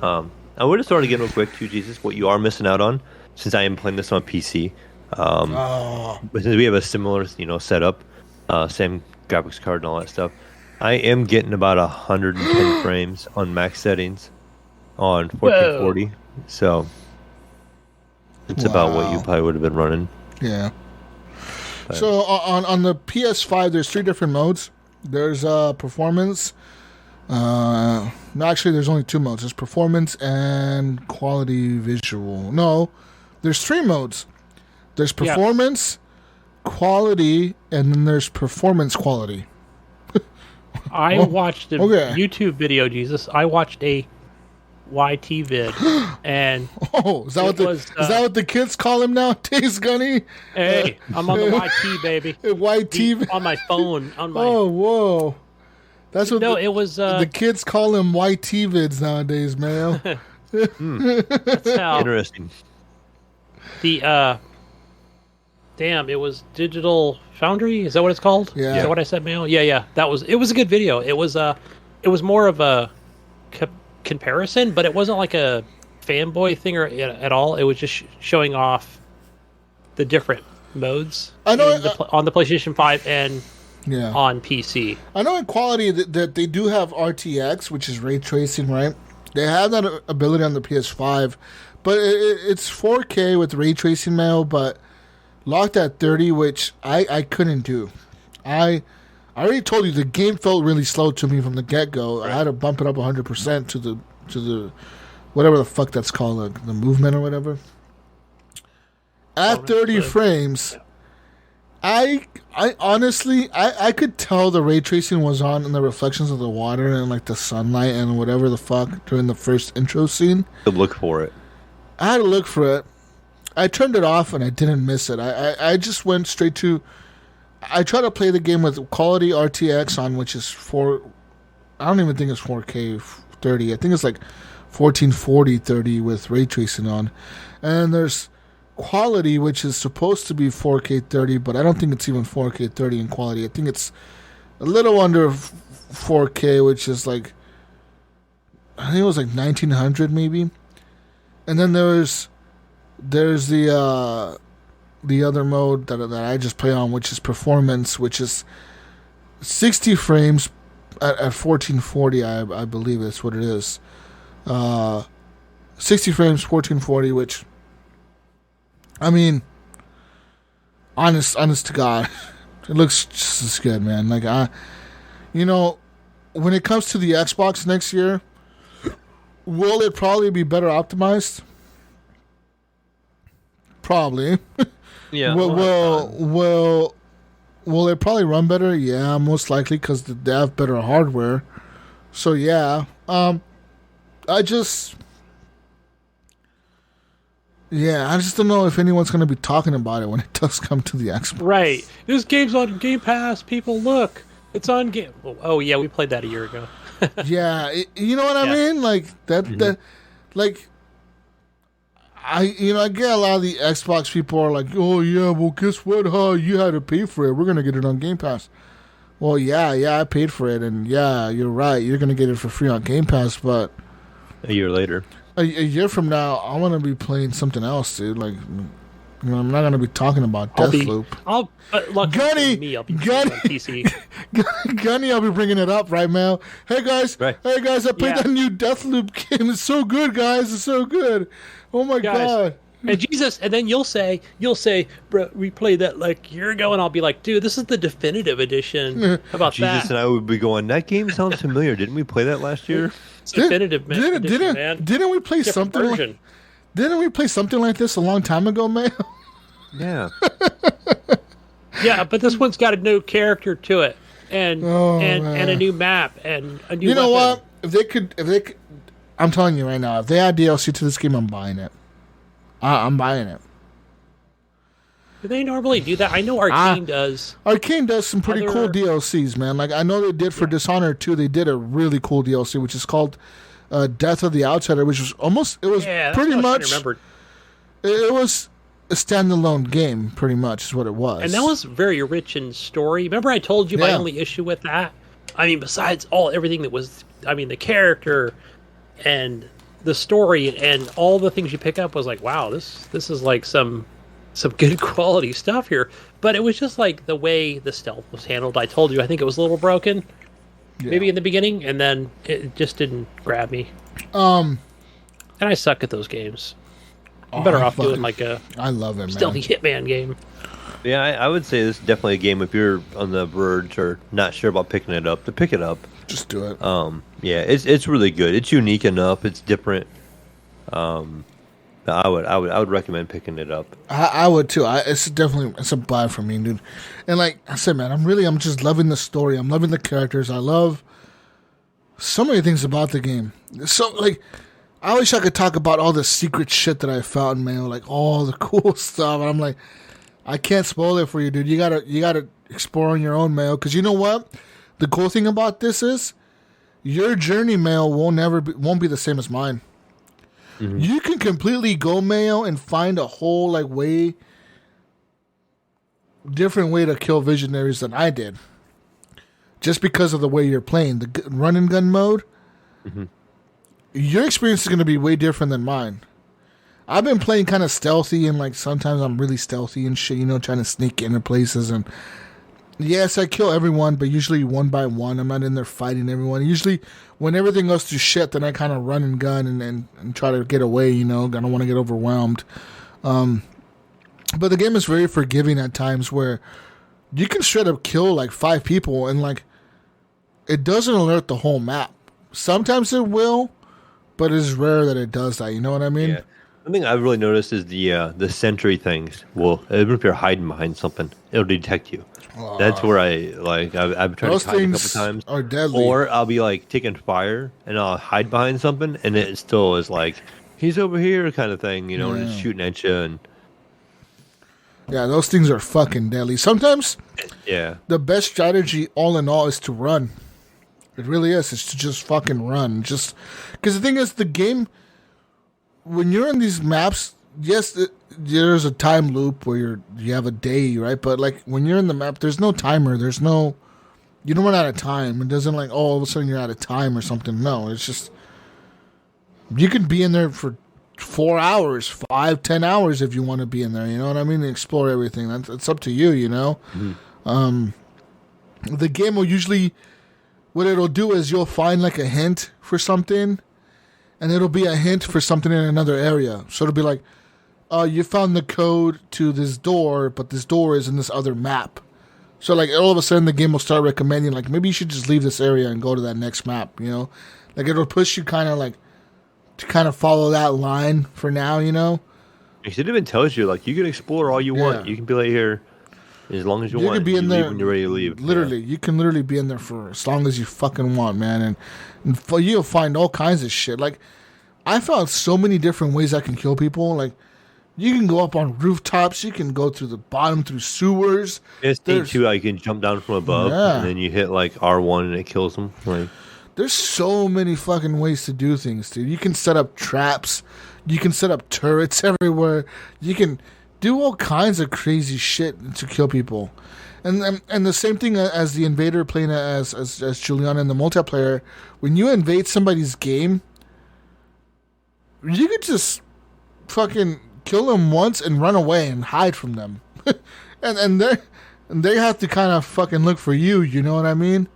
I would have started getting real quick, too, Jesus, what you are missing out on, since I am playing this on PC. But since we have a similar, you know, setup, same graphics card and all that stuff, I am getting about 110 frames on max settings on 1440. Whoa. So it's about what you probably would have been running. Yeah. But. So on the PS5, there's 3 different modes. There's performance. No, actually, there's only 2 modes. There's performance and quality visual. No, there's 3 modes. There's performance, quality, and then there's performance quality. I watched a YouTube video, Jesus. I watched a YT vid, and is that what the kids call him nowadays, Gunny? Hey, I'm on the YT, baby. YT on my phone. On my. Oh, whoa! That's what. It was. The kids call him YT vids nowadays, Mayo. That's how interesting. The damn, it was Digital Foundry. Is that what it's called? Yeah. Is that what I said, Mayo? Yeah. It was a good video. It was more of a comparison, but it wasn't like a fanboy thing at all. It was just showing off the different modes on the PlayStation 5 and on PC. I know in quality that they do have RTX, which is ray tracing, right? They have that ability on the PS5, but it's 4K with ray tracing, Mail, but locked at 30, which I couldn't do. I already told you the game felt really slow to me from the get-go. Right. I had to bump it up 100% to the whatever the fuck that's called, like the movement or whatever. At 30 frames, I honestly I could tell the ray tracing was on in the reflections of the water and like the sunlight and whatever the fuck during the first intro scene. To look for it. I had to look for it. I turned it off and I didn't miss it. I just went straight to. I try to play the game with quality RTX on, which is I don't even think it's 4K 30. I think it's like 1440 30 with ray tracing on. And there's quality, which is supposed to be 4K 30, but I don't think it's even 4K 30 in quality. I think it's a little under 4K, which is like, I think it was like 1900 maybe. And then there's the other mode that I just play on, which is performance, which is 60 frames at 1440. I believe that's what it is. 60 frames, 1440, which, I mean, honest to God, it looks just as good, man. Like, when it comes to the Xbox next year, will it probably be better optimized? Probably. Yeah. Will it probably run better? Yeah, most likely, because they have better hardware. So yeah, I just don't know if anyone's going to be talking about it when it does come to the Xbox. Right. This game's on Game Pass. People, look, it's on Game. Oh yeah, we played that a year ago. Yeah, you know what I mean? Like that. Mm-hmm. That, like. I get a lot of the Xbox people are like, oh yeah, well guess what, you had to pay for it. We're gonna get it on Game Pass. Well, yeah, I paid for it, and yeah, you're right. You're gonna get it for free on Game Pass, but a year later. a year from now, I want to be playing something else, dude. Like, you know, I'm not going to be talking about Deathloop. Gunny, I'll be Gunny, on PC. Gunny, I'll be bringing it up right now. Hey guys, Right. I played that new Deathloop game. It's so good, guys. It's so good. Oh my god. And Jesus, and then you'll say, bro, we played that like a year ago, and I'll be like, dude, this is the definitive edition. How about Jesus that? and I would be going, that game sounds familiar. Didn't we play that last year? It's definitive edition, man. Didn't we play Different something? version. Didn't we play something like this a long time ago, Mayo? Yeah. Yeah, but this one's got a new character to it, and a new map and a new. You know weapon. what? If they could, I'm telling you right now, if they add DLC to this game, I'm buying it. I'm buying it. Do they normally do that? I know Arcane does. Arcane does some pretty cool DLCs, man. Like I know they did for Dishonored 2. They did a really cool DLC, which is called Death of the Outsider, which was pretty much. It was a standalone game, pretty much, is what it was. And that was very rich in story. Remember, I told you my only issue with that. I mean, besides everything that was, the character and the story and all the things you pick up was like, wow, this is like some good quality stuff here. But it was just like the way the stealth was handled. I told you, I think it was a little broken, maybe in the beginning, and then it just didn't grab me. And I suck at those games. I'm better off doing like a stealthy Hitman game. Yeah, I would say this is definitely a game if you're on the verge or not sure about picking it up, to pick it up. Just do it. Yeah, it's really good. It's unique enough. It's different. I would recommend picking it up. I would too. It's a buy for me, dude. And like I said, man, I'm just loving the story. I'm loving the characters. I love so many things about the game. So like, I wish I could talk about all the secret shit that I found, man. Like all the cool stuff. And I'm like, I can't spoil it for you, dude. You gotta explore on your own, Mayo. Because you know what? The cool thing about this is your journey, Mayo, won't be the same as mine. Mm-hmm. You can completely go, Mayo, and find a whole different way to kill visionaries than I did. Just because of the way you're playing the run and gun mode. Mm-hmm. Your experience is going to be way different than mine. I've been playing kind of stealthy, and like sometimes I'm really stealthy and shit, trying to sneak into places. And yes, I kill everyone, but usually one by one. I'm not in there fighting everyone. Usually, when everything goes to shit, then I kind of run and gun and try to get away. I don't want to get overwhelmed. But the game is very forgiving at times, where you can straight up kill like 5 people, and like it doesn't alert the whole map. Sometimes it will, but it's rare that it does that. You know what I mean? Yeah. One thing I've really noticed is the sentry things. Well, even if you're hiding behind something, it'll detect you. That's where I've tried to hide a couple times. Are deadly. Or I'll be like taking fire and I'll hide behind something, and it still is like, he's over here kind of thing, and it's shooting at you. And yeah, those things are fucking deadly. Sometimes, the best strategy, all in all, is to run. It really is. It's to just fucking run. Just because the thing is, the game, when you're in these maps, yes, there's a time loop where you have a day, right? But like when you're in the map, there's no timer. You don't run out of time. It doesn't like, all of a sudden you're out of time or something. No, it's just, you can be in there for 4 hours, 5, 10 hours if you want to be in there. You know what I mean? And explore everything. It's up to you. Mm-hmm. The game will usually, what it'll do is you'll find like a hint for something, and it'll be a hint for something in another area. So it'll be like, you found the code to this door, but this door is in this other map. So like all of a sudden the game will start recommending like, maybe you should just leave this area and go to that next map. Like it'll push you kind of like to kind of follow that line for now. It even tells you like you can explore all you want. You can be like here as long as you want. You can be in there when you're ready to leave. Literally, you can literally be in there for as long as you fucking want, man. And you'll find all kinds of shit. Like I found so many different ways I can kill people. Like you can go up on rooftops. You can go through the bottom through sewers. It's neat too. You can jump down from above, and then you hit like R1 and it kills them. Like there's so many fucking ways to do things, dude. You can set up traps. You can set up turrets everywhere. You can do all kinds of crazy shit to kill people. And the same thing as the invader playing as Juliana in the multiplayer. When you invade somebody's game, you could just fucking kill them once and run away and hide from them, and they have to kind of fucking look for you. You know what I mean?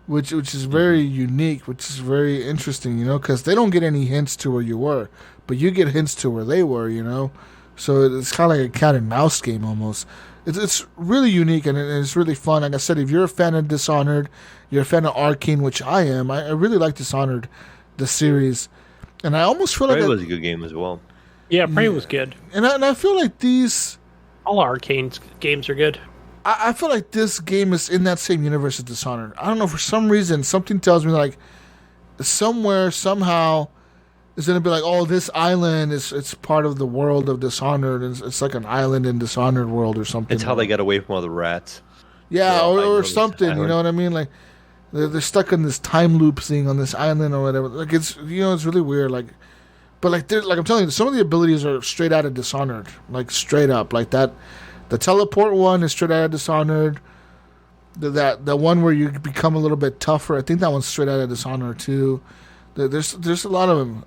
Which is very unique, which is very interesting. You know, because they don't get any hints to where you were, but you get hints to where they were. You know, so it's kind of like a cat and mouse game almost. It's really unique and it's really fun. Like I said, if you're a fan of Dishonored, you're a fan of Arcane, which I am. I really like Dishonored, the series, and I almost feel like Prey was a good game as well. Yeah, Prey was good. And I feel like these all Arcane games are good. I feel like this game is in that same universe as Dishonored. I don't know, for some reason, something tells me like somewhere, somehow, it's going to be like, oh, this island it's part of the world of Dishonored. It's like an island in Dishonored world or something. It's how they got away from all the rats. Yeah, or something, you know what I mean? Like, they're stuck in this time loop thing on this island or whatever. Like, it's, you know, it's really weird. Like, but like I'm telling you, some of the abilities are straight out of Dishonored. Like, straight up. Like that. The teleport one is straight out of Dishonored. The one where you become a little bit tougher, I think that one's straight out of Dishonored too. There's a lot of them.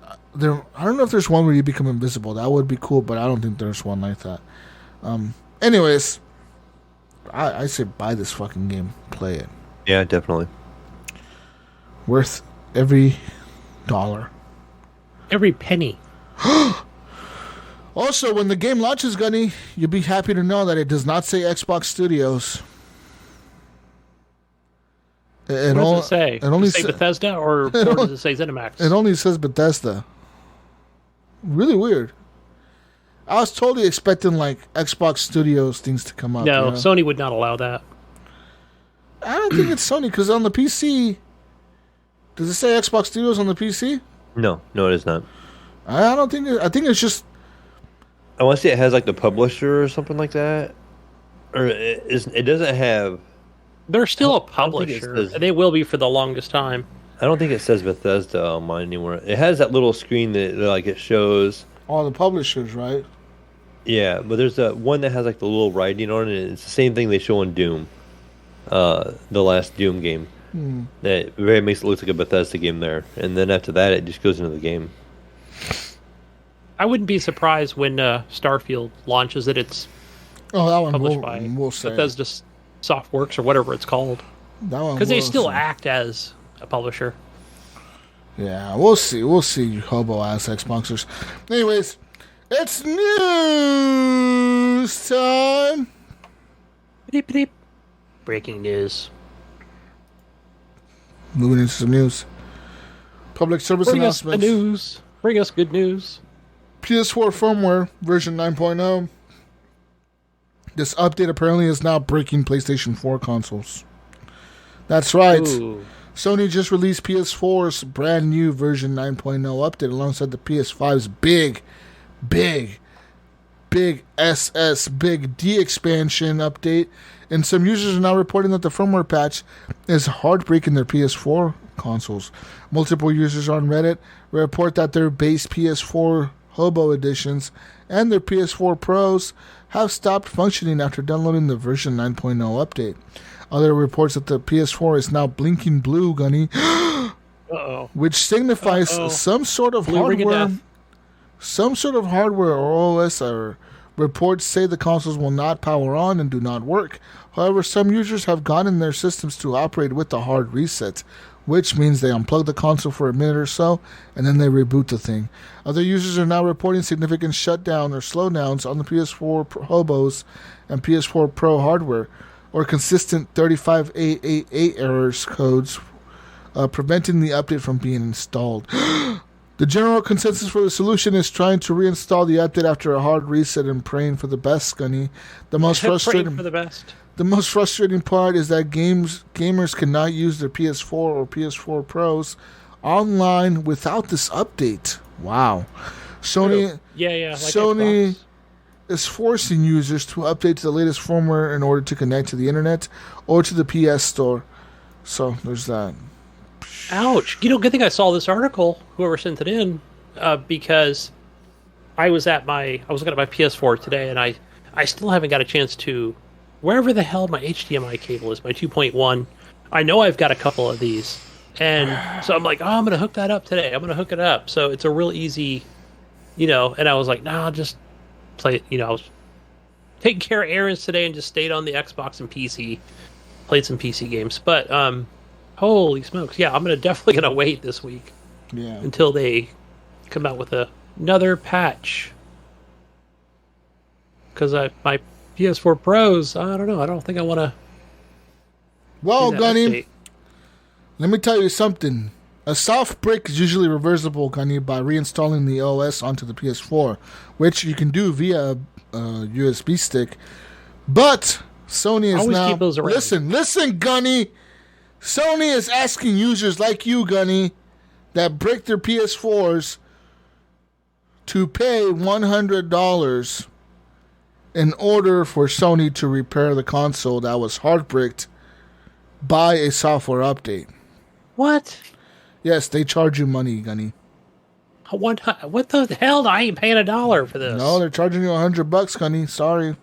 I don't know if there's one where you become invisible. That would be cool, but I don't think there's one like that. Anyways, I say buy this fucking game. Play it. Yeah, definitely. Worth every dollar. Every penny. Also, when the game launches, Gunny, you'll be happy to know that it does not say Xbox Studios. What does it say? Does it say Bethesda or does it say ZeniMax? It only says Bethesda. Really weird. I was totally expecting like Xbox Studios things to come up. No, you know? Sony would not allow that. I don't think it's Sony because on the PC, does it say Xbox Studios on the PC? No, it is not. I don't think. I think it's just. I want to say it has like the publisher or something like that, or it doesn't have. They're still a publisher, and they will be for the longest time. I don't think it says Bethesda on mine anymore. It has that little screen that like it shows all the publishers, right? Yeah, but there's one that has like the little writing on it. It's the same thing they show in Doom, the last Doom game. That very makes it look like a Bethesda game there, and then after that, it just goes into the game. I wouldn't be surprised when Starfield launches that it's that one published by Bethesda Softworks or whatever it's called. Because they still act as a publisher. Yeah, we'll see. We'll see, you hobo-ass Xboxers. Anyways, it's news time. Breaking news. Moving into some news. Public service announcements. Bring us good news. PS4 firmware version 9.0. This update apparently is now breaking PlayStation 4 consoles. That's right. Ooh. Sony just released PS4's brand new version 9.0 update alongside the PS5's big SS Big D expansion update. And some users are now reporting that the firmware patch is hard breaking their PS4 consoles. Multiple users on Reddit report that their base PS4 Hobo editions and their PS4 Pros have stopped functioning after downloading the version 9.0 update. Other reports that the PS4 is now blinking blue, Gunny, which signifies some sort of hardware. Some sort of hardware or OS or reports say the consoles will not power on and do not work. However, some users have gotten their systems to operate with the hard reset, which means they unplug the console for a minute or so, and then they reboot the thing. Other users are now reporting significant shutdown or slowdowns on the PS4 Hobos and PS4 Pro hardware, or consistent 35888 errors codes, preventing the update from being installed. The general consensus for the solution is trying to reinstall the update after a hard reset and praying for the best, Gunny. The most frustrating part is that gamers cannot use their PS4 or PS4 Pros online without this update. Wow. Sony is forcing users to update to the latest firmware in order to connect to the internet or to the PS Store. So there's that. Ouch. Good thing I saw this article, whoever sent it in, because I was looking at my PS4 today, and I still haven't got a chance to, wherever the hell my HDMI cable is, my 2.1, I know I've got a couple of these. And so I'm like, I'm going to hook that up today. I'm going to hook it up. So it's a real easy and I was like, nah, I'll just play it. I was taking care of errands today and just stayed on the Xbox and PC, played some PC games. But holy smokes, yeah, I'm definitely gonna wait this week until they come out with another patch. Because my PS4 Pros, I don't know, I don't think I want to. Well, Gunny, let me tell you something. A soft brick is usually reversible, Gunny, by reinstalling the OS onto the PS4, which you can do via a USB stick. But Sony is now... keep those around. Listen, Gunny. Sony is asking users like you, Gunny, that brick their PS4s to pay $100 in order for Sony to repair the console that was hard bricked by a software update. What? Yes, they charge you money, Gunny. What the hell? I ain't paying $1 for this. No, they're charging you $100, Gunny. Sorry.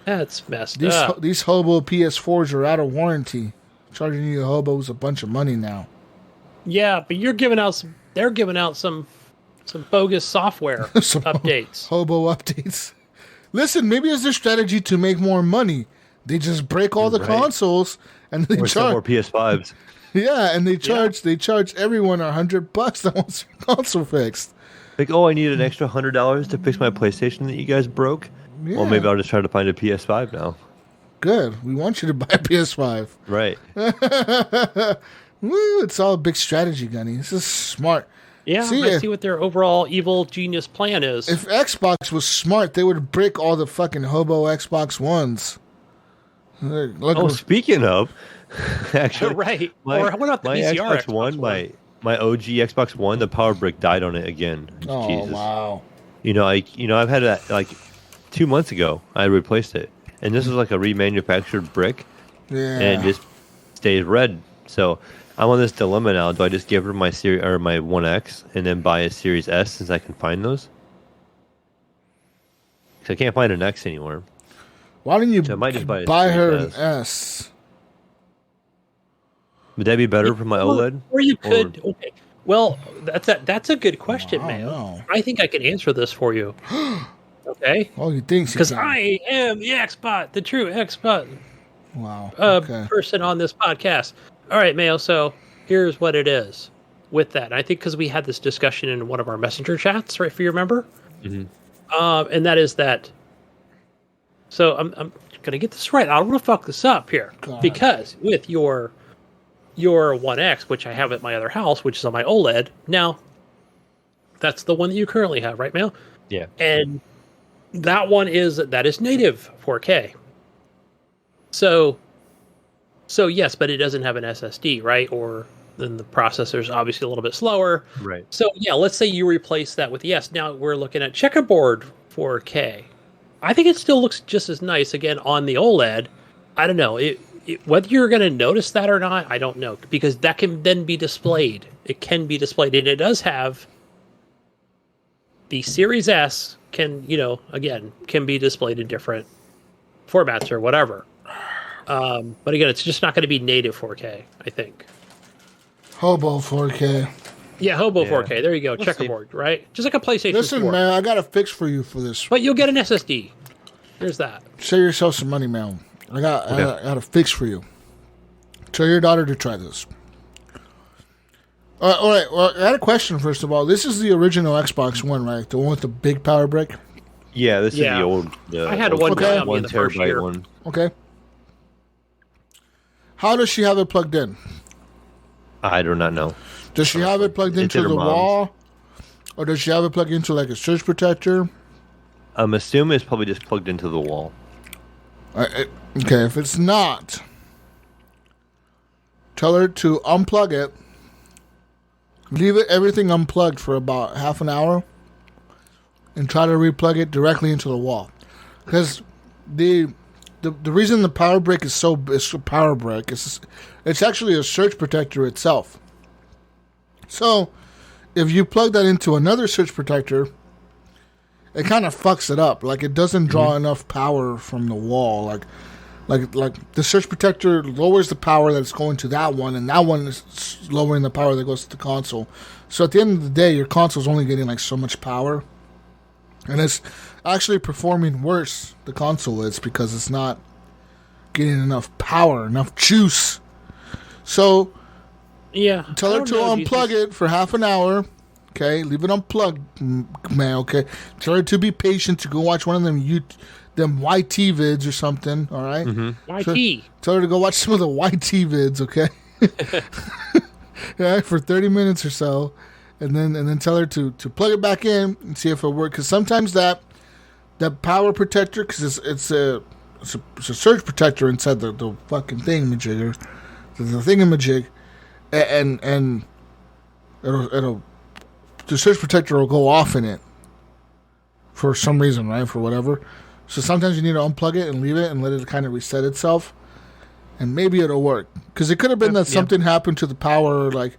That's messed up. These hobo PS4s are out of warranty. Charging you hobos a bunch of money now. Yeah, but they're giving out some bogus software updates. Hobo updates. Listen, maybe it's their strategy to make more money. They just break all the consoles and they charge more PS5s. Yeah, and they charge everyone $100 that wants their console fixed. Like, I need an extra $100 to fix my PlayStation that you guys broke. Yeah. Well, maybe I'll just try to find a PS5 now. Good. We want you to buy a PS5. Right. Woo, it's all a big strategy, Gunny. This is smart. Yeah, let's see what their overall evil genius plan is. If Xbox was smart, they would break all the fucking hobo Xbox Ones. Speaking of, actually, right. Or what about the my VCR Xbox One? My OG Xbox One, the power brick died on it again. Oh, Jesus. Wow. I've had that 2 months ago. I replaced it, and this is like a remanufactured brick, and it just stays red. So I'm on this dilemma now. Do I just give her my my 1X and then buy a Series S since I can find those? Because I can't find an X anymore. Why don't you buy her an S? S? Would that be better for my OLED? Or you could. Okay. Well, that's a good question, Mayo. I think I can answer this for you. Okay. Oh, you think? Because I am the Xbot, the true Xbot. Wow. Person on this podcast. All right, Mayo. So here's what it is with that. I think because we had this discussion in one of our messenger chats, right? If you remember. Mm-hmm. And that is that. So I'm gonna get this right. I don't want to fuck this up here because with your 1X, which I have at my other house, which is on my OLED. Now, that's the one that you currently have, right, Mail? Yeah. And that is native 4K. So yes, but it doesn't have an SSD, right? Or then the processor's obviously a little bit slower. Right. So yeah, let's say you replace that with Now we're looking at checkerboard 4K. I think it still looks just as nice again on the OLED. I don't know whether you're going to notice that or not. I don't know because that can then be displayed. It can be displayed, and it does have the Series S can be displayed in different formats or whatever. But again, it's just not going to be native 4K. I think. Hobo 4K. Yeah, Hobo 4K. There you go. Checkerboard, right? Just like a PlayStation 4. Listen, man, I got a fix for you for this. But you'll get an SSD. There's that. Save yourself some money, man. I got a fix for you. Tell your daughter to try this. All right. Well, I had a question, first of all. This is the original Xbox One, right? The one with the big power brick? Yeah, this is the old... I had one guy on me in the first year. One. Okay. How does she have it plugged in? I do not know. Does she have it plugged into the wall? Or does she have it plugged into like a surge protector? I'm assuming it's probably just plugged into the wall. Okay, if it's not, tell her to unplug it. Leave everything unplugged for about half an hour. And try to replug it directly into the wall. Because the reason the power brick is a power brick is it's actually a surge protector itself. So, if you plug that into another surge protector, it kind of fucks it up. Like, it doesn't draw enough power from the wall. Like the surge protector lowers the power that's going to that one, and that one is lowering the power that goes to the console. So at the end of the day, your console's only getting like so much power, and it's actually performing worse. The console is, because it's not getting enough power, enough juice. So Yeah. tell her to unplug it for half an hour. Okay, leave it unplugged, man. Okay, tell her to be patient, to go watch one of them YT vids or something. All right, YT. Tell her to go watch some of the YT vids. Okay, yeah, for 30 minutes or so, and then tell her to plug it back in and see if it works. Because sometimes that power protector, because it's a surge protector inside the fucking thingamajigger, the thingamajig, and it'll the surge protector will go off in it for some reason, right? For whatever. So sometimes you need to unplug it and leave it and let it kind of reset itself, and maybe it'll work. Because it could have been that something happened to the power, like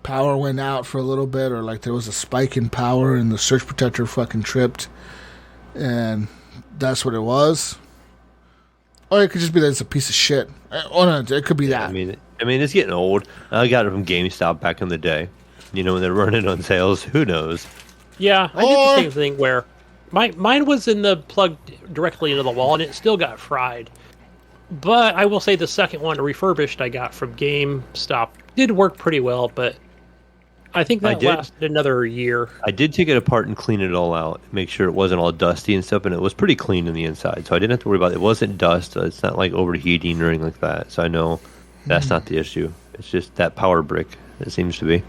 power went out for a little bit, or like there was a spike in power and the surge protector fucking tripped, and that's what it was. Or it could just be that it's a piece of shit. Or no, it could be that. I mean, it's getting old. I got it from GameStop back in the day. You know, when they're running on sales, who knows? Yeah, I did the same thing where mine was in the plug directly into the wall, and it still got fried. But I will say the second one, refurbished, I got from GameStop, did work pretty well, but I think that lasted another year. I did take it apart and clean it all out, make sure it wasn't all dusty and stuff, and it was pretty clean on the inside, so I didn't have to worry about it. It wasn't dust. It's not like overheating or anything like that, so I know that's not the issue. It's just that power brick, it seems to be.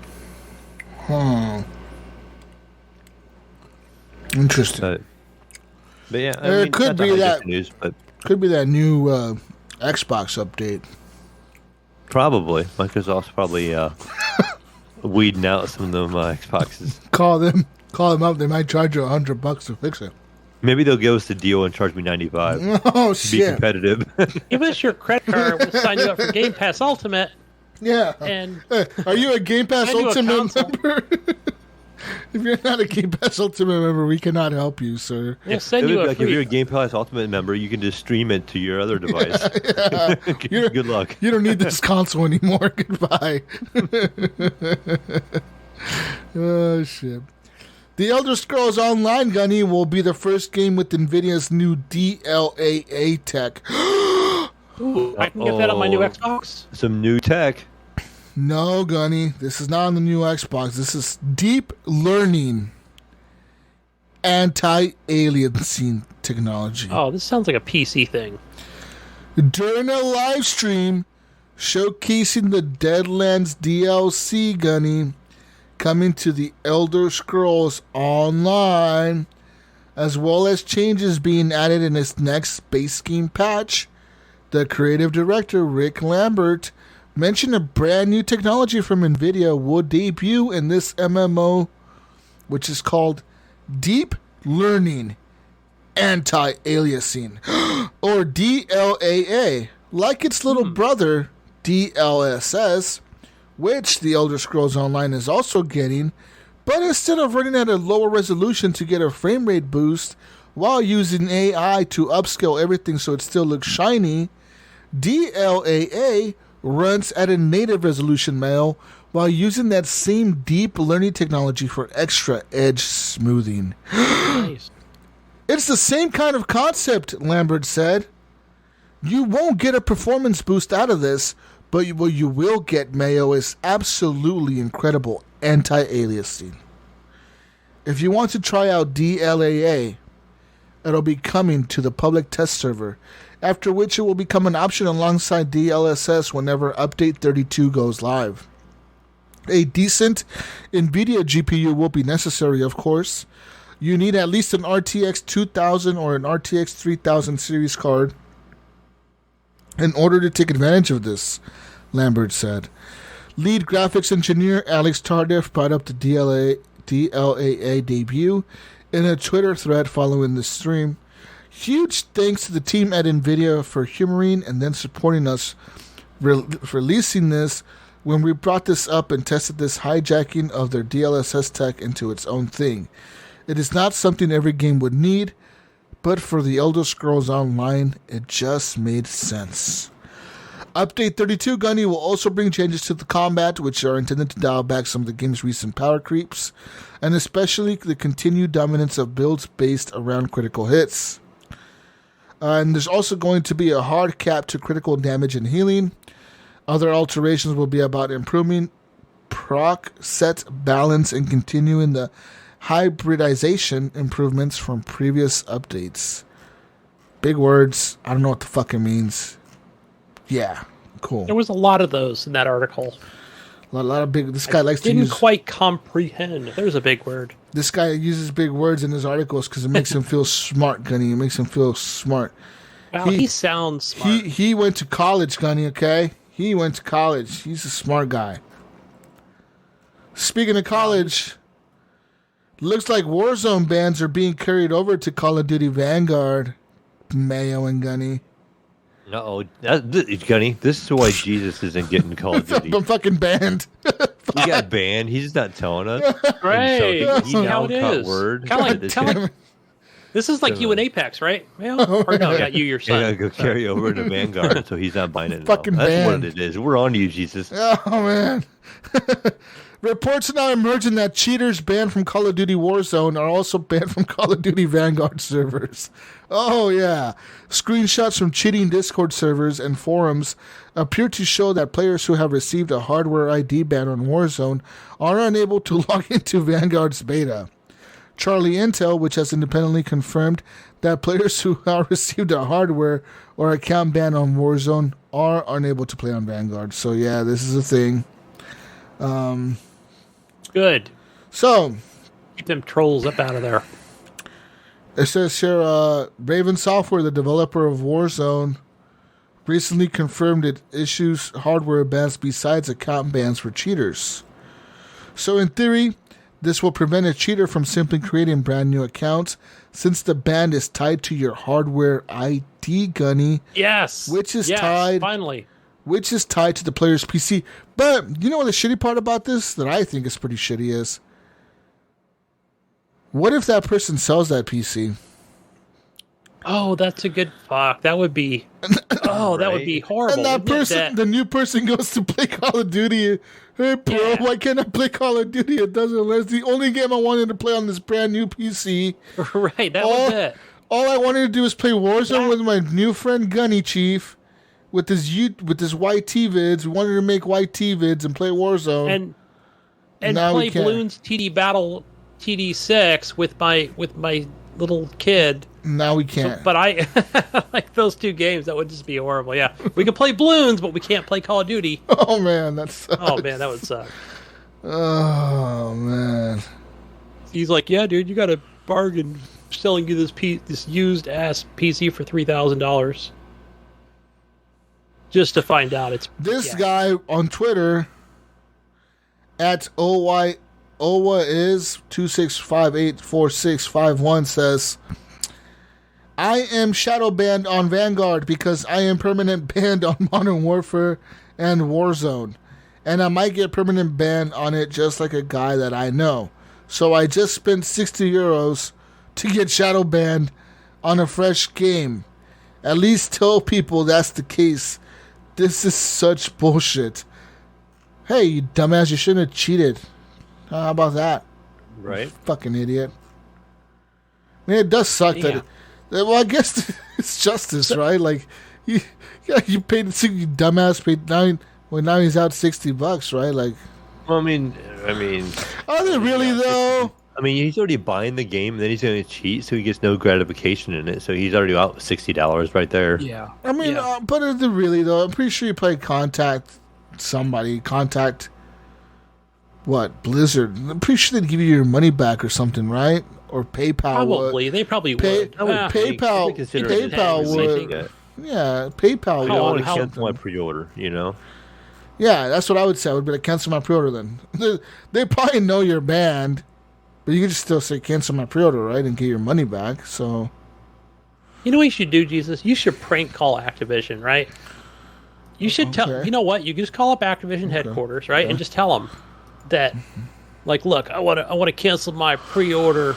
Interesting. But yeah, it could be that news, but could be that new Xbox update. Probably Microsoft's probably weeding out some of them Xboxes. Call them up. They might charge you $100 to fix it. Maybe they'll give us the deal and charge me $95. Oh to shit! Be competitive. Give us your credit card. We'll sign you up for Game Pass Ultimate. Yeah. And are you a Game Pass Ultimate member? If you're not a Game Pass Ultimate member, we cannot help you, sir. We'll send you a free... If you're a Game Pass Ultimate member, you can just stream it to your other device. Yeah. Good luck. You don't need this console anymore. Goodbye. Oh, shit. The Elder Scrolls Online, Gunny, will be the first game with NVIDIA's new DLAA tech. Ooh, I can get that on my new Xbox. Some new tech. No, Gunny, this is not on the new Xbox. This is deep learning anti-aliasing technology. Oh, this sounds like a PC thing. During a live stream showcasing the Deadlands DLC, Gunny, coming to the Elder Scrolls Online, as well as changes being added in its next base game patch, the creative director, Rick Lambert, mentioned a brand new technology from NVIDIA will debut in this MMO, which is called Deep Learning Anti-Aliasing, or DLAA, like its little brother, DLSS, which the Elder Scrolls Online is also getting, but instead of running at a lower resolution to get a frame rate boost while using AI to upscale everything so it still looks shiny, DLAA runs at a native resolution, Mayo, while using that same deep learning technology for extra edge smoothing. Nice. It's the same kind of concept, Lambert said. You won't get a performance boost out of this, but what you will get, Mayo, is absolutely incredible anti-aliasing. If you want to try out DLAA, it'll be coming to the public test server, after which it will become an option alongside DLSS whenever Update 32 goes live. A decent NVIDIA GPU will be necessary, of course. You need at least an RTX 2000 or an RTX 3000 series card in order to take advantage of this, Lambert said. Lead graphics engineer Alex Tardif brought up the DLAA debut in a Twitter thread following the stream. Huge thanks to the team at NVIDIA for humoring and then supporting us releasing this when we brought this up and tested this hijacking of their DLSS tech into its own thing. It is not something every game would need, but for the Elder Scrolls Online, it just made sense. Update 32 Gunny will also bring changes to the combat, which are intended to dial back some of the game's recent power creeps, and especially the continued dominance of builds based around critical hits. And there's also going to be a hard cap to critical damage and healing. Other alterations will be about improving proc set balance and continuing the hybridization improvements from previous updates. Big words. I don't know what the fuck it means. Yeah, cool. There was a lot of those in that article. A lot of big. This guy likes to use. Didn't quite comprehend. There's a big word. This guy uses big words in his articles because it makes him feel smart, Gunny. It makes him feel smart. Wow, he sounds smart. He went to college, Gunny. Okay, he went to college. He's a smart guy. Speaking of college, looks like Warzone bans are being carried over to Call of Duty Vanguard. Mayo and Gunny. Uh-oh. Gunny, this is why Jesus isn't getting Call of Duty. I'm fucking banned. He got banned. He's just not telling us. Right. So he How now it caught is. word. This is like you and Apex, right? Mayo? Or no, you, your son. Yeah, go carry over to Vanguard, so he's not buying it. Fucking That's banned. what it is. We're on to you, Jesus. Oh, man. Reports are now emerging that cheaters banned from Call of Duty Warzone are also banned from Call of Duty Vanguard servers. Oh, yeah. Screenshots from cheating Discord servers and forums appear to show that players who have received a hardware ID ban on Warzone are unable to log into Vanguard's beta. Charlie Intel, which has independently confirmed that players who have received a hardware or account ban on Warzone are unable to play on Vanguard. So, yeah, this is a thing. Good. So, Keep them trolls up out of there. it says here, Raven Software, the developer of Warzone, recently confirmed it issues hardware bans besides account bans for cheaters. So in theory, this will prevent a cheater from simply creating brand new accounts, since the ban is tied to your hardware ID, Gunny. Yes. Which is yes, tied- finally. Which is tied to the player's PC. But you know what the shitty part about this, that I think is pretty shitty, is what if that person sells that PC? Oh, that's a good fuck. That would be. Oh, that would be horrible. And that wouldn't it? person, the new person goes to play Call of Duty. Hey, bro, Yeah. why can't I play Call of Duty? It doesn't. That's the only game I wanted to play on this brand new PC. Right, that was it. All I wanted to do was play Warzone with my new friend Gunny Chief. With his YT vids, we wanted to make YT vids and play Warzone. And Now we play can't. Bloons TD Battle TD6 with my little kid. Now we can't. But I like those two games. That would just be horrible. Yeah, we can play Bloons, but we can't play Call of Duty. Oh man, that sucks. Oh man, that would suck. Oh man. He's like, yeah, dude, you got a bargain selling you this used ass PC for $3,000. Just to find out it's This guy on Twitter at OWA is 265844651 says, I am shadow banned on Vanguard because I am permanent banned on Modern Warfare and Warzone. And I might get permanent banned on it just like a guy that I know. So I just spent 60 euros to get shadow banned on a fresh game. At least tell people that's the case. This is such bullshit. Hey, you dumbass, you shouldn't have cheated. How about that? Right. Fucking idiot. I mean, it does suck Yeah. well, I guess it's justice, right? Like, you paid, you dumbass paid now he's out $60, right? Like, Well, I mean, are they really though? I mean, he's already buying the game, and then he's going to cheat, so he gets no gratification in it. So he's already out $60 right there. yeah. I mean, but are they really though? I'm pretty sure you probably contact what, Blizzard. I'm pretty sure they'd give you your money back or something, right? Or PayPal. Probably they probably would. PayPal would. Yeah, PayPal I don't want would. to cancel my pre-order, you know? Yeah, that's what I would say. I would be like, cancel my pre-order then. They probably know you're banned, but you can just still say cancel my pre-order, right, and get your money back. So, You know what you should do, Jesus? You should prank call Activision, right? You should tell. Okay. You know what? You can just call up Activision headquarters, right, and just tell them that, like, look, I want to cancel my pre-order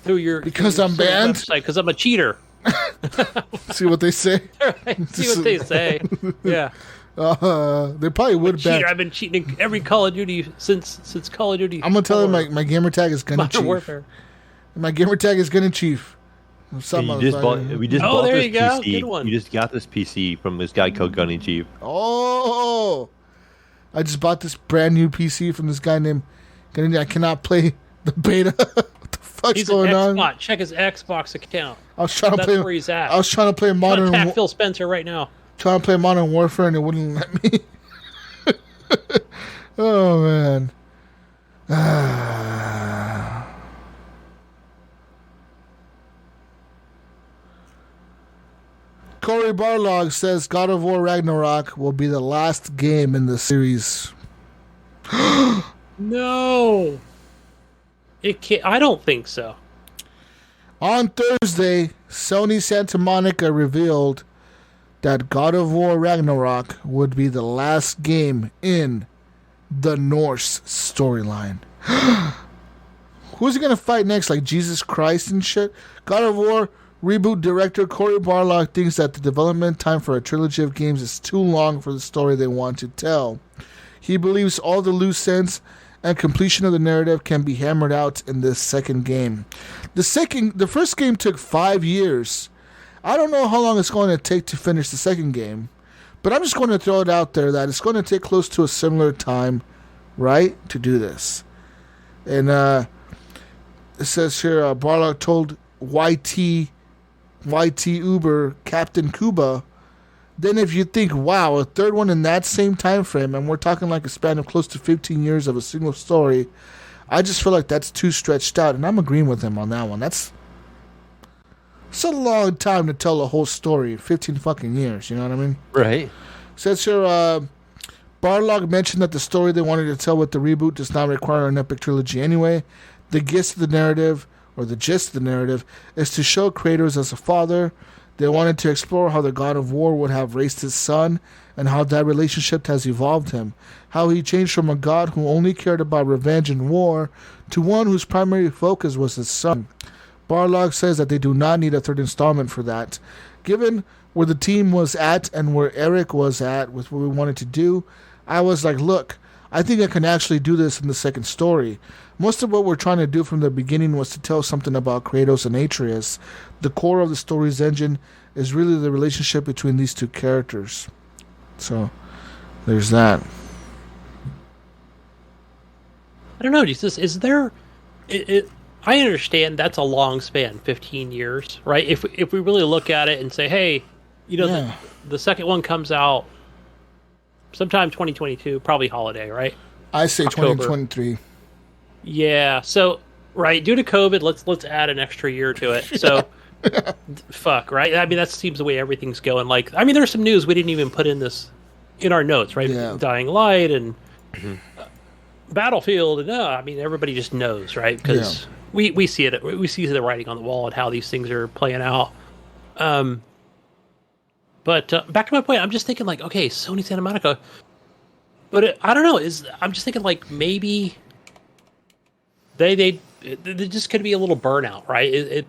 through your because I'm banned. Because I'm a cheater. See what they say. See what they say. Yeah. They probably would ban. I've been cheating in every Call of Duty since Call of Duty. I'm gonna tell them my gamer tag is Gunny Chief. Warfare. My gamer tag is Gunny Chief. We just bought there this you go. PC. Good one. You just got this PC from this guy called Gunny Chief. Oh, I just bought this brand new PC from this guy named Gunny. I cannot play the beta. What the fuck's going on? Check his Xbox account. I was trying to That's where he's at. I was trying to play Modern. Contact Phil Spencer right now. Trying to play Modern Warfare and it wouldn't let me. Oh man. Corey Barlog says God of War Ragnarok will be the last game in the series. No. It can't. I don't think so. On Thursday, Sony Santa Monica revealed that God of War Ragnarok would be the last game in the Norse storyline. Who's he going to fight next? Like Jesus Christ and shit? God of War reboot director Corey Barlog thinks that the development time for a trilogy of games is too long for the story they want to tell. He believes all the loose ends and completion of the narrative can be hammered out in this second game. The first game took 5 years. I don't know how long it's going to take to finish the second game, but I'm just going to throw it out there that it's going to take close to a similar time, right, to do this. And it says here, Barlog told YT Uber Captain Cuba, then if you think, wow, a third one in that same time frame, and we're talking like a span of close to 15 years of a single story, I just feel like that's too stretched out, and I'm agreeing with him on that one. It's a long time to tell a whole story, 15 fucking years, you know what I mean? Right. Says here, Barlog mentioned that the story they wanted to tell with the reboot does not require an epic trilogy anyway. The gist of the narrative is to show Kratos as a father. They wanted to explore how the God of War would have raised his son and how that relationship has evolved him. How he changed from a god who only cared about revenge and war to one whose primary focus was his son. Barlog says that they do not need a third installment for that. Given where the team was at and where Eric was at with what we wanted to do, I was like, look, I think I can actually do this in the second story. Most of what we're trying to do from the beginning was to tell something about Kratos and Atreus. The core of the story's engine is really the relationship between these two characters. So, there's that. I don't know, Jesus. Is there... I understand that's a long span, 15 years, right? If we really look at it and say, hey, the second one comes out sometime 2022, probably holiday, right? I say October. 2023. Yeah. So, right, due to COVID, let's add an extra year to it. So, fuck, right? I mean, that seems the way everything's going. Like, I mean, there's some news we didn't even put in our notes, right? Yeah. Dying Light and Battlefield, and I mean, everybody just knows, right? Because we see it. We see the writing on the wall and how these things are playing out. But back to my point, I'm just thinking like, okay, Sony Santa Monica, but I don't know. I'm just thinking like maybe they just could be a little burnout, right? It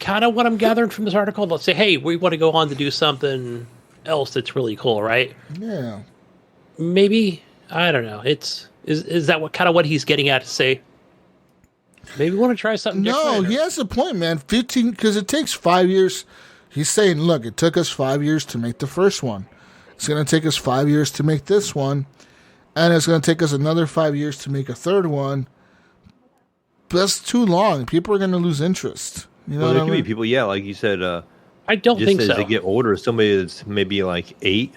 kind of what I'm gathering from this article. Let's say, hey, we want to go on to do something else that's really cool, right? Yeah. Maybe I don't know. Is that what he's getting at to say? Maybe we want to try something different. No, he has a point, man. 15, because it takes 5 years. He's saying, look, it took us 5 years to make the first one. It's going to take us 5 years to make this one. And it's going to take us another 5 years to make a third one. But that's too long. People are going to lose interest. You know there could be people, like you said. I don't think so. As they get older, somebody that's maybe like 8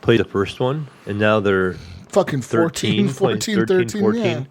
played the first one, and now they're fucking 13, 14, yeah.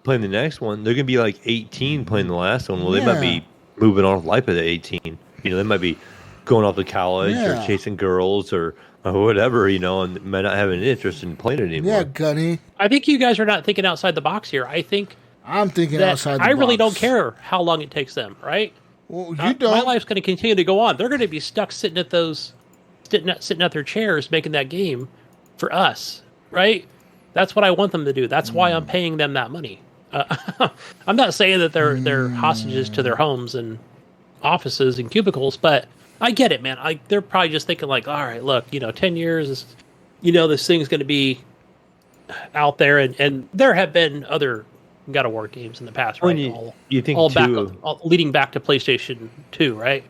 Playing the next one. They're going to be like 18 playing the last one. Well, they might be moving on with life at 18. They might be going off to college or chasing girls or whatever, and might not have an interest in playing it anymore. Yeah, Gunny. I think you guys are not thinking outside the box here. I'm thinking outside the box. I really don't care how long it takes them, right? Well, you don't. My life's going to continue to go on. They're going to be stuck sitting at their chairs making that game for us, right? That's what I want them to do. That's why I'm paying them that money. I'm not saying that they're hostages to their homes and offices and cubicles, but I get it, man. They're probably just thinking like, all right, look, 10 years is, this thing's going to be out there, and there have been other God of War games in the past, right? You think all leading back to PlayStation 2, right?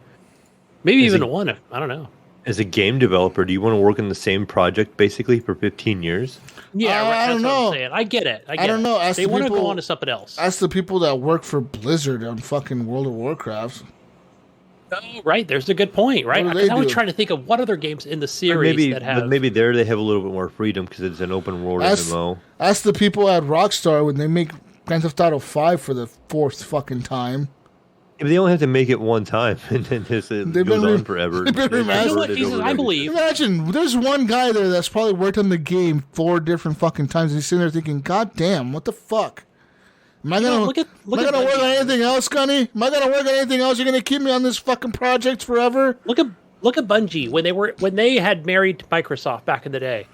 Maybe even 1. I don't know. As a game developer, do you want to work on the same project basically for 15 years? Yeah, right. I don't know. What I'm saying. I get it. I don't know. They want to go on to something else. Ask the people that work for Blizzard on fucking World of Warcraft. Oh, right. There's a good point, right? Because I was trying to think of what other games in the series that have. But maybe there they have a little bit more freedom because it's an open world MMO. Ask the people at Rockstar when they make Grand Theft Auto 5 for the 4th fucking time. Yeah, but they only have to make it one time, and then it goes on forever. They've been remastered. I believe. Imagine, there's one guy there that's probably worked on the game 4 different fucking times, and he's sitting there thinking, God damn, what the fuck? Am I gonna work on anything else, Gunny? Am I gonna work on anything else? You're gonna keep me on this fucking project forever? Look at Bungie when they had married Microsoft back in the day.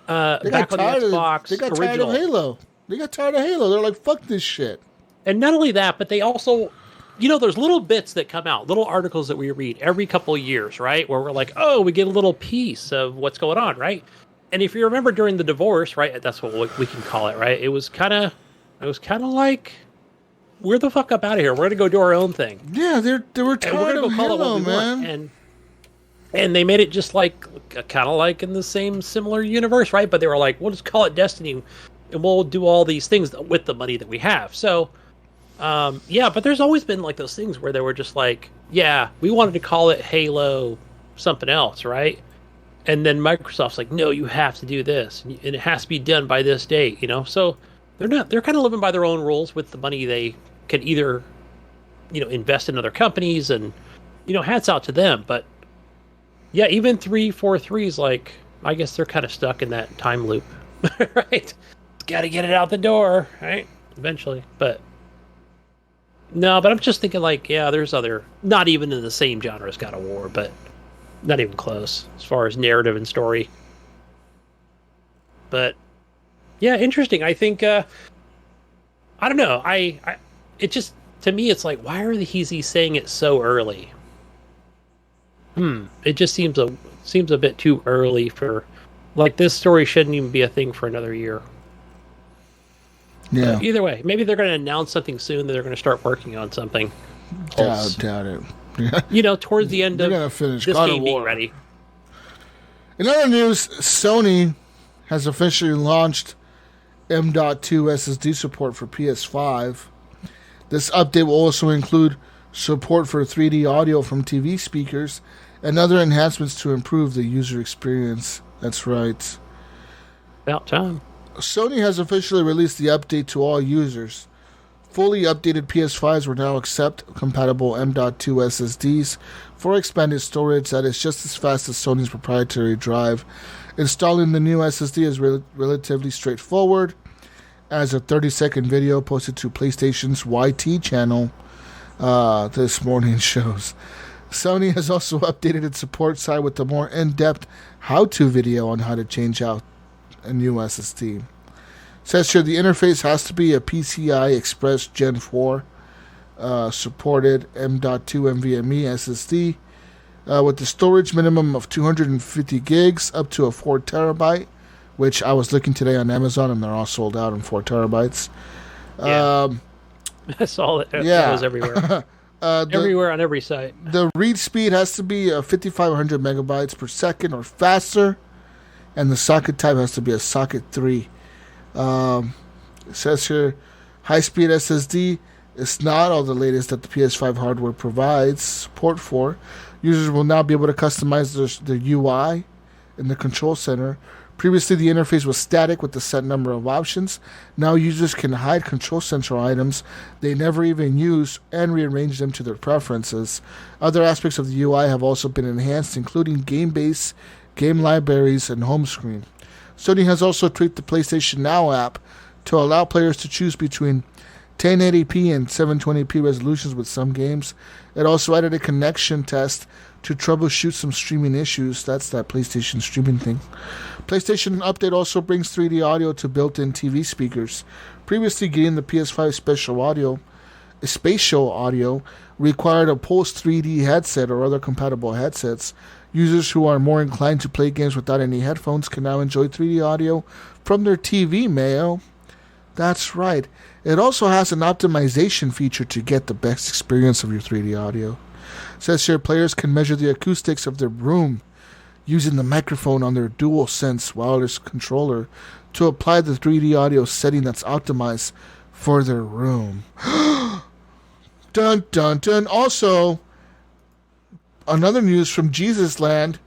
Back on the Xbox they got original. tired of Halo. They got tired of Halo. They're like, fuck this shit. And not only that, but they also, there's little bits that come out, little articles that we read every couple of years, right? Where we're like, oh, we get a little piece of what's going on, right? And if you remember during the divorce, right, that's what we can call it, right? It was kind of like, we're the fuck up out of here. We're going to go do our own thing. Yeah, they were tired of Halo, man. And they made it just like, kind of like in the same similar universe, right? But they were like, we'll just call it Destiny, and we'll do all these things with the money that we have. So, but there's always been like those things where they were just like, yeah, we wanted to call it Halo something else, right? And then Microsoft's like, no, you have to do this, and it has to be done by this date, So they're kind of living by their own rules with the money they can either, invest in other companies, and, hats out to them. But yeah, even 343 is like, I guess they're kind of stuck in that time loop, right? Got to get it out the door, right? Eventually. But no, but I'm just thinking like, yeah, there's other, not even in the same genre as God of War, but not even close as far as narrative and story. But yeah, interesting. I think, I don't know. It just, to me, it's like, why are he saying it so early? It just seems a bit too early for, like, this story shouldn't even be a thing for another year. Yeah. Either way, maybe they're going to announce something soon that they're going to start working on something. Doubt it. Towards the end of gonna finish this God game of being War. ready. In other news, Sony has officially launched M.2 SSD support for PS5. This update will also include support for 3D audio from TV speakers and other enhancements to improve the user experience. That's right. About time. Sony has officially released the update to all users. Fully updated PS5s will now accept compatible M.2 SSDs for expanded storage that is just as fast as Sony's proprietary drive. Installing the new SSD is relatively straightforward, as a 30-second video posted to PlayStation's YT channel this morning shows. Sony has also updated its support site with a more in-depth how-to video on how to change out a new SSD. Says here the interface has to be a PCI Express Gen 4 supported M.2 NVMe SSD with the storage minimum of 250 gigs up to a 4 terabyte, which I was looking today on Amazon and they're all sold out in 4 terabytes. Yeah. I saw it. It was everywhere. Everywhere on every site. The read speed has to be 5,500 megabytes per second or faster, and the socket type has to be a socket 3. It says here, high-speed SSD is not all the latest that the PS5 hardware provides support for. Users will now be able to customize their UI in the control center. Previously, the interface was static with a set number of options. Now users can hide control center items they never even use and rearrange them to their preferences. Other aspects of the UI have also been enhanced, including game base, game libraries, and home screen. Sony has also tweaked the PlayStation Now app to allow players to choose between 1080p and 720p resolutions with some games. It also added a connection test to troubleshoot some streaming issues. That's that PlayStation streaming thing. PlayStation update also brings 3D audio to built-in TV speakers. Previously, getting the PS5 spatial audio required a Pulse 3D headset or other compatible headsets. Users who are more inclined to play games without any headphones can now enjoy 3D audio from their TV, Mayo. That's right. It also has an optimization feature to get the best experience of your 3D audio. It says here players can measure the acoustics of their room using the microphone on their DualSense wireless controller to apply the 3D audio setting that's optimized for their room. Dun, dun, dun. Also, another news from Jesus Land,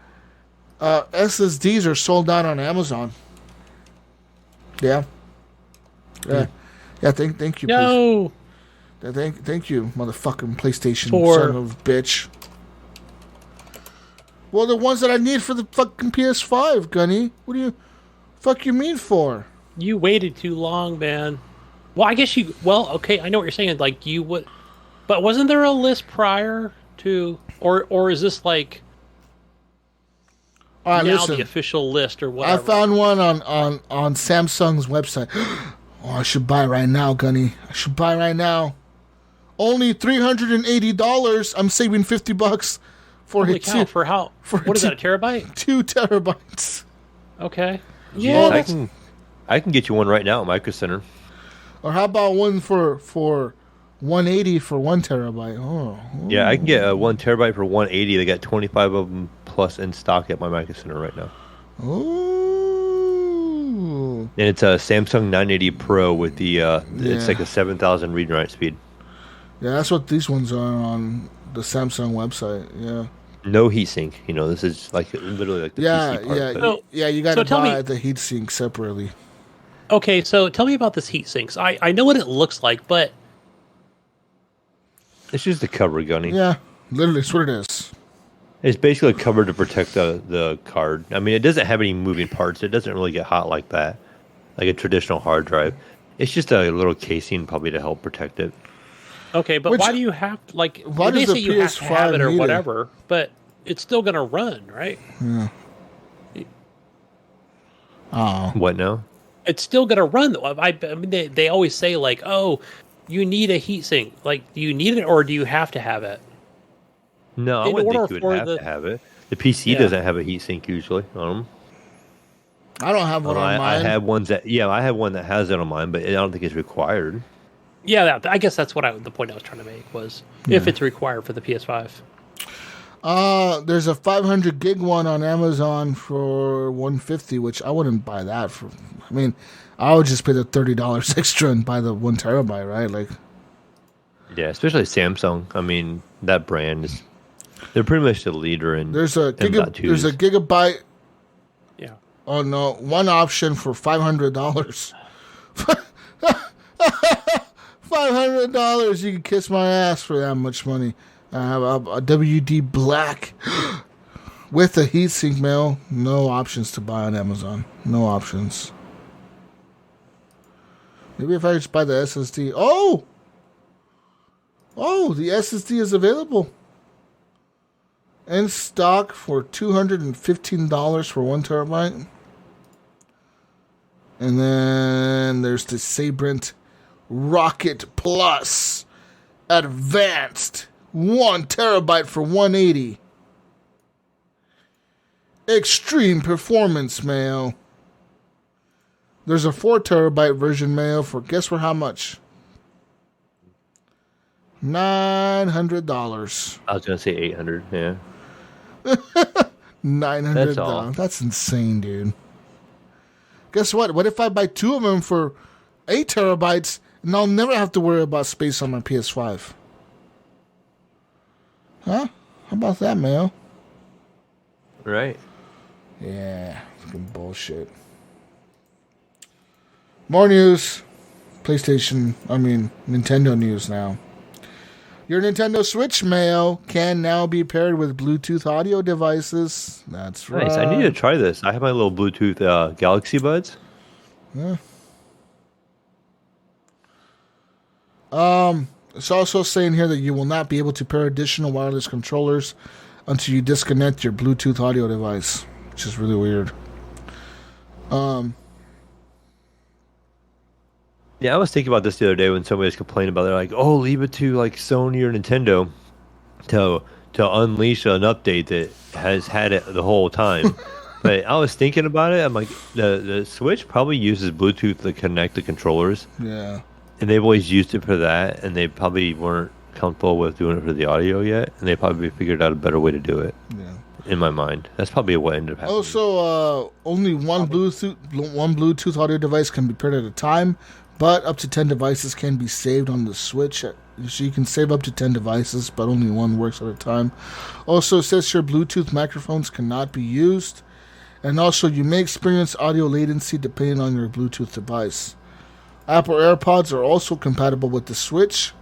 SSDs are sold out on Amazon. Yeah. Yeah. Thank you. No. Thank you, motherfucking PlayStation For... son of a bitch. Well, the ones that I need for the fucking PS5, Gunny. What do you fuck you mean for? You waited too long, man. Well, I guess you... Well, okay, I know what you're saying. Like, you would... But wasn't there a list prior to... Or is this, like... All right, now listen. the official list or whatever? I found one on Samsung's website. Oh, I should buy right now, Gunny. I should buy right now. Only $380. I'm saving $50 for Holy it. cow, for how? What is that, a terabyte? 2 terabytes. Okay. Yeah, Yeah, I can get you one right now at Micro Center. Or how about one for 180 for 1 terabyte? Oh. Yeah, I can get 1 terabyte for 180. They got 25 of them plus in stock at my Micro Center right now. Ooh. And it's a Samsung 980 Pro with the it's like a 7,000 read and write speed. Yeah, that's what these ones are on the Samsung website. Yeah. No heatsink. You know, this is like literally like the PC part. Yeah. You got to tell buy me- the heatsink separately. Okay, so tell me about this heat sinks. I know what it looks like, but... It's just a cover, Gunny. Yeah, literally, that's what it is. It's basically a cover to protect the card. I mean, it doesn't have any moving parts. It doesn't really get hot like that, like a traditional hard drive. It's just a little casing probably to help protect it. Okay, but why do you have to, like... Why they does say the you have to have PS5 it or need it? whatever, but it's still going to run, right? Yeah. Oh. What now? It's still going to run, though. I mean, they always say, like, oh, you need a heatsink. Like, do you need it or do you have to have it? No, I In wouldn't order think you for would have the- to have it. The PC Yeah. doesn't have a heatsink usually on them. I don't have one on I mine. have ones that I have one that has it on mine, but I don't think it's required. Yeah, I guess that's what the point I was trying to make was if it's required for the PS5. There's a 500 gig one on Amazon for $150, which I wouldn't buy that for. I mean, I would just pay the $30 extra and buy the 1 terabyte, right? Like, Yeah, especially Samsung. I mean, that brand is they're pretty much the leader in there's a M.2s. there's a gigabyte. Yeah. Oh no, one option for $500. $500. You can kiss my ass for that much money. I have a WD Black with a heatsink mail. No options to buy on Amazon. No options. Maybe if I just buy the SSD. Oh, the SSD is available in stock for $215 for 1 terabyte. And then there's the Sabrent Rocket Plus Advanced 1 terabyte for $180. Extreme performance, Mayo. There's a 4 terabyte version, Mayo, for guess for how much? $900. I was gonna say 800. Yeah, $900. That's insane, dude. Guess what? What if I buy 2 of them for 8 terabytes and I'll never have to worry about space on my PS5? Huh? How about that, Mayo? right. Yeah, fucking bullshit. More news. Nintendo news now. Your Nintendo Switch, Mayo, can now be paired with Bluetooth audio devices. That's right. Nice. I need to try this. I have my little Bluetooth Galaxy Buds. Yeah. It's also saying here that you will not be able to pair additional wireless controllers until you disconnect your Bluetooth audio device, which is really weird. Yeah, I was thinking about this the other day when somebody was complaining about it. They're like, "Oh, leave it to like Sony or Nintendo to unleash an update that has had it the whole time." But I was thinking about it. I'm like, the Switch probably uses Bluetooth to connect the controllers. Yeah. And they've always used it for that, and they probably weren't comfortable with doing it for the audio yet, and they probably figured out a better way to do it. Yeah. In my mind, that's probably what ended up happening. Also, only one Bluetooth audio device can be paired at a time, but up to 10 devices can be saved on the Switch. So you can save up to 10 devices, but only one works at a time. Also, it says here Bluetooth microphones cannot be used, and also you may experience audio latency depending on your Bluetooth device. Apple AirPods are also compatible with the Switch,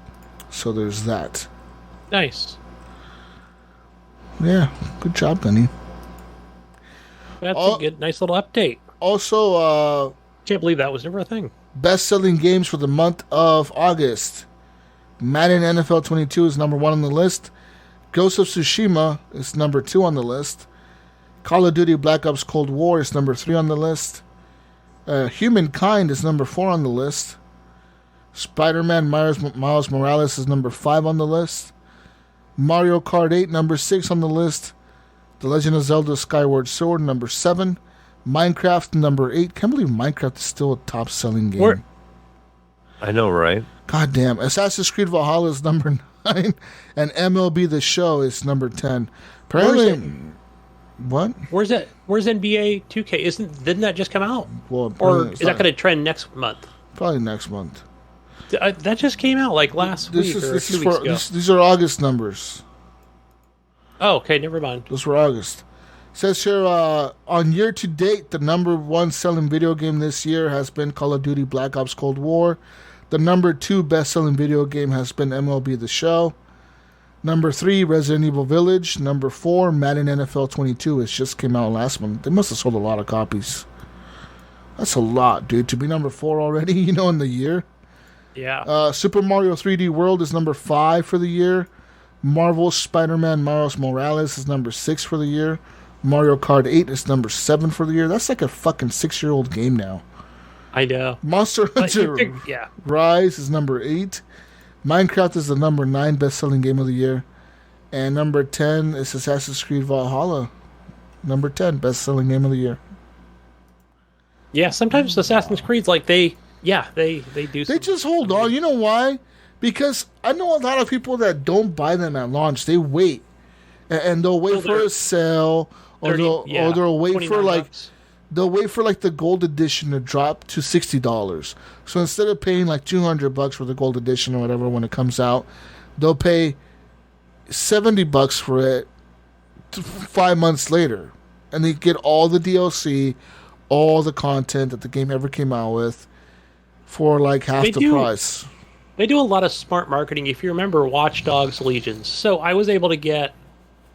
so there's that. Nice. Yeah, good job, Gunny. That's a good, nice little update. Also, Can't believe that was never a thing. best-selling games for the month of August. Madden NFL 22 is number 1 on the list. Ghost of Tsushima is number 2 on the list. Call of Duty Black Ops Cold War is number 3 on the list. Humankind is number 4 on the list. Spider-Man Miles Morales is number 5 on the list. Mario Kart 8, number 6 on the list. The Legend of Zelda Skyward Sword, number 7. Minecraft, number 8. Can't believe Minecraft is still a top-selling game. I know, right? God damn. Assassin's Creed Valhalla is number 9. And MLB The Show is number 10. Apparently... What? Where's NBA 2K? Didn't that just come out? Well, or is that going to trend next month? Probably next month. That just came out like last week or 2 weeks ago. These are August numbers. Oh, okay, never mind. Those were August. Says here, on year to date, the number 1 selling video game this year has been Call of Duty Black Ops Cold War. The number 2 best selling video game has been MLB The Show. Number 3, Resident Evil Village. Number 4, Madden NFL 22. It just came out last month. They must have sold a lot of copies. That's a lot, dude. To be number 4 already, in the year. Yeah. Super Mario 3D World is number 5 for the year. Marvel's Spider-Man Miles Morales is number 6 for the year. Mario Kart 8 is number 7 for the year. That's like a fucking 6-year-old game now. I know. Monster Hunter Rise is number 8. Minecraft is the number 9 best-selling game of the year. And number 10 is Assassin's Creed Valhalla. Number 10 best-selling game of the year. Yeah, sometimes Assassin's Creed's like they do. They just hold on. You know why? Because I know a lot of people that don't buy them at launch. They wait. And they'll wait for a sale. Or they'll wait for bucks. They'll wait for like the gold edition to drop to $60. So instead of paying like $200 for the gold edition or whatever when it comes out, they'll pay $70 for it 5 months later, and they get all the DLC, all the content that the game ever came out with for like half the price. They do a lot of smart marketing. If you remember Watch Dogs Legions, so I was able to get.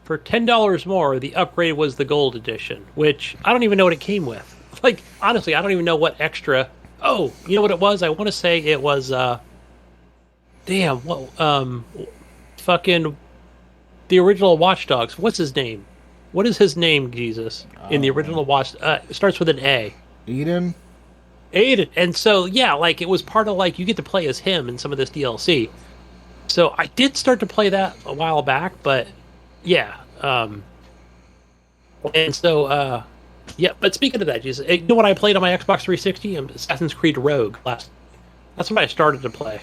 For $10 more, the upgrade was the gold edition, which I don't even know what it came with. Like, honestly, I don't even know what extra... Oh, you know what it was? I want to say it was, fucking... The original Watch Dogs. What's his name? What is his name, Jesus? In the original Watch... it starts with an A. Aiden? And so, yeah, like, it was part of, like, you get to play as him in some of this DLC. So I did start to play that a while back, but... Yeah, and so, but speaking of that, Jesus, you know what I played on my Xbox 360? Assassin's Creed Rogue That's what I started to play.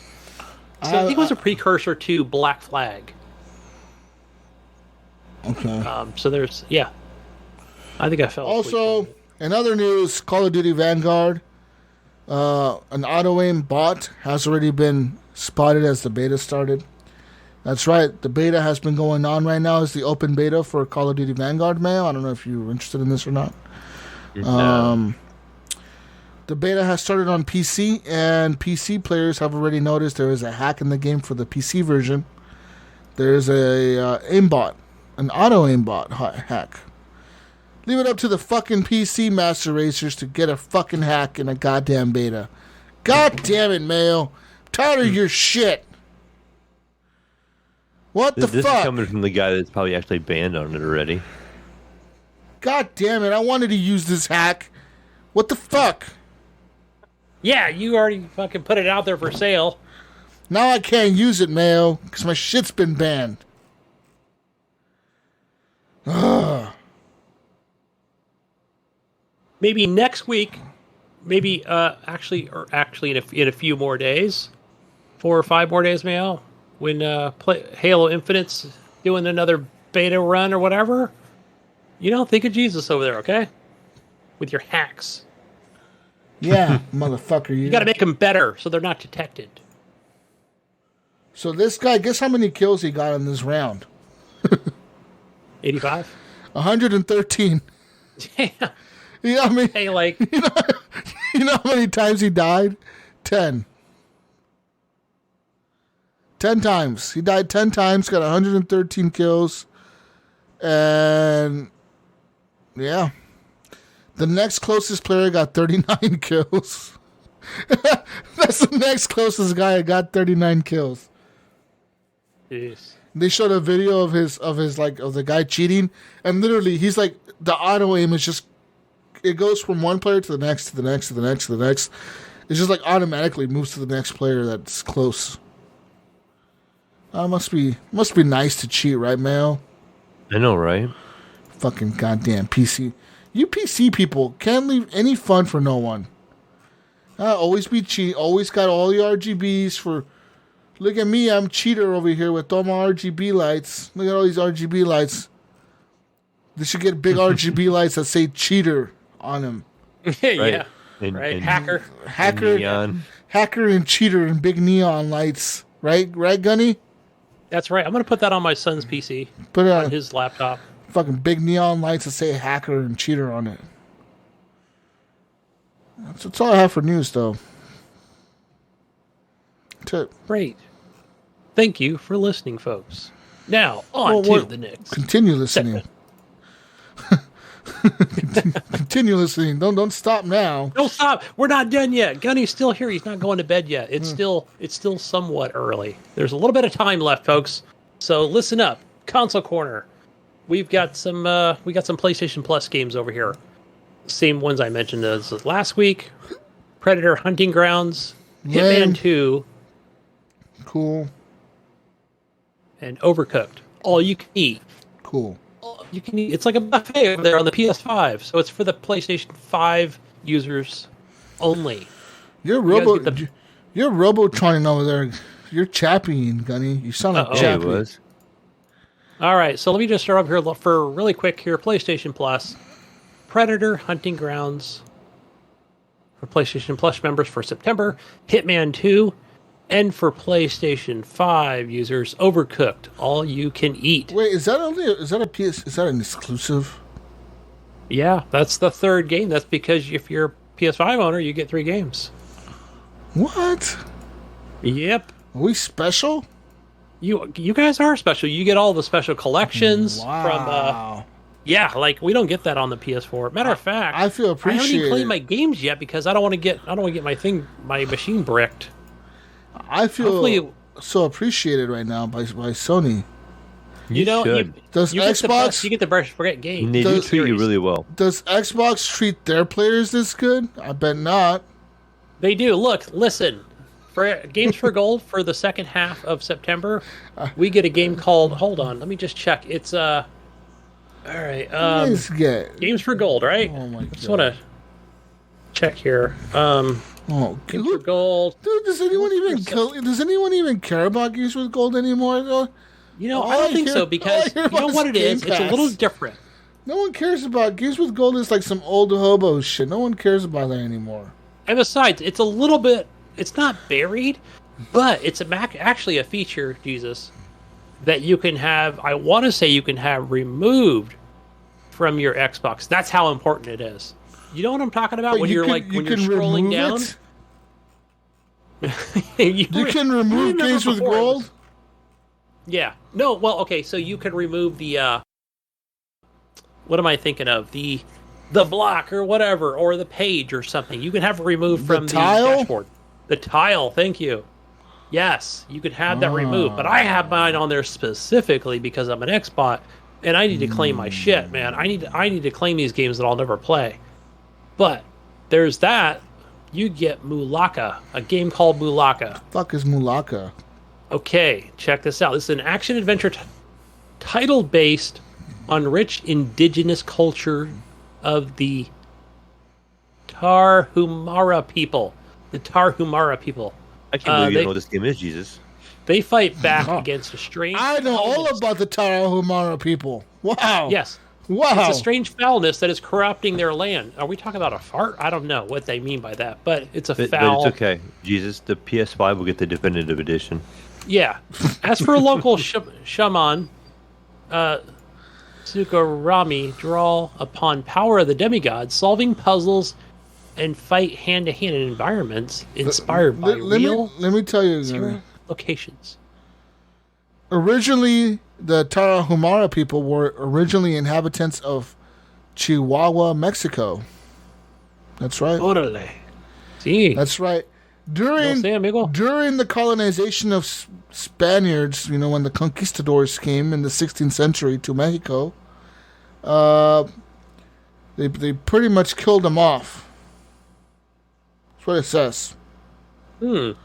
So I think it was a precursor to Black Flag. Okay. So there's, I think I fell asleep. Also, in other news, Call of Duty Vanguard, an auto-aim bot has already been spotted as the beta started. That's right. The beta has been going on right now. It's the open beta for Call of Duty Vanguard, Mayo. I don't know if you're interested in this or not. No. The beta has started on PC, and PC players have already noticed there is a hack in the game for the PC version. There's a aimbot, an auto aimbot hack. Leave it up to the fucking PC master racers to get a fucking hack in a goddamn beta. God damn it, Mayo. I'm tired of your shit. What the This fuck? is coming from the guy that's probably actually banned on it already. God damn it! I wanted to use this hack. What the fuck? Yeah, you already fucking put it out there for sale. Now I can't use it, Mayo, because my shit's been banned. Ugh. Maybe next week. Maybe actually in a few more days, 4 or 5 more days, Mayo, when Halo Infinite's doing another beta run or whatever. Think of Jesus over there, okay? With your hacks. Yeah, motherfucker. You got to make them better so they're not detected. So this guy, guess how many kills he got in this round? 85? 113. Yeah. You know what I mean? Hey, like... You know how many times he died? 10. 10 times. He died 10 times, got 113 kills. And... yeah. The next closest player got 39 kills. That's the next closest guy that got 39 kills. Jeez. They showed a video of the guy cheating, and literally he's like, the auto aim is just, it goes from one player to the next, to the next, to the next, to the next. It's just like automatically moves to the next player that's close. Must be nice to cheat, right, Mayo? I know, right? Fucking goddamn PC. You PC people can't leave any fun for no one. Always be cheat. Always got all the RGBs for... Look at me, I'm cheater over here with all my RGB lights. Look at all these RGB lights. They should get big RGB lights that say cheater on them. Yeah. And, Right. and Hacker. neon. Hacker and cheater and big neon lights. Right, Gunny? That's right. I'm going to put that on my son's PC. Put it On on his laptop. fucking big neon lights that say hacker and cheater on it. That's all I have for news, though. That's it. Great. Thank you for listening, folks. Now, on to the next. Continue listening. Continue listening. Don't stop now. Don't stop. We're not done yet. Gunny's still here. He's not going to bed yet. It's still somewhat early. There's a little bit of time left, folks. So listen up. Console Corner. We've got some PlayStation Plus games over here. Same ones I mentioned as last week. Predator Hunting Grounds, Lame. Hitman 2, Cool. and Overcooked. All you can eat. Cool. All you can eat. It's like a buffet over there on the PS5. So it's for the PlayStation 5 users only. You're Robotroning over there. You're chapping, Gunny. You sound like Uh-oh. Yeah, chappy. it was. All right, so let me just start up here for really quick here. PlayStation Plus, Predator Hunting Grounds for PlayStation Plus members for September, Hitman 2, and for PlayStation 5 users, Overcooked, all you can eat. Wait, is that an exclusive? Yeah, that's the third game. That's because if you're a PS5 owner, you get 3 games. What? Yep. Are we special? You guys are special. You get all the special collections Wow. from like we don't get that on the PS4. Matter of fact, I feel I haven't even appreciated. played my games yet because I don't want to get my machine bricked. I feel Hopefully- so appreciated right now by Sony. You know, should. Does you get the Xbox best, you get the best game. They do Does- treat you really well. does Xbox treat their players this good? I bet not. They do. Look, listen. For Games for Gold for the second half of September, we get a game called. Hold on, let me just check. It's all right. Let's get. Games for Gold, right? Oh my Just God. want to check here. Oh, Games for dude, Gold. does anyone even care about Games with Gold anymore? Though? You know, All I don't I think hear- so all because I hear you know about what is it is. Game It's a little Pass. different. No one cares about Games with Gold. Is like some old hobo shit. No one cares about that anymore. And besides, it's a little bit. It's not buried, but it's actually a feature, Jesus, that you can have. I want to say you can have removed from your Xbox. That's how important it is. You know what I'm talking about But when you you're can- like you when you're can scrolling remove down. it? You can remove remember Games with before it Gold. was- Yeah. No. Well. Okay. So you can remove the. What am I thinking of? The block or whatever, or the page or something. You can have it removed from the tile? dashboard. The tile. Thank you. Yes, you could have that removed, but I have mine on there specifically because I'm an Xbot, and I need to claim my shit, man. I need to claim these games that I'll never play. But there's that. You get Mulaka, a game called Mulaka. Fuck is Mulaka? Okay, check this out. This is an action-adventure title based on rich indigenous culture of the Tarahumara people. The Tarahumara people. I can't believe you don't know what this game is, Jesus. They fight back against a strange... I know all about the Tarahumara people. Wow. Yes. Wow. It's a strange foulness that is corrupting their land. Are we talking about a fart? I don't know what they mean by that, but it's a foul... But it's okay. Jesus, the PS5 will get the definitive edition. Yeah. As for a local shaman, Tsukurami draw upon power of the demigods, solving puzzles and fight hand-to-hand in environments inspired by real let me tell you, locations. Originally, the Tarahumara people were originally inhabitants of Chihuahua, Mexico. That's right. Orale. Sí. That's right. During the colonization of Spaniards, when the conquistadors came in the 16th century to Mexico, they pretty much killed them off. That's what it says. And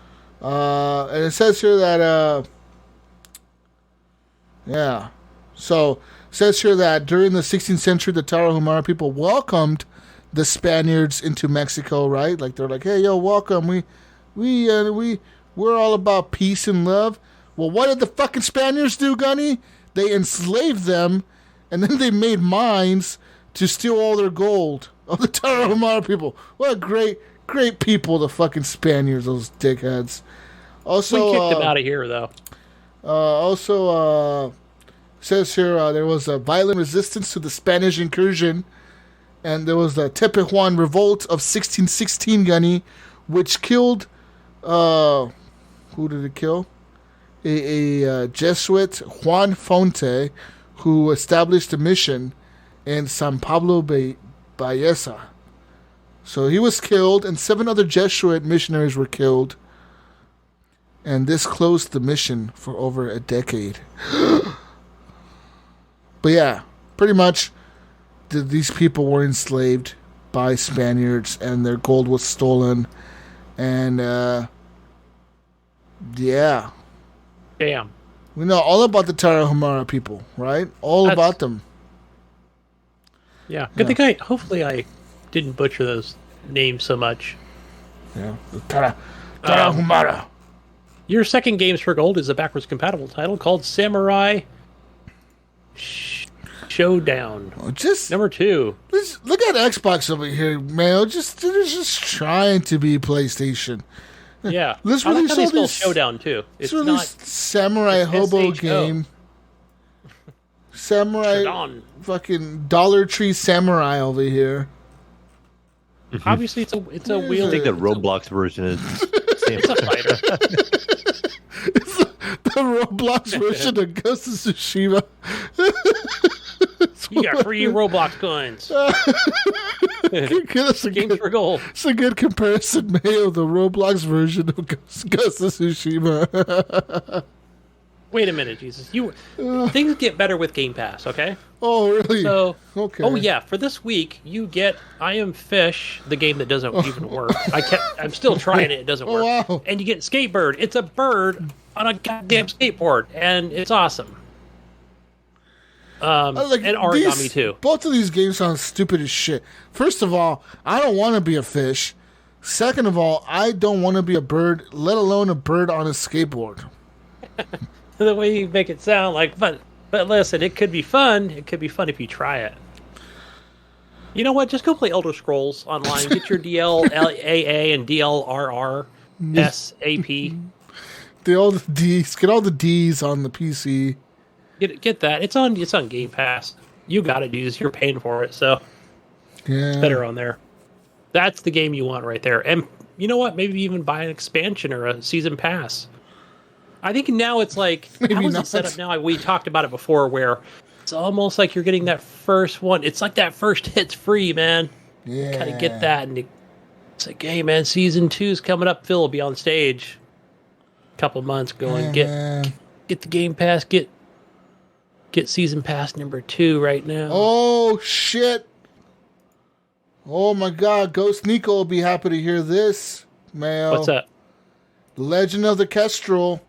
it says here that, So, it says here that during the 16th century, the Tarahumara people welcomed the Spaniards into Mexico, right? Like, they're like, hey, yo, welcome. We're all about peace and love. Well, what did the fucking Spaniards do, Gunny? They enslaved them, and then they made mines to steal all their gold of the Tarahumara people. What a great people, the fucking Spaniards, those dickheads. Also, we kicked them out of here, though. Says here there was a violent resistance to the Spanish incursion, and there was the Tepehuan Revolt of 1616, Gunny, which killed... who did it kill? A Jesuit, Juan Fonte, who established a mission in San Pablo Baeza. So he was killed, and 7 other Jesuit missionaries were killed. And this closed the mission for over a decade. But yeah, pretty much these people were enslaved by Spaniards, and their gold was stolen. And, yeah. Damn. We know all about the Tarahumara people, right? About them. Yeah. Good thing hopefully I didn't butcher those names so much. Yeah. Tarahumara. Your second Games for Gold is a backwards compatible title called Samurai Showdown. Number 2. Look at Xbox over here, Mayo. They're just trying to be PlayStation. Yeah. Let's I like release how they all spell these. Showdown too. It's Let's not release Samurai Hobo SHO. game. Samurai Showdown. fucking Dollar Tree Samurai over here. Obviously, it's a wheel. I think the Roblox version is. It's a fighter. It's the Roblox version of Ghost of Tsushima. You got free Roblox coins. Games for Gold. It's a good comparison, Mayo. The Roblox version of Ghost of Tsushima. Wait a minute, Jesus. Things get better with Game Pass, okay? Oh, really? So, okay. Oh yeah, for this week you get I Am Fish, the game that doesn't even work. I'm still trying it. It doesn't work. Wow. And you get Skatebird. It's a bird on a goddamn skateboard, and it's awesome. And Origami too. Both of these games sound stupid as shit. First of all, I don't want to be a fish. Second of all, I don't want to be a bird, let alone a bird on a skateboard. The way you make it sound like fun. But listen, it could be fun. It could be fun if you try it. You know what? Just go play Elder Scrolls online. Get your DLAA and DLRR SAP. Get all the D's on the PC. Get that. It's on Game Pass. You got it, dudes. You're paying for it, so it's better on there. That's the game you want right there. And you know what? Maybe even buy an expansion or a season pass. I think now it's like, how is it set up now? We talked about it before, where it's almost like you're getting that first one. It's like that first hit's free, man. Yeah. Gotta get that. And it's like, hey, man, season 2's coming up. Phil will be on stage. couple months going, Man. get the Game Pass, get Season Pass number 2 right now. Oh, shit. Oh, my God. Ghost Nico will be happy to hear this, Mayo. What's that? The Legend of the Kestrel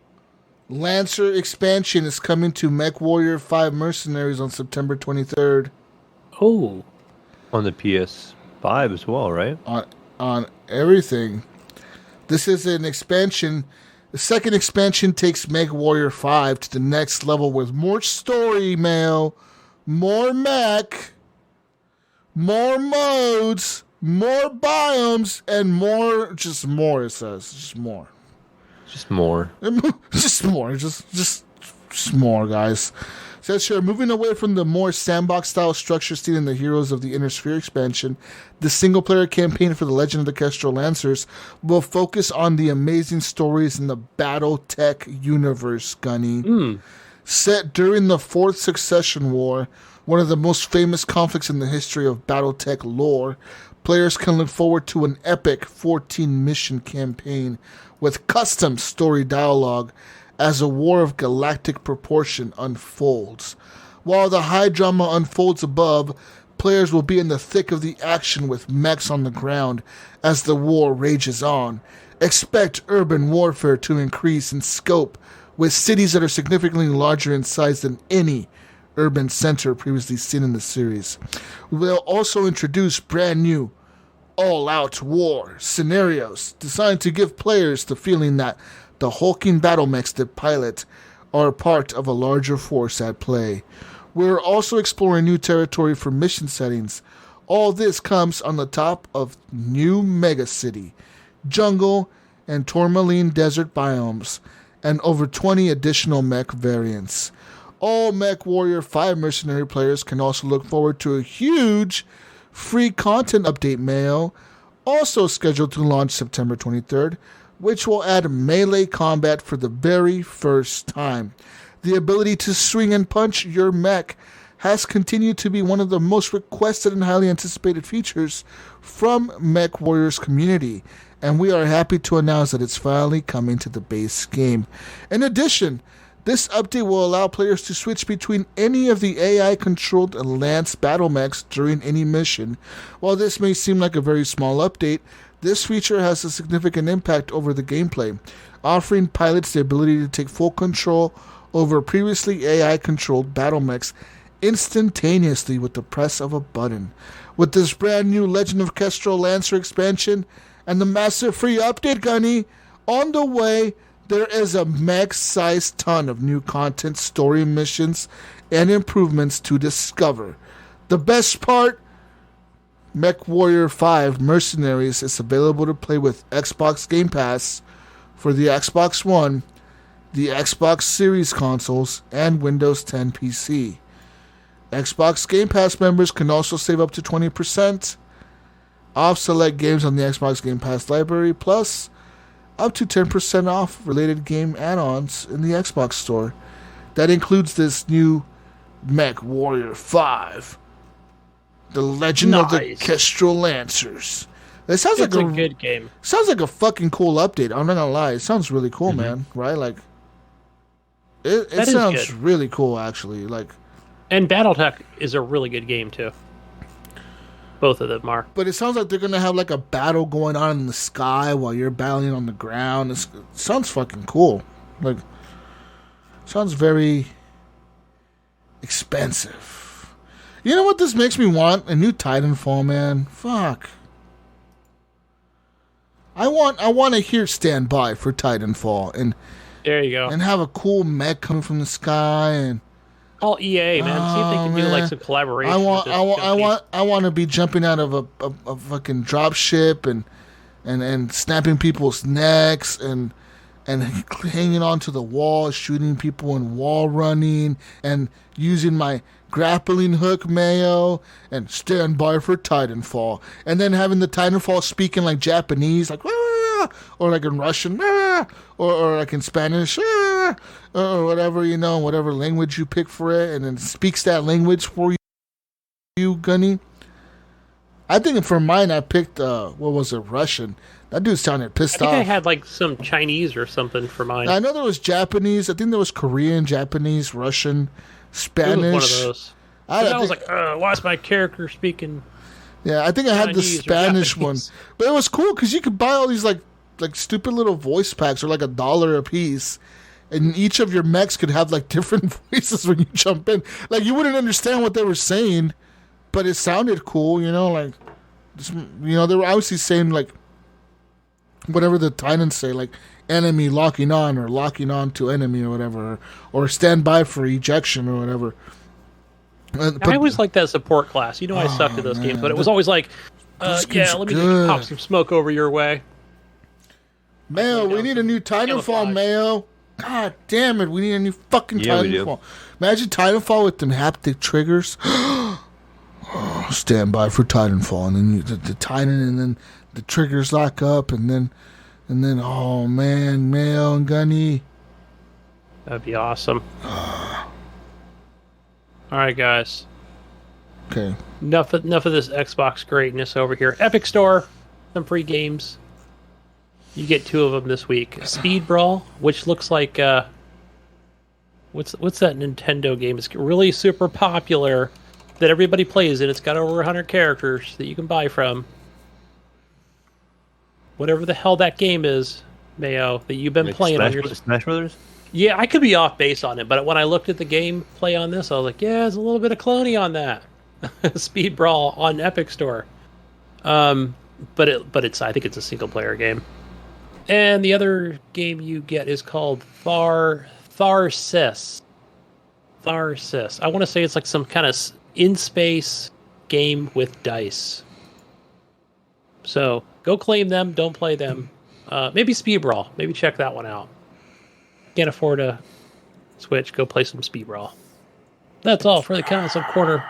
Lancer expansion is coming to MechWarrior 5 Mercenaries on September 23rd. Oh. On the PS5 as well, right? On everything. This is an expansion. The second expansion takes MechWarrior 5 to the next level with more story, Mayo, more mech, more modes, more biomes, and more, just more, it says. Just more. Just more. Just more. Just more, guys. Says here, moving away from the more sandbox-style structure seen in the Heroes of the Inner Sphere expansion, the single-player campaign for the Legend of the Kestrel Lancers will focus on the amazing stories in the BattleTech universe, Gunny. Set during the Fourth Succession War, one of the most famous conflicts in the history of BattleTech lore, players can look forward to an epic 14-mission campaign with custom story dialogue as a war of galactic proportion unfolds. While the high drama unfolds above, players will be in the thick of the action with mechs on the ground as the war rages on. Expect urban warfare to increase in scope, with cities that are significantly larger in size than any urban center previously seen in the series. We'll also introduce brand new all-out war scenarios designed to give players the feeling that the hulking battle mechs that pilot are part of a larger force at play. We're also exploring new territory for mission settings. All this comes on the top of new mega city, jungle, and tourmaline desert biomes, and over 20 additional mech variants. All MechWarrior 5 mercenary players can also look forward to a huge free content update, Mayo, also scheduled to launch September 23rd, which will add melee combat for the very first time. The ability to swing and punch your mech has continued to be one of the most requested and highly anticipated features from MechWarrior's community, and we are happy to announce that it's finally coming to the base game. In addition, this update will allow players to switch between any of the AI-controlled Lance battle mechs during any mission. While this may seem like a very small update, this feature has a significant impact over the gameplay, offering pilots the ability to take full control over previously AI-controlled battle mechs instantaneously with the press of a button. With this brand new Legend of Kestrel Lancer expansion and the massive free update, Gunny, on the way, there is a mech-sized ton of new content, story missions, and improvements to discover. The best part, MechWarrior 5 Mercenaries is available to play with Xbox Game Pass for the Xbox One, the Xbox Series consoles, and Windows 10 PC. Xbox Game Pass members can also save up to 20% off select games on the Xbox Game Pass library, plus up to 10% off related game add-ons in the Xbox store. That includes this new MechWarrior 5. The Legend of the Kestrel Lancers. It sounds It's like a good game. Sounds like a fucking cool update. I'm not gonna lie. It sounds really cool, man. Right? Like, it sounds really cool, actually. Like, and BattleTech is a really good game too. Both of them are. But it sounds like they're gonna have like a battle going on in the sky while you're battling on the ground. It sounds fucking cool. Like, sounds very expensive. You know what this makes me want? A new Titanfall, man. Fuck. I want to hear Stand By for Titanfall and there you go. And have a cool mech coming from the sky and all EA, man. See if they can do like some collaboration. I want to be jumping out of a fucking drop ship and snapping people's necks and hanging onto the wall, shooting people and wall running and using my grappling hook, Mayo, and Stand By for Titanfall. And then having the Titanfall speaking like Japanese, like, ah, or like in Russian, ah, or like in Spanish, ah, or whatever, you know, whatever language you pick for it, and then it speaks that language for you, Gunny. I think for mine, I picked what was it, Russian. That dude sounded pissed off. I had like some Chinese or something for mine. I know there was Japanese. I think there was Korean, Japanese, Russian, Spanish. It was one of those. I was like, why is my character speaking? Yeah, I think I had the Chinese or Spanish one, Japanese? but it was cool because you could buy all these like stupid little voice packs or like $1 a piece, and each of your mechs could have like different voices when you jump in. Like you wouldn't understand what they were saying, but it sounded cool. You know, like they were obviously saying like whatever the Titans say, like enemy locking on or locking on to enemy or whatever, or stand by for ejection or whatever. I always liked that support class. You know, I sucked at those games, but it was always like, let me just pop some smoke over your way. Mayo, we need a new Titanfall, Mayo. God damn it, we need a new fucking Titanfall. Imagine Titanfall with them haptic triggers. Stand by for Titanfall, and then the Titan, and then the triggers lock up, and then oh man, Mayo and Gunny. That'd be awesome. All right, guys. Okay. Enough of this Xbox greatness over here. Epic Store, some free games. You get 2 of them this week. Speed Brawl, which looks like what's that Nintendo game? It's really super popular that everybody plays it. It's got over 100 characters that you can buy from. Whatever the hell that game is, Mayo, that you've been playing on your Smash Brothers. Yeah, I could be off base on it, but when I looked at the gameplay on this, I was like, yeah, there's a little bit of cloney on that. Speed Brawl on Epic Store. But it's I think it's a single player game. And the other game you get is called Tharsis. Tharsis. I want to say it's like some kind of in-space game with dice. So go claim them, don't play them. Maybe Speed Brawl. Maybe check that one out. Can't afford a Switch, go play some Speed Brawl. That's all for the Console Corner.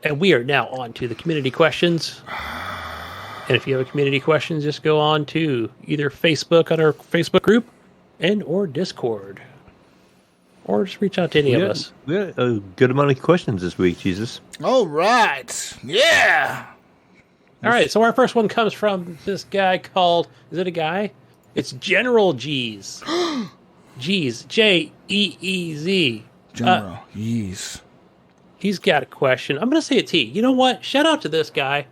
And we are now on to the community questions. And if you have a community question, just go on to either Facebook on our Facebook group or Discord. Or just reach out to any of us. We had a good amount of questions this week, Jesus. All right. Yeah. All right, so our first one comes from this guy called, is it a guy? It's General G's. G's, Jeez. General, Yeez. He's got a question. I'm going to say a T. You know what? Shout out to this guy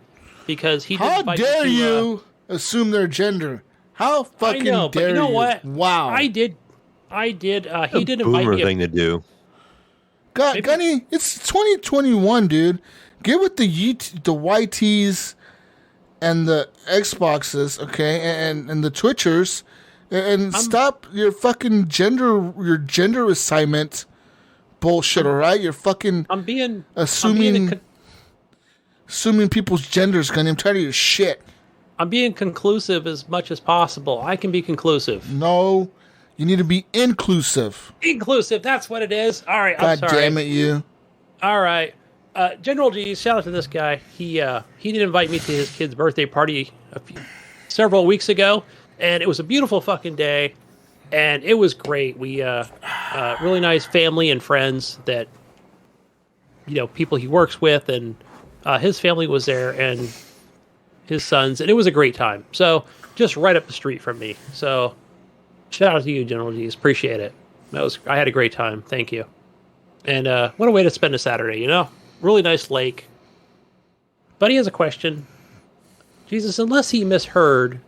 because he How dare you assume their gender? How fucking dare you? But you know what? Wow. I did. He did invite Boomer me. thing to do. Gunny, it's 2021, dude. Get with the YTs and the Xboxes, okay, and the Twitchers, and stop your fucking gender assignment bullshit. All right, you're fucking. Assuming people's genders, Gunny. I'm tired of your shit. I'm being conclusive as much as possible. I can be conclusive. No, you need to be inclusive. Inclusive. That's what it is. All right. I'm God sorry. damn it, you. All right. General G, shout out to this guy. He did invite me to his kid's birthday party several weeks ago, and it was a beautiful fucking day, and it was great. We really nice family and friends that people he works with, and his family was there, and his sons, and it was a great time. So just right up the street from me. So shout out to you, General G. Appreciate it. I had a great time. Thank you. And what a way to spend a Saturday, Really nice lake. But he has a question. Jesus, unless he misheard,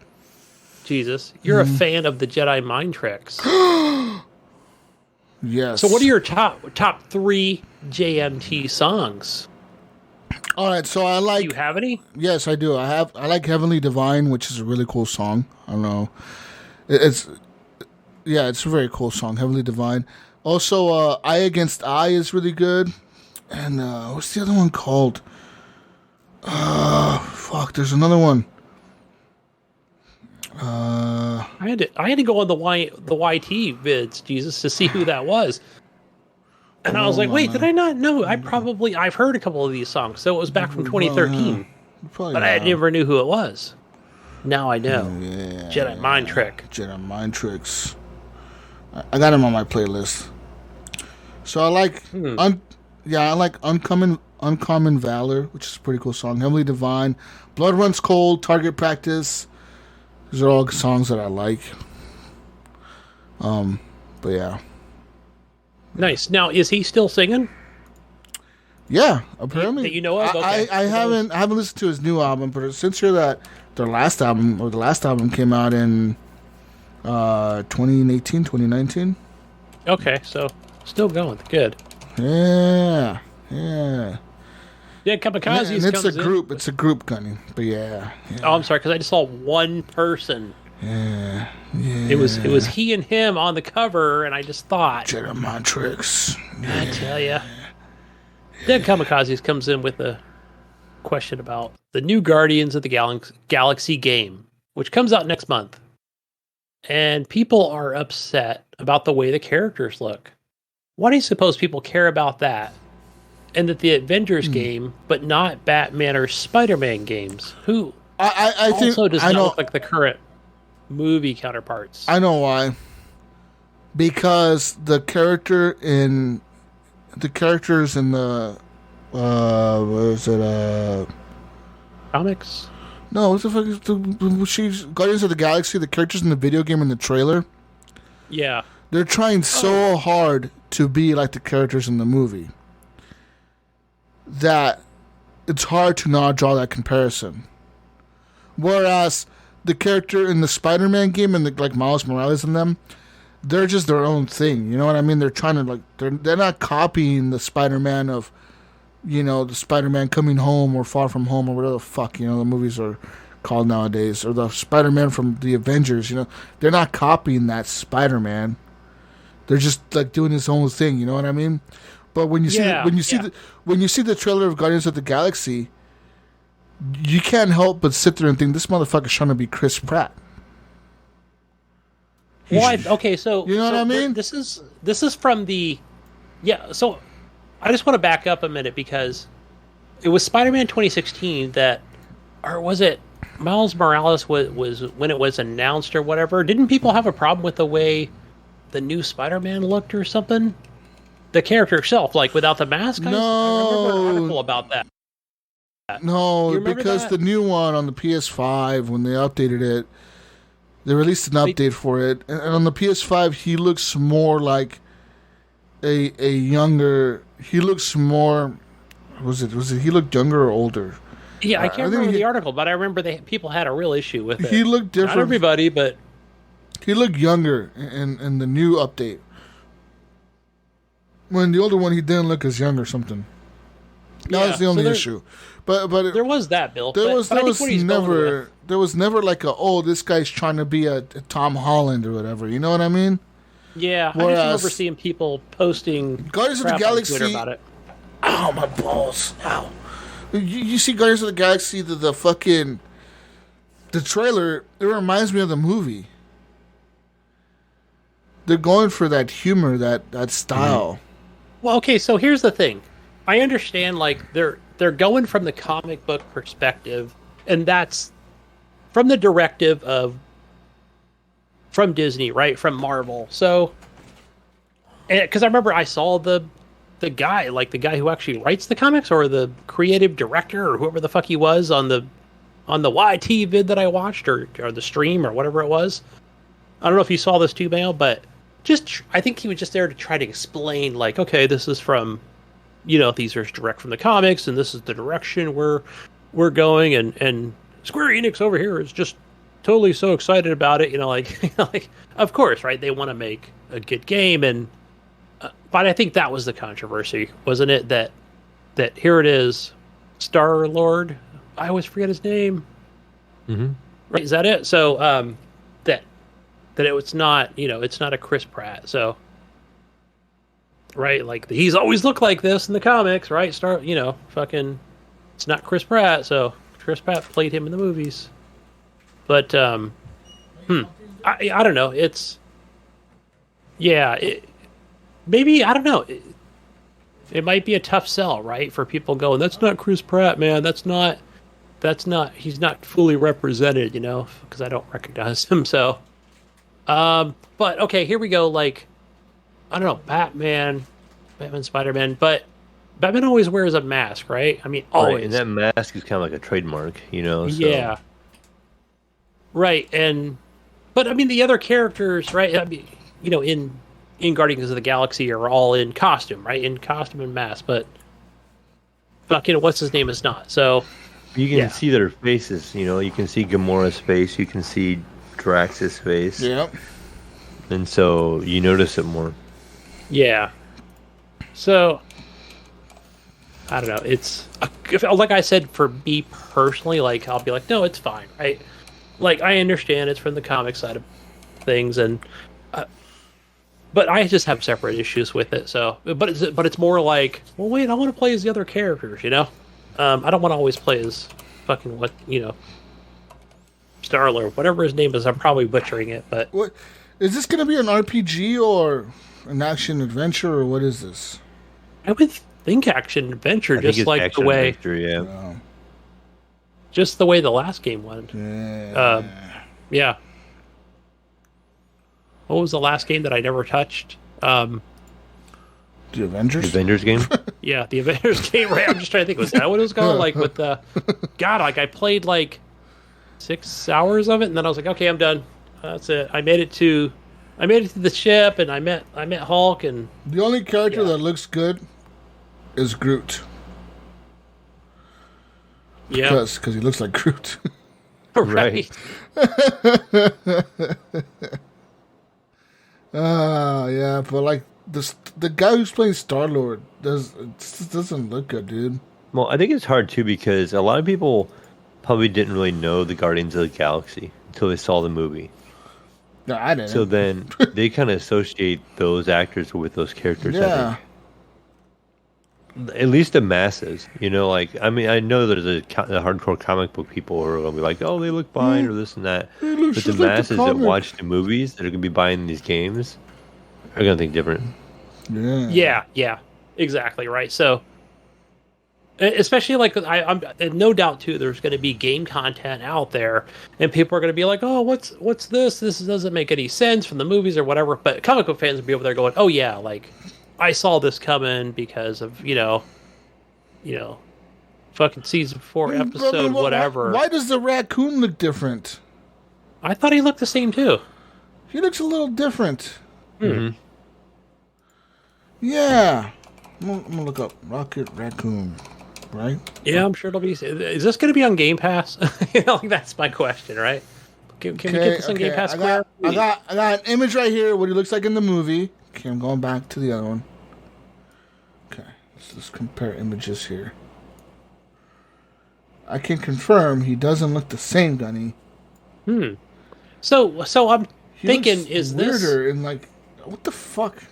Jesus, you're a fan of the Jedi mind tricks. Yes. So what are your top 3 JMT songs? All right, so I like. Do you have any? Yes, I do. I like Heavenly Divine, which is a really cool song. I don't know. It's a very cool song, Heavenly Divine. Also, Eye Against Eye is really good. And what's the other one called? Fuck, there's another one. I had to go on the YT vids, Jesus, to see who that was. And I was like, wait, did I not know? I've heard a couple of these songs. So it was back from 2013. But I never knew who it was. Now I know. Yeah, Jedi Mind Trick. Jedi Mind Tricks. I got him on my playlist. So I like I like Uncommon Valor, which is a pretty cool song. Heavenly Divine, Blood Runs Cold, Target Practice. These are all songs that I like. But yeah. Nice. Now, is he still singing? Yeah, apparently. That you know of? Okay. I haven't listened to his new album, but since you're that the last album came out in 2018, 2019. Okay, so still going. Good. Yeah. Yeah, Kamikaze. And it's a group. It's a group, Gunny. But yeah. Oh, I'm sorry, because I just saw one person. Yeah. It was he and him on the cover, and I just thought, Jedimontrix. I tell ya. Then Kamikazes comes in with a question about the new Guardians of the Galaxy game, which comes out next month. And people are upset about the way the characters look. Why do you suppose people care about that? And that the Avengers game, but not Batman or Spider-Man games, who I think also does not look like the current movie counterparts. I know why. Because the characters in the what is it? Comics? No, what the fuck is she's Guardians of the Galaxy? The characters in the video game in the trailer. Yeah, they're trying so hard to be like the characters in the movie that it's hard to not draw that comparison. Whereas the character in the Spider-Man game and like Miles Morales and them, they're just their own thing. You know what I mean? They're trying to like they're not copying the Spider-Man of, you know, the Spider-Man Coming Home or Far From Home or whatever the fuck, you know, the movies are called nowadays, or the Spider-Man from the Avengers. You know, they're not copying that Spider-Man. They're just like doing his own thing. You know what I mean? But when you see the trailer of Guardians of the Galaxy, you can't help but sit there and think this motherfucker's trying to be Chris Pratt. Okay, so you know what I mean? This is from the So I just want to back up a minute because it was Spider-Man 2016 that, or was it Miles Morales was when it was announced or whatever? Didn't people have a problem with the way the new Spider-Man looked or something? The character itself, like without the mask? No. I remember an article about that. No, because the new one on the PS5, when they updated it, they released an update for it, and on the PS5, he looks more like a younger. He looks more. Was it? He looked younger or older? Yeah, I can't remember the article, but I remember people had a real issue with it. He looked different. Not everybody, but he looked younger in the new update. When the older one, he didn't look as young or something. That was the only issue. But there was that, Bill. There was never like this guy's trying to be a Tom Holland or whatever. You know what I mean? Yeah, I just remember seeing people posting Guardians of the Galaxy on Twitter about it. Ow, my balls! Ow! You see Guardians of the Galaxy, the fucking the trailer. It reminds me of the movie. They're going for that humor, that style. Mm-hmm. Well, okay, so here's the thing. I understand, like, they're going from the comic book perspective, and that's from the directive from Disney, right? From Marvel. So, because I remember I saw the guy who actually writes the comics, or the creative director, or whoever the fuck he was on the YT vid that I watched, or the stream, or whatever it was. I don't know if you saw this too, Mayo, but I think he was just there to try to explain, like, okay, this is from, these are direct from the comics, and this is the direction we're going, and Square Enix over here is just totally so excited about it, like of course, right? They want to make a good game, and but I think that was the controversy, wasn't it? That here it is, Star-Lord. I always forget his name. Mm-hmm. Right? Is that it? So that it was not, it's not a Chris Pratt. So, right, like he's always looked like this in the comics, right? Fucking, it's not Chris Pratt. So Chris Pratt played him in the movies. But I don't know. Maybe, I don't know. It might be a tough sell, right? For people going, that's not Chris Pratt, man. That's not. He's not fully represented, because I don't recognize him. So. But okay, here we go. Like, I don't know, Batman, Spider-Man, but Batman always wears a mask, right? I mean, always. Right, and that mask is kind of like a trademark, you know. So. Yeah. Right, but I mean the other characters, right? I mean, in Guardians of the Galaxy are all in costume, right? In costume and mask, but fucking what's his name is not. So you can see their faces, you can see Gamora's face, you can see Drax's face. Yep. And so you notice it more. Yeah. So I don't know. It's like I said, for me personally, like I'll be like, no, it's fine, right? Like I understand it's from the comic side of things, and but I just have separate issues with it. So, but it's more like, well, wait, I want to play as the other characters, I don't want to always play as fucking Star-Lord, whatever his name is. I'm probably butchering it, but What is this going to be, an RPG or an action adventure, or what is this? I would think action adventure, I think just it's like action the way, adventure, yeah. just the way the last game went. Yeah. Yeah. What was the last game that I never touched? The Avengers? The Avengers game? Yeah, the Avengers game, right? I'm just trying to think, was that what it was called? Like with the... God, like I played like 6 hours of it, and then I was like, okay, I'm done. That's it. I made it to the ship, and I met Hulk, and... The only character that looks good is Groot. Yeah. Because he looks like Groot. Right. Yeah, but like the guy who's playing Star-Lord doesn't look good, dude. Well, I think it's hard too because a lot of people probably didn't really know the Guardians of the Galaxy until they saw the movie. No, I didn't. So then they kind of associate those actors with those characters. Yeah. I think. At least the masses, like, I mean, I know there's a hardcore comic book people who are going to be like, oh, they look fine or this and that. But the masses that watch the movies that are going to be buying these games are going to think different. Yeah, exactly, right. So, especially like, I'm no doubt too, there's going to be game content out there, and people are going to be like, oh, what's this? This doesn't make any sense from the movies or whatever. But comic book fans will be over there going, oh yeah, like, I saw this coming because of, fucking season 4 episode, whatever. Why does the raccoon look different? I thought he looked the same too. He looks a little different. Mm-hmm. Yeah. I'm gonna look up Rocket Raccoon, right? Yeah, I'm sure it'll be. Is this going to be on Game Pass? That's my question, right? Can we get this on Game Pass? I got an image right here, what he looks like in the movie. Okay, I'm going back to the other one. Okay, let's just compare images here. I can confirm he doesn't look the same, Gunny. So I'm thinking, looks is weirder this... and like, what the fuck?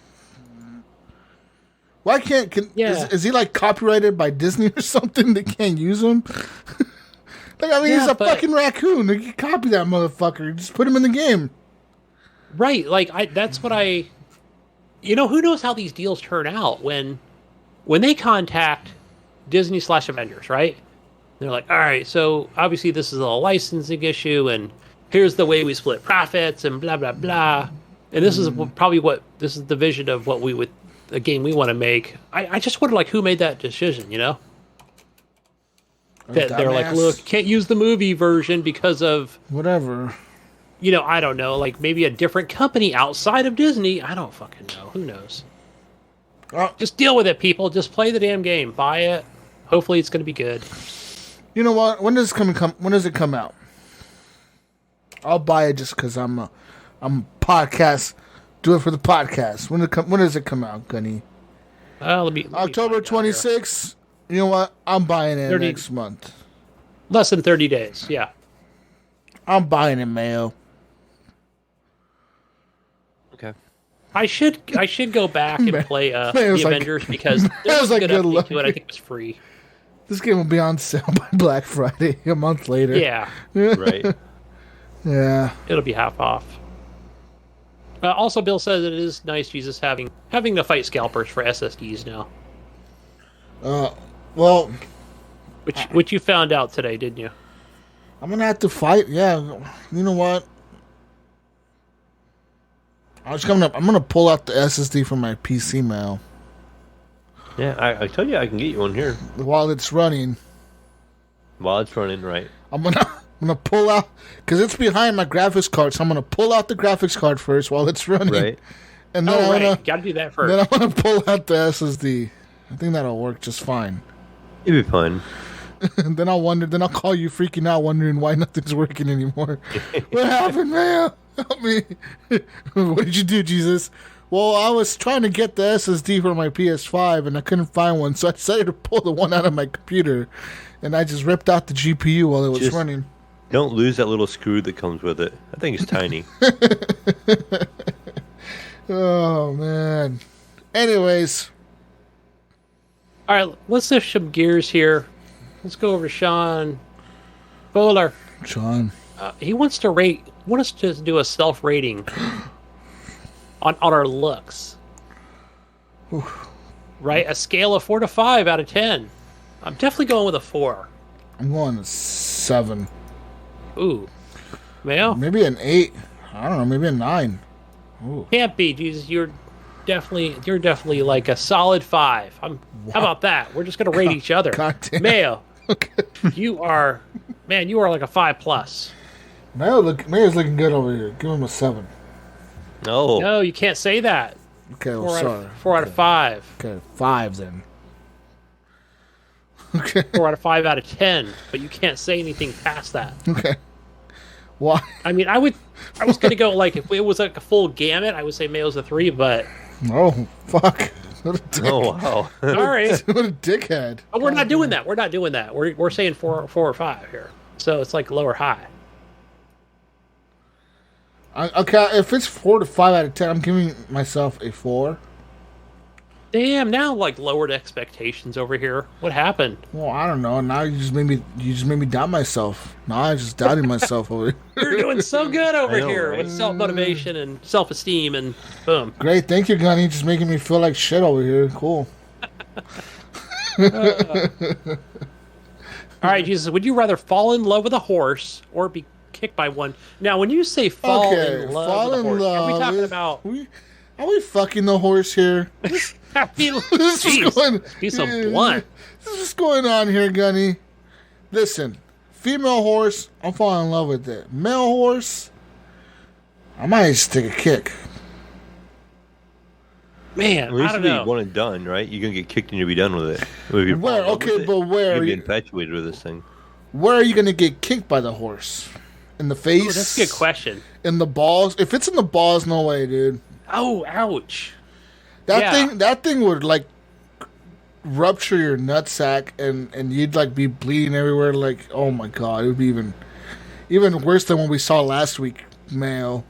Why can't... Is he like copyrighted by Disney or something? They can't use him? Like, I mean, he's a fucking raccoon. They can copy that motherfucker. Just put him in the game. Right, like, that's what I... who knows how these deals turn out when they contact Disney/Avengers, right? They're like, all right, so obviously this is a licensing issue, and here's the way we split profits, and blah, blah, blah. And this is probably this is the vision of what a game we want to make. I just wonder, like, who made that decision, That they're like, look, can't use the movie version because of... Whatever. I don't know, like maybe a different company outside of Disney. I don't fucking know. Who knows? Just deal with it, people. Just play the damn game. Buy it. Hopefully it's going to be good. You know what? When does it come out? I'll buy it just because I'm podcast. Do it for the podcast. When does it come out, Gunny? Let me October 26th. You know what? I'm buying it next month. Less than 30 days. Yeah. I'm buying it, Mayo. Okay. I should go back and play the Avengers because there was a good update to it. I think it was free. This game will be on sale by Black Friday a month later. Yeah. Right. Yeah. It'll be half off. Also, Bill says it is nice, Jesus, having to fight scalpers for SSDs now. Well... Which you found out today, didn't you? I'm going to have to fight. Yeah. You know what? I'm going to pull out the SSD from my PC, Mail. Yeah, I told you I can get you one here while it's running. while it's running. Right. I'm gonna pull out because it's behind my graphics card. So I'm gonna pull out the graphics card first while it's running. Right. And then Gotta do that first. Then I'm gonna pull out the SSD. I think that'll work just fine. It'd be fun. And then I'll call you freaking out, wondering why nothing's working anymore. What happened, man? Help me. What did you do, Jesus? Well, I was trying to get the SSD for my PS5, and I couldn't find one, so I decided to pull the one out of my computer, and I just ripped out the GPU while it was running. Don't lose that little screw that comes with it. I think it's tiny. Oh, man. Anyways. All right, let's shift some gears here. Let's go over to Sean Bowler. Sean. He wants us to do a self-rating on our looks. Oof. Right? A scale of 4 to 5 out of 10. I'm definitely going with a 4. I'm going to 7. Ooh. Mayo? Maybe an 8. I don't know, maybe a 9. Ooh. Can't be, Jesus. You're definitely like a solid 5. How about that? We're just gonna rate each other. God damn. Mayo. Okay. You are like a 5+. Mayo's looking good over here. Give him a 7. No. No, you can't say that. Okay, well, sorry. 4 out of 5. Okay, 5 then. Okay. 4 out of 5 out of 10. But you can't say anything past that. Okay. Why? I mean, I was gonna go like if it was like a full gamut, I would say Mayo's a 3, but Oh, fuck. What a dick. Oh, wow. sorry. What a dickhead. But we're not doing that. We're not doing that. We're saying 4 or 5 here. So it's like low or high. Okay, if it's 4 to 5 out of 10, I'm giving myself a 4. Damn, now like lowered expectations over here. What happened? Well, I don't know. Now you just made me doubt myself. Now I just doubted myself over here. You're doing so good over here right? with self-motivation and self-esteem and boom. Great, thank you, Gunny. Just making me feel like shit over here. Cool. All right, Jesus, would you rather fall in love with a horse or be kicked by one? Now, when you say fall in love with a horse, are we talking about... Are we fucking the horse here? I mean, This is going. be so blunt. This is going on here, Gunny. Listen, female horse, I'm falling in love with it. Male horse, I might just take a kick. Man, At least I don't it'll know. be one and done, right? You're going to get kicked and you'll be done with it. If you're Where? falling in love Okay, with it, but where? You'll be infatuated with this thing. Where are you going to get kicked by the horse? In the face? Ooh, that's a good question. In the balls? If it's in the balls, no way, dude. Oh, ouch. That thing would like rupture your nutsack and you'd like be bleeding everywhere. Like, oh my god, it would be even worse than what we saw last week, Mayo.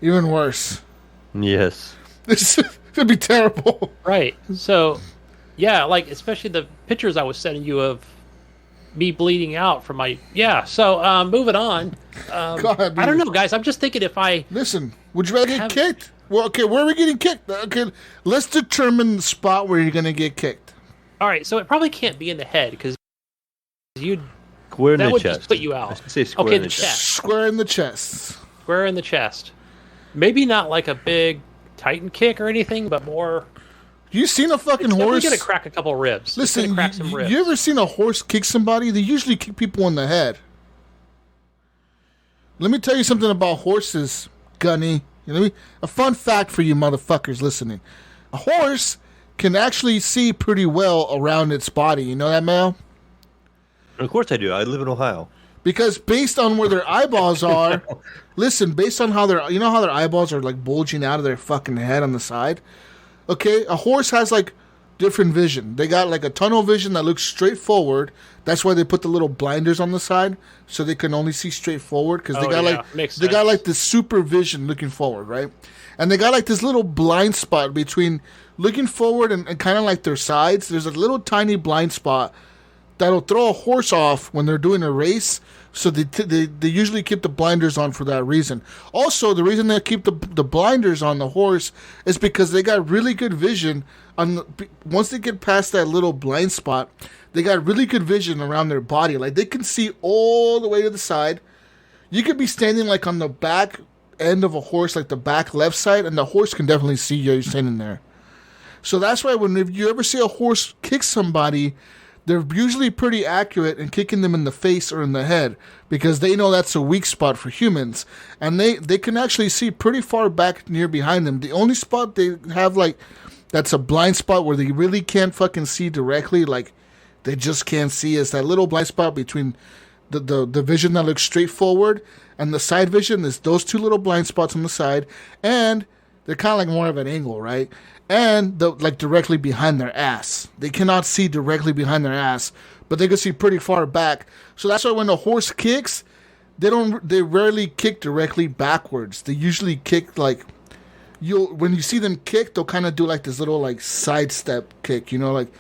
Even worse. Yes. This would be terrible. Right. So, yeah, like especially the pictures I was sending you of me bleeding out from my So, moving on. God, I don't know, guys. I'm just thinking if I Listen, would you rather get kicked? Well, okay, where are we getting kicked? Okay, let's determine the spot where you're gonna get kicked. All right, so it probably can't be in the head because Square in that the would chest. just put you out. I should say square Okay, in the the chest. chest. Square in the chest. Square in the chest. Maybe not like a big Titan kick or anything, but more. You seen a fucking It's definitely horse? gonna crack a couple ribs. It's Listen, gonna crack some ribs. you ever seen a horse kick somebody? They usually kick people in the head. Let me tell you something about horses, Gunny. A fun fact for you motherfuckers listening. A horse can actually see pretty well around its body. You know that, Mel? Of course I do. I live in Ohio. Because based on where their eyeballs are, listen, based on how their eyeballs are like bulging out of their fucking head on the side. Okay, a horse has like different vision. They got like a tunnel vision that looks straight forward. That's why they put the little blinders on the side so they can only see straight forward because they got like this super vision looking forward, right? And they got like this little blind spot between looking forward and kind of like their sides. There's a little tiny blind spot that'll throw a horse off when they're doing a race. So they usually keep the blinders on for that reason. Also, the reason they keep the blinders on the horse is because they got really good vision once they get past that little blind spot. They got really good vision around their body. Like they can see all the way to the side. You could be standing like on the back end of a horse, like the back left side, and the horse can definitely see you standing there. So that's why if you ever see a horse kick somebody, they're usually pretty accurate in kicking them in the face or in the head because they know that's a weak spot for humans. And they can actually see pretty far back near behind them. The only spot they have, like, that's a blind spot where they really can't fucking see directly, like, they just can't see, is that little blind spot between the vision that looks straight forward and the side vision. Is those two little blind spots on the side, and they're kind of like more of an angle, right? And like directly behind their ass. They cannot see directly behind their ass, but they can see pretty far back. So that's why when a horse kicks, they rarely kick directly backwards. They usually kick like when you see them kick, they'll kind of do like this little like sidestep kick, you know, like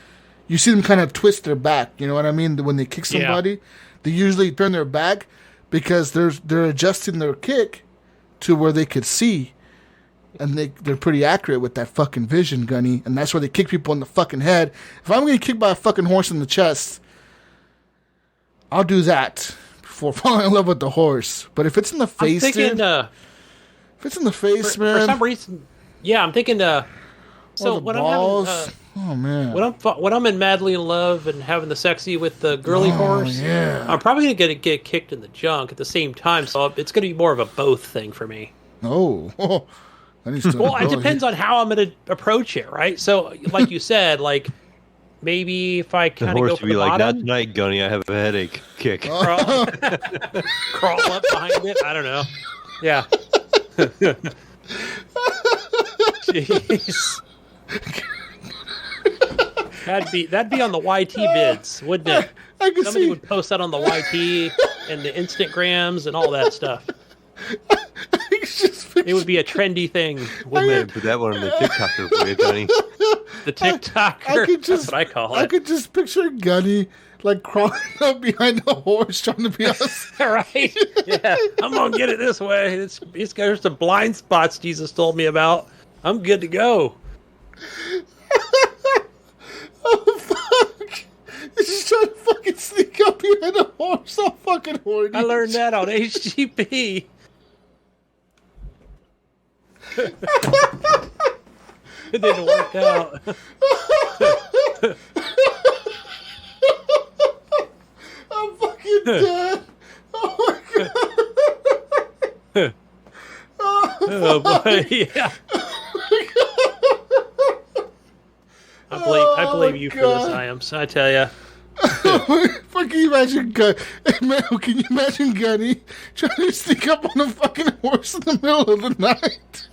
you see them kind of twist their back, you know what I mean? When they kick somebody, they usually turn their back because they're adjusting their kick to where they could see. And they're pretty accurate with that fucking vision, Gunny. And that's why they kick people in the fucking head. If I'm going to kick by a fucking horse in the chest, I'll do that before falling in love with the horse. But if it's in the face, I'm thinking, dude, if it's in the face, man. For some reason, yeah, I'm thinking, so when balls. I'm having, oh, man. when I'm in madly in love and having the sexy with the girly horse, yeah. I'm probably going to get kicked in the junk at the same time. So it's going to be more of a both thing for me. Oh, well, it depends on how I'm going to approach it, right? So, like you said, like maybe if I kind of go for the like, bottom, not tonight, Gunny. I have a headache. Kick. crawl up behind it. I don't know. Yeah. Jeez. That'd be on the YT bids, wouldn't it? Somebody would post that on the YT and the Instagrams and all that stuff. It would be a trendy thing, wouldn't it? Put that one on the TikToker for you, Gunny. The TikToker. That's what I call it. I could just picture Gunny like crawling up behind a horse trying to be us. Right? Yeah. I'm gonna get it this way. It's there's the blind spots Jesus told me about. I'm good to go. Oh fuck! He's just trying to fucking sneak up behind a horse. So fucking horny. I learned that on HGP. It didn't work out. I'm fucking dead. Oh my god. Oh boy, yeah. I blame you for this, Iams. I tell ya. Fuck, can you imagine Mayo, can you imagine Gunny trying to sneak up on a fucking horse in the middle of the night?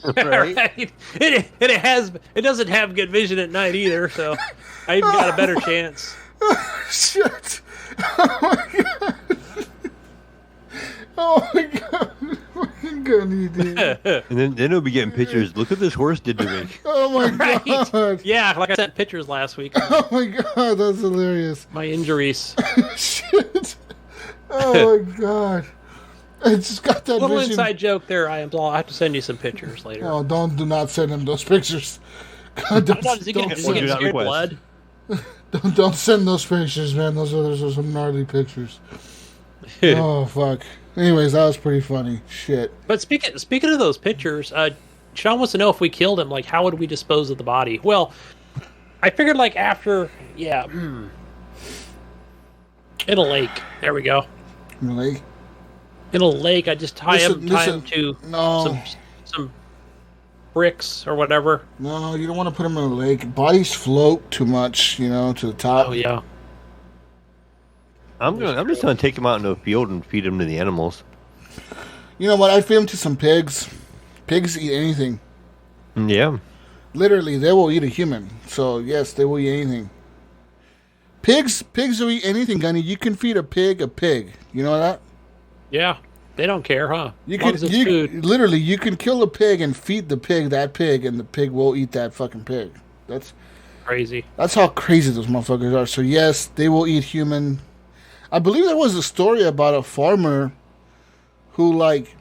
Right. It doesn't have good vision at night either, so I even got a better chance. Oh, shit. Oh my god. Oh my god. Fucking Gunny, dude. And then he'll be getting pictures. Look what this horse did to me. Oh my god. Yeah, like I sent pictures last week. Oh my god, that's hilarious. My injuries. Shit. Oh my god. I just got that Little vision. inside joke there, Iams. I'll have to send you some pictures later. Oh, do not send him those pictures. God, Does he get scared blood? Don't send those pictures, man. Those are some gnarly pictures. Oh fuck. Anyways, that was pretty funny. Shit. But speaking of those pictures, Sean wants to know if we killed him, like how would we dispose of the body? Well, I figured like after, in a lake. There we go. In a lake. In a lake, I just tie him to some bricks or whatever. No, you don't want to put him in a lake. Bodies float too much, you know, to the top. Oh yeah. I'm just gonna take him out into a field and feed him to the animals. You know what? I'd feed him to some pigs. Pigs eat anything. Yeah. Literally, they will eat a human. So yes, they will eat anything. Pigs will eat anything, Gunny. You can feed a pig. You know that? Yeah. They don't care, huh? You as long as it's food. Literally, you can kill a pig and feed the pig that pig, and the pig will eat that fucking pig. That's crazy. That's how crazy those motherfuckers are. So yes, they will eat human. I believe there was a story about a farmer who, like,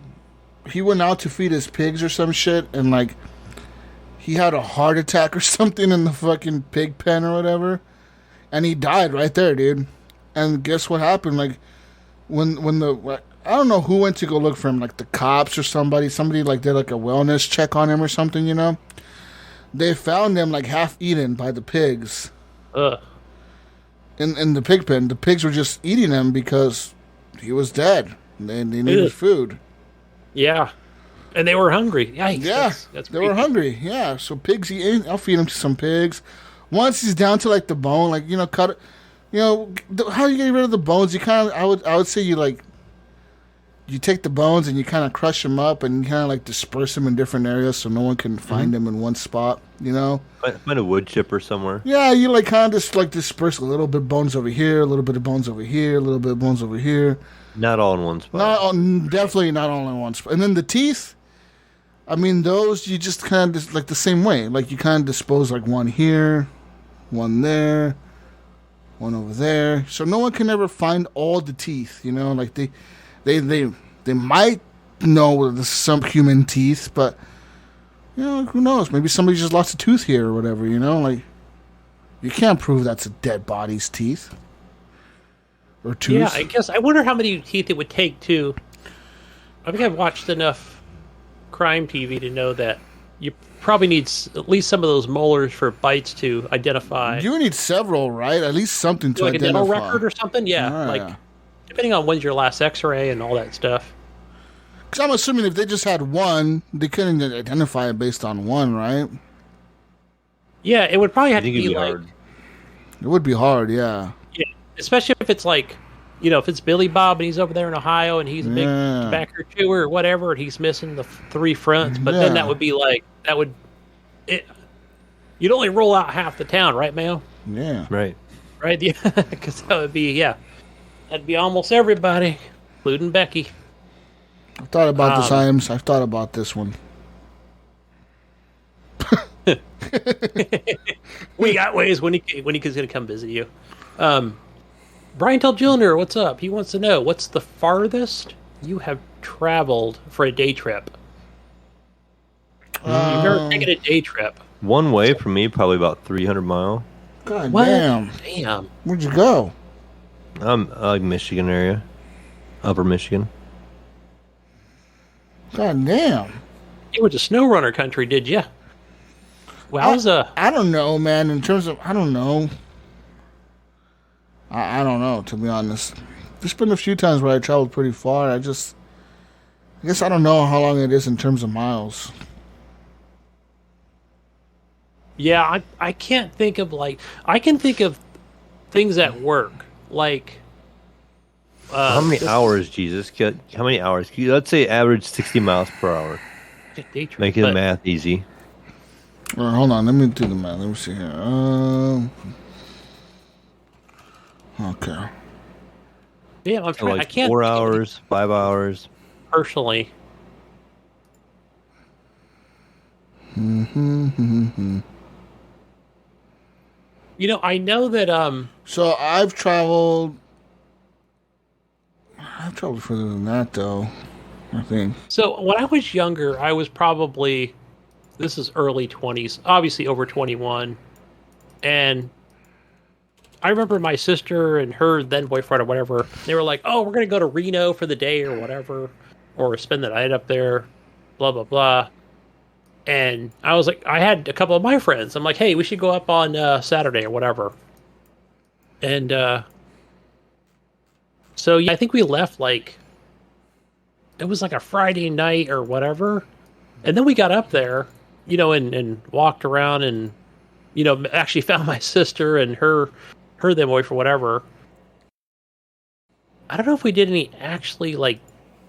he went out to feed his pigs or some shit, and, like, he had a heart attack or something in the fucking pig pen or whatever, and he died right there, dude. And guess what happened? Like, when I don't know who went to go look for him, like the cops or somebody like did like a wellness check on him or something, you know. They found him like half eaten by the pigs. Ugh. In the pig pen. The pigs were just eating him because he was dead. They needed food. Yeah. And they were hungry. Yikes, yeah, that's they were hungry. Yeah, so pigs eat. I'll feed him to some pigs. Once he's down to like the bone, like cut it. How do you get rid of the bones? You kind of, I would say you take the bones and you kind of crush them up and you kind of like disperse them in different areas so no one can find them in one spot. Find a wood chipper somewhere. Yeah, you like kind of just like disperse a little bit of bones over here, a little bit of bones over here, a little bit of bones over here. Not all in one spot. Definitely not all in one spot. And then the teeth. I mean, those you just kind of like the same way. Like you kind of dispose like one here, one there, one over there. So no one can ever find all the teeth. Like they might know there's some human teeth, but who knows? Maybe somebody just lost a tooth here or whatever. Like you can't prove that's a dead body's teeth or tooth. Yeah, I guess I wonder how many teeth it would take to. I think I've watched enough crime TV to know that you probably need at least some of those molars for bites to identify. You need several, right? At least something to like identify. A dental record or something? Yeah, depending on when's your last X-ray and all that stuff. Because I'm assuming if they just had one, they couldn't identify it based on one, right? Yeah, it would probably have to be like. Hard. It would be hard, yeah. Yeah, especially if it's like. If it's Billy Bob and he's over there in Ohio and he's a big tobacco chewer or whatever, and he's missing the 3 fronts, but then that would be like you'd only roll out half the town, right, Mayo? Yeah, right, yeah, because that would be that'd be almost everybody, including Becky. I've thought about this, Iams. I've thought about this one. We got ways when he's going to come visit you. Brian Tell Jr., what's up? He wants to know, what's the farthest you have traveled for a day trip? You've never taken a day trip. One way from me, probably about 300 miles. God what? Damn. Where'd you go? Michigan area. Upper Michigan. God damn. You went to snow runner country, did you? Wowza. I don't know, man. In terms of, I don't know. I don't know, to be honest. There's been a few times where I traveled pretty far. I guess I don't know how long it is in terms of miles. Yeah, I can't think of I can think of things at work. Like how many hours, Jesus? How many hours? Let's say average 60 miles per hour. Making the math easy. All right, hold on, let me do the math. Let me see here. Okay. Yeah, I'm trying. Like I can't. 4 hours, 5 hours. Personally. I know that. So I've traveled further than that, though. I think. So when I was younger, I was probably. This is early 20s, obviously over 21, and. I remember my sister and her then boyfriend or whatever, they were like, oh, we're going to go to Reno for the day or whatever, or spend the night up there, blah, blah, blah. And I was like, I had a couple of my friends. I'm like, hey, we should go up on Saturday or whatever. And so yeah, I think we left it was like a Friday night or whatever. And then we got up there, and walked around and, actually found my sister and her then boyfriend, whatever. I don't know if we did any actually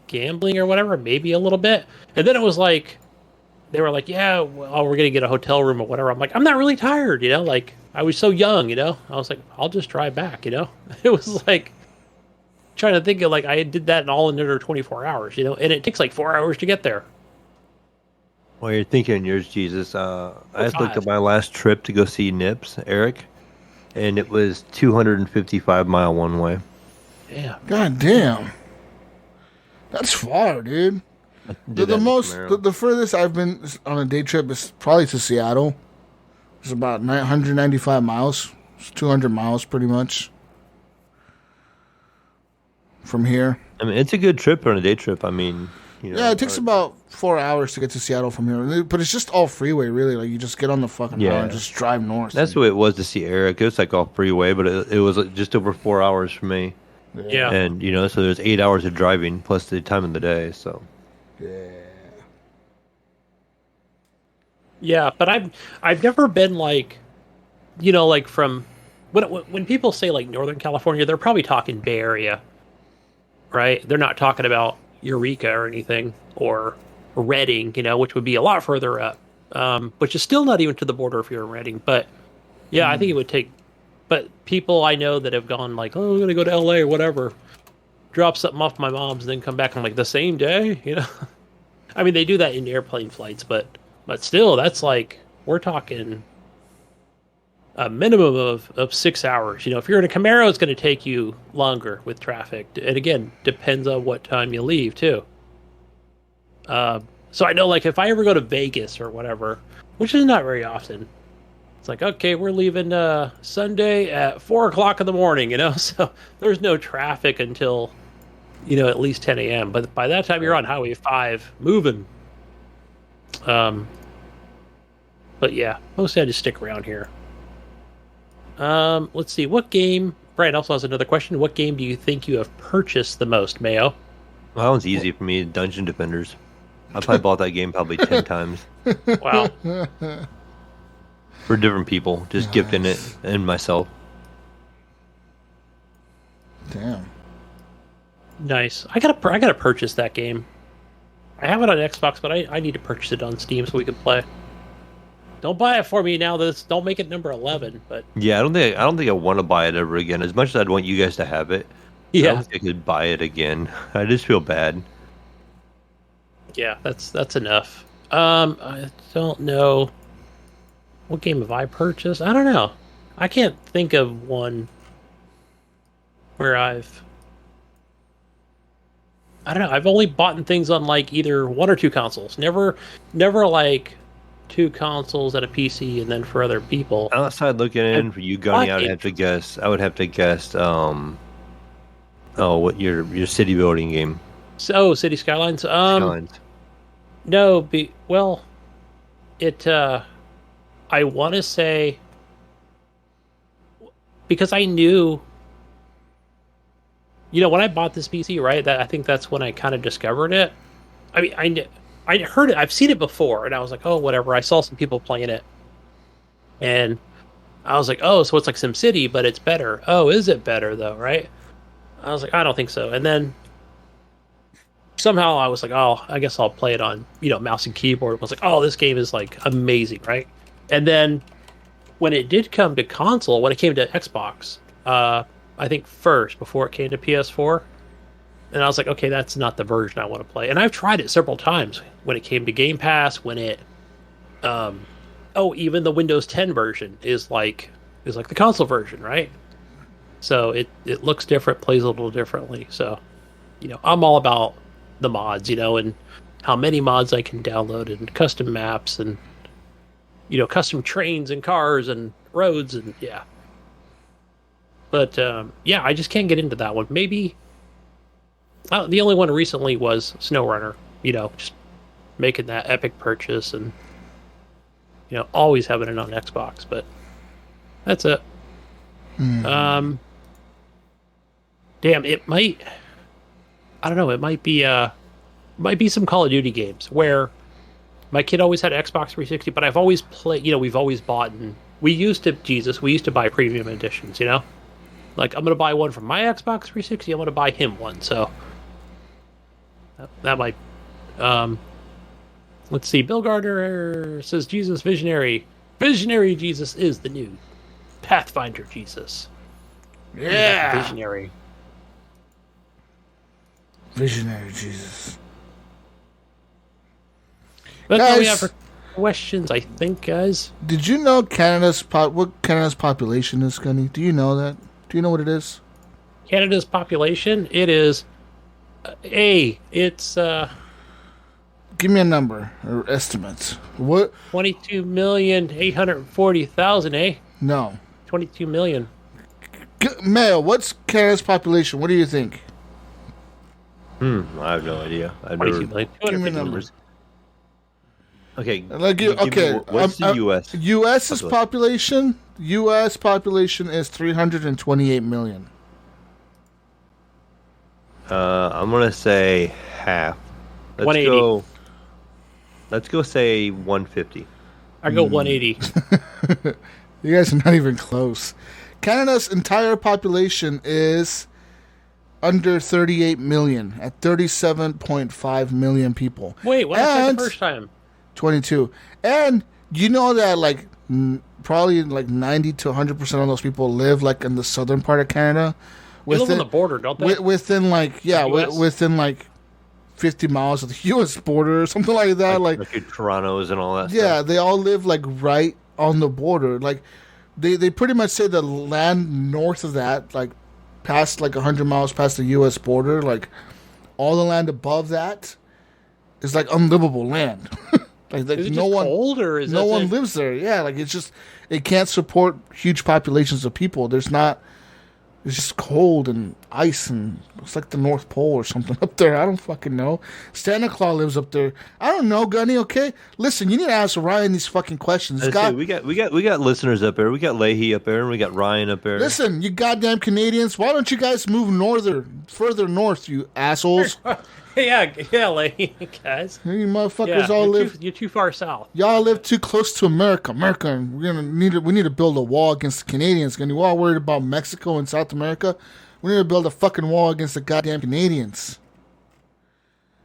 gambling or whatever, maybe a little bit. And then it was they were like, yeah, well, we're going to get a hotel room or whatever. I'm like, I'm not really tired, I was so young, I was like, I'll just drive back, It was trying to think of I did that all in under 24 hours, and it takes 4 hours to get there. Well, you're thinking yours, Jesus. I just looked at my last trip to go see Nips, Eric, and it was 255-mile one way. Yeah. God damn. That's far, dude. The furthest I've been on a day trip is probably to Seattle. It's about 195 miles. It's 200 miles, pretty much, from here. I mean, it's a good trip on a day trip. I mean, You know? Yeah, it takes about 4 hours to get to Seattle from here, but it's just all freeway, really. Like you just get on the fucking highway and just drive north. That's the way it was to see Eric. It was like all freeway, but it was just over 4 hours for me. Yeah. And so there's 8 hours of driving plus the time of the day. So. Yeah, but I've never been like, like from when people say like Northern California, they're probably talking Bay Area, right? They're not talking about Eureka or anything or Redding, which would be a lot further up, which is still not even to the border if you're in Redding. But yeah, I think it would take. But people I know that have gone like, oh, I'm gonna go to LA or whatever, drop something off my mom's, and then come back. I'm like the same day, I mean, they do that in airplane flights, but still, that's like we're talking a minimum of 6 hours. If you're in a Camaro, it's going to take you longer with traffic. And again, depends on what time you leave, too. So I know, like, if I ever go to Vegas or whatever, which is not very often, it's like, okay, we're leaving Sunday at 4 o'clock in the morning, So there's no traffic until, at least 10 a.m. But by that time, you're on Highway 5 moving. But yeah, mostly I just stick around here. Let's see, what game? Brian also has another question. What game do you think you have purchased the most, Mayo? Well, that one's easy for me. Dungeon Defenders. I probably bought that game probably 10 times. Wow. For different people, just gifting it and myself. Damn. Nice. I gotta purchase that game. I have it on Xbox, but I need to purchase it on Steam so we can play. Don't buy it for me now. Don't make it number 11. But yeah, I don't think I want to buy it ever again. As much as I'd want you guys to have it, yeah, I don't think I could buy it again. I just feel bad. Yeah, that's enough. I don't know. What game have I purchased? I don't know. I can't think of one where I don't know. I've only bought things on like either one or two consoles. Never like two consoles and a PC, and then for other people. Outside looking in for you, Gunny, I would have to guess. What your city building game? So City Skylines. Skylines. No, I want to say because I knew. When I bought this PC, right? I think that's when I kind of discovered it. I mean, I heard it. I've seen it before, and I was like, oh, whatever. I saw some people playing it, and I was like, oh, so it's like SimCity, but it's better. Oh, is it better though? Right? I was like, I don't think so. And then somehow I was like, oh, I guess I'll play it on mouse and keyboard. I was like, oh, this game is like amazing, right? And then when it did come to console, when it came to Xbox, I think first before it came to PS4. And I was like, okay, that's not the version I want to play. And I've tried it several times when it came to Game Pass, when it even the Windows 10 version is like the console version, right? So it looks different, plays a little differently. So, I'm all about the mods, and how many mods I can download and custom maps and custom trains and cars and roads and yeah. But yeah, I just can't get into that one. Maybe the only one recently was SnowRunner. Just making that epic purchase and always having it on Xbox. But that's it. Damn, it might. I don't know. It might be some Call of Duty games where my kid always had Xbox 360, but I've always played. We've always bought and we used to buy premium editions. Like, I'm going to buy one from my Xbox 360, I'm going to buy him one, so that might... let's see, Bill Gardner says Jesus Visionary. Visionary Jesus is the new Pathfinder Jesus. Yeah! Visionary. Visionary Jesus. That's all we have for questions, I think, guys. Did you know what Canada's population is, Gunny? Do you know that? Do you know what it is? Canada's population? It is... it's... Give me a number, or estimates. What? 22,840,000, eh? No. 22 million. Mayo, what's Canada's population? What do you think? I have no idea. I've 22 never. million, Give me 250 numbers. Okay. What's the U.S. U.S.'s population? U.S. population is 328 million. I'm gonna say half. 180. Let's go say 150. I go 180. You guys are not even close. Canada's entire population is under 38 million at 37.5 million people. Wait, what did I say the first time? 22. And you know that like probably like 90 to 100% of those people live like in the southern part of Canada. They live on the border, don't they? Within like, within like 50 miles of the U.S. border or something like that. Like Toronto's and all that stuff. Yeah, they all live like right on the border. Like they pretty much say the land north of that, like past like 100 miles past the U.S. border, like all the land above that is like unlivable land. Like is it just cold, or is no one lives there? Yeah, like it can't support huge populations of people. It's just cold and ice, and it's like the North Pole or something up there. I don't fucking know. Santa Claus lives up there. I don't know, Gunny. Okay, listen, you need to ask Ryan these fucking questions. We got listeners up there. We got Leahy up there, and we got Ryan up there. Listen, you goddamn Canadians, why don't you guys move further north, you assholes? yeah, Leahy, guys. You motherfuckers all live. You're too far south. Y'all live too close to America. And we need to build a wall against the Canadians. We're all worried about Mexico and South America. We need to build a fucking wall against the goddamn Canadians.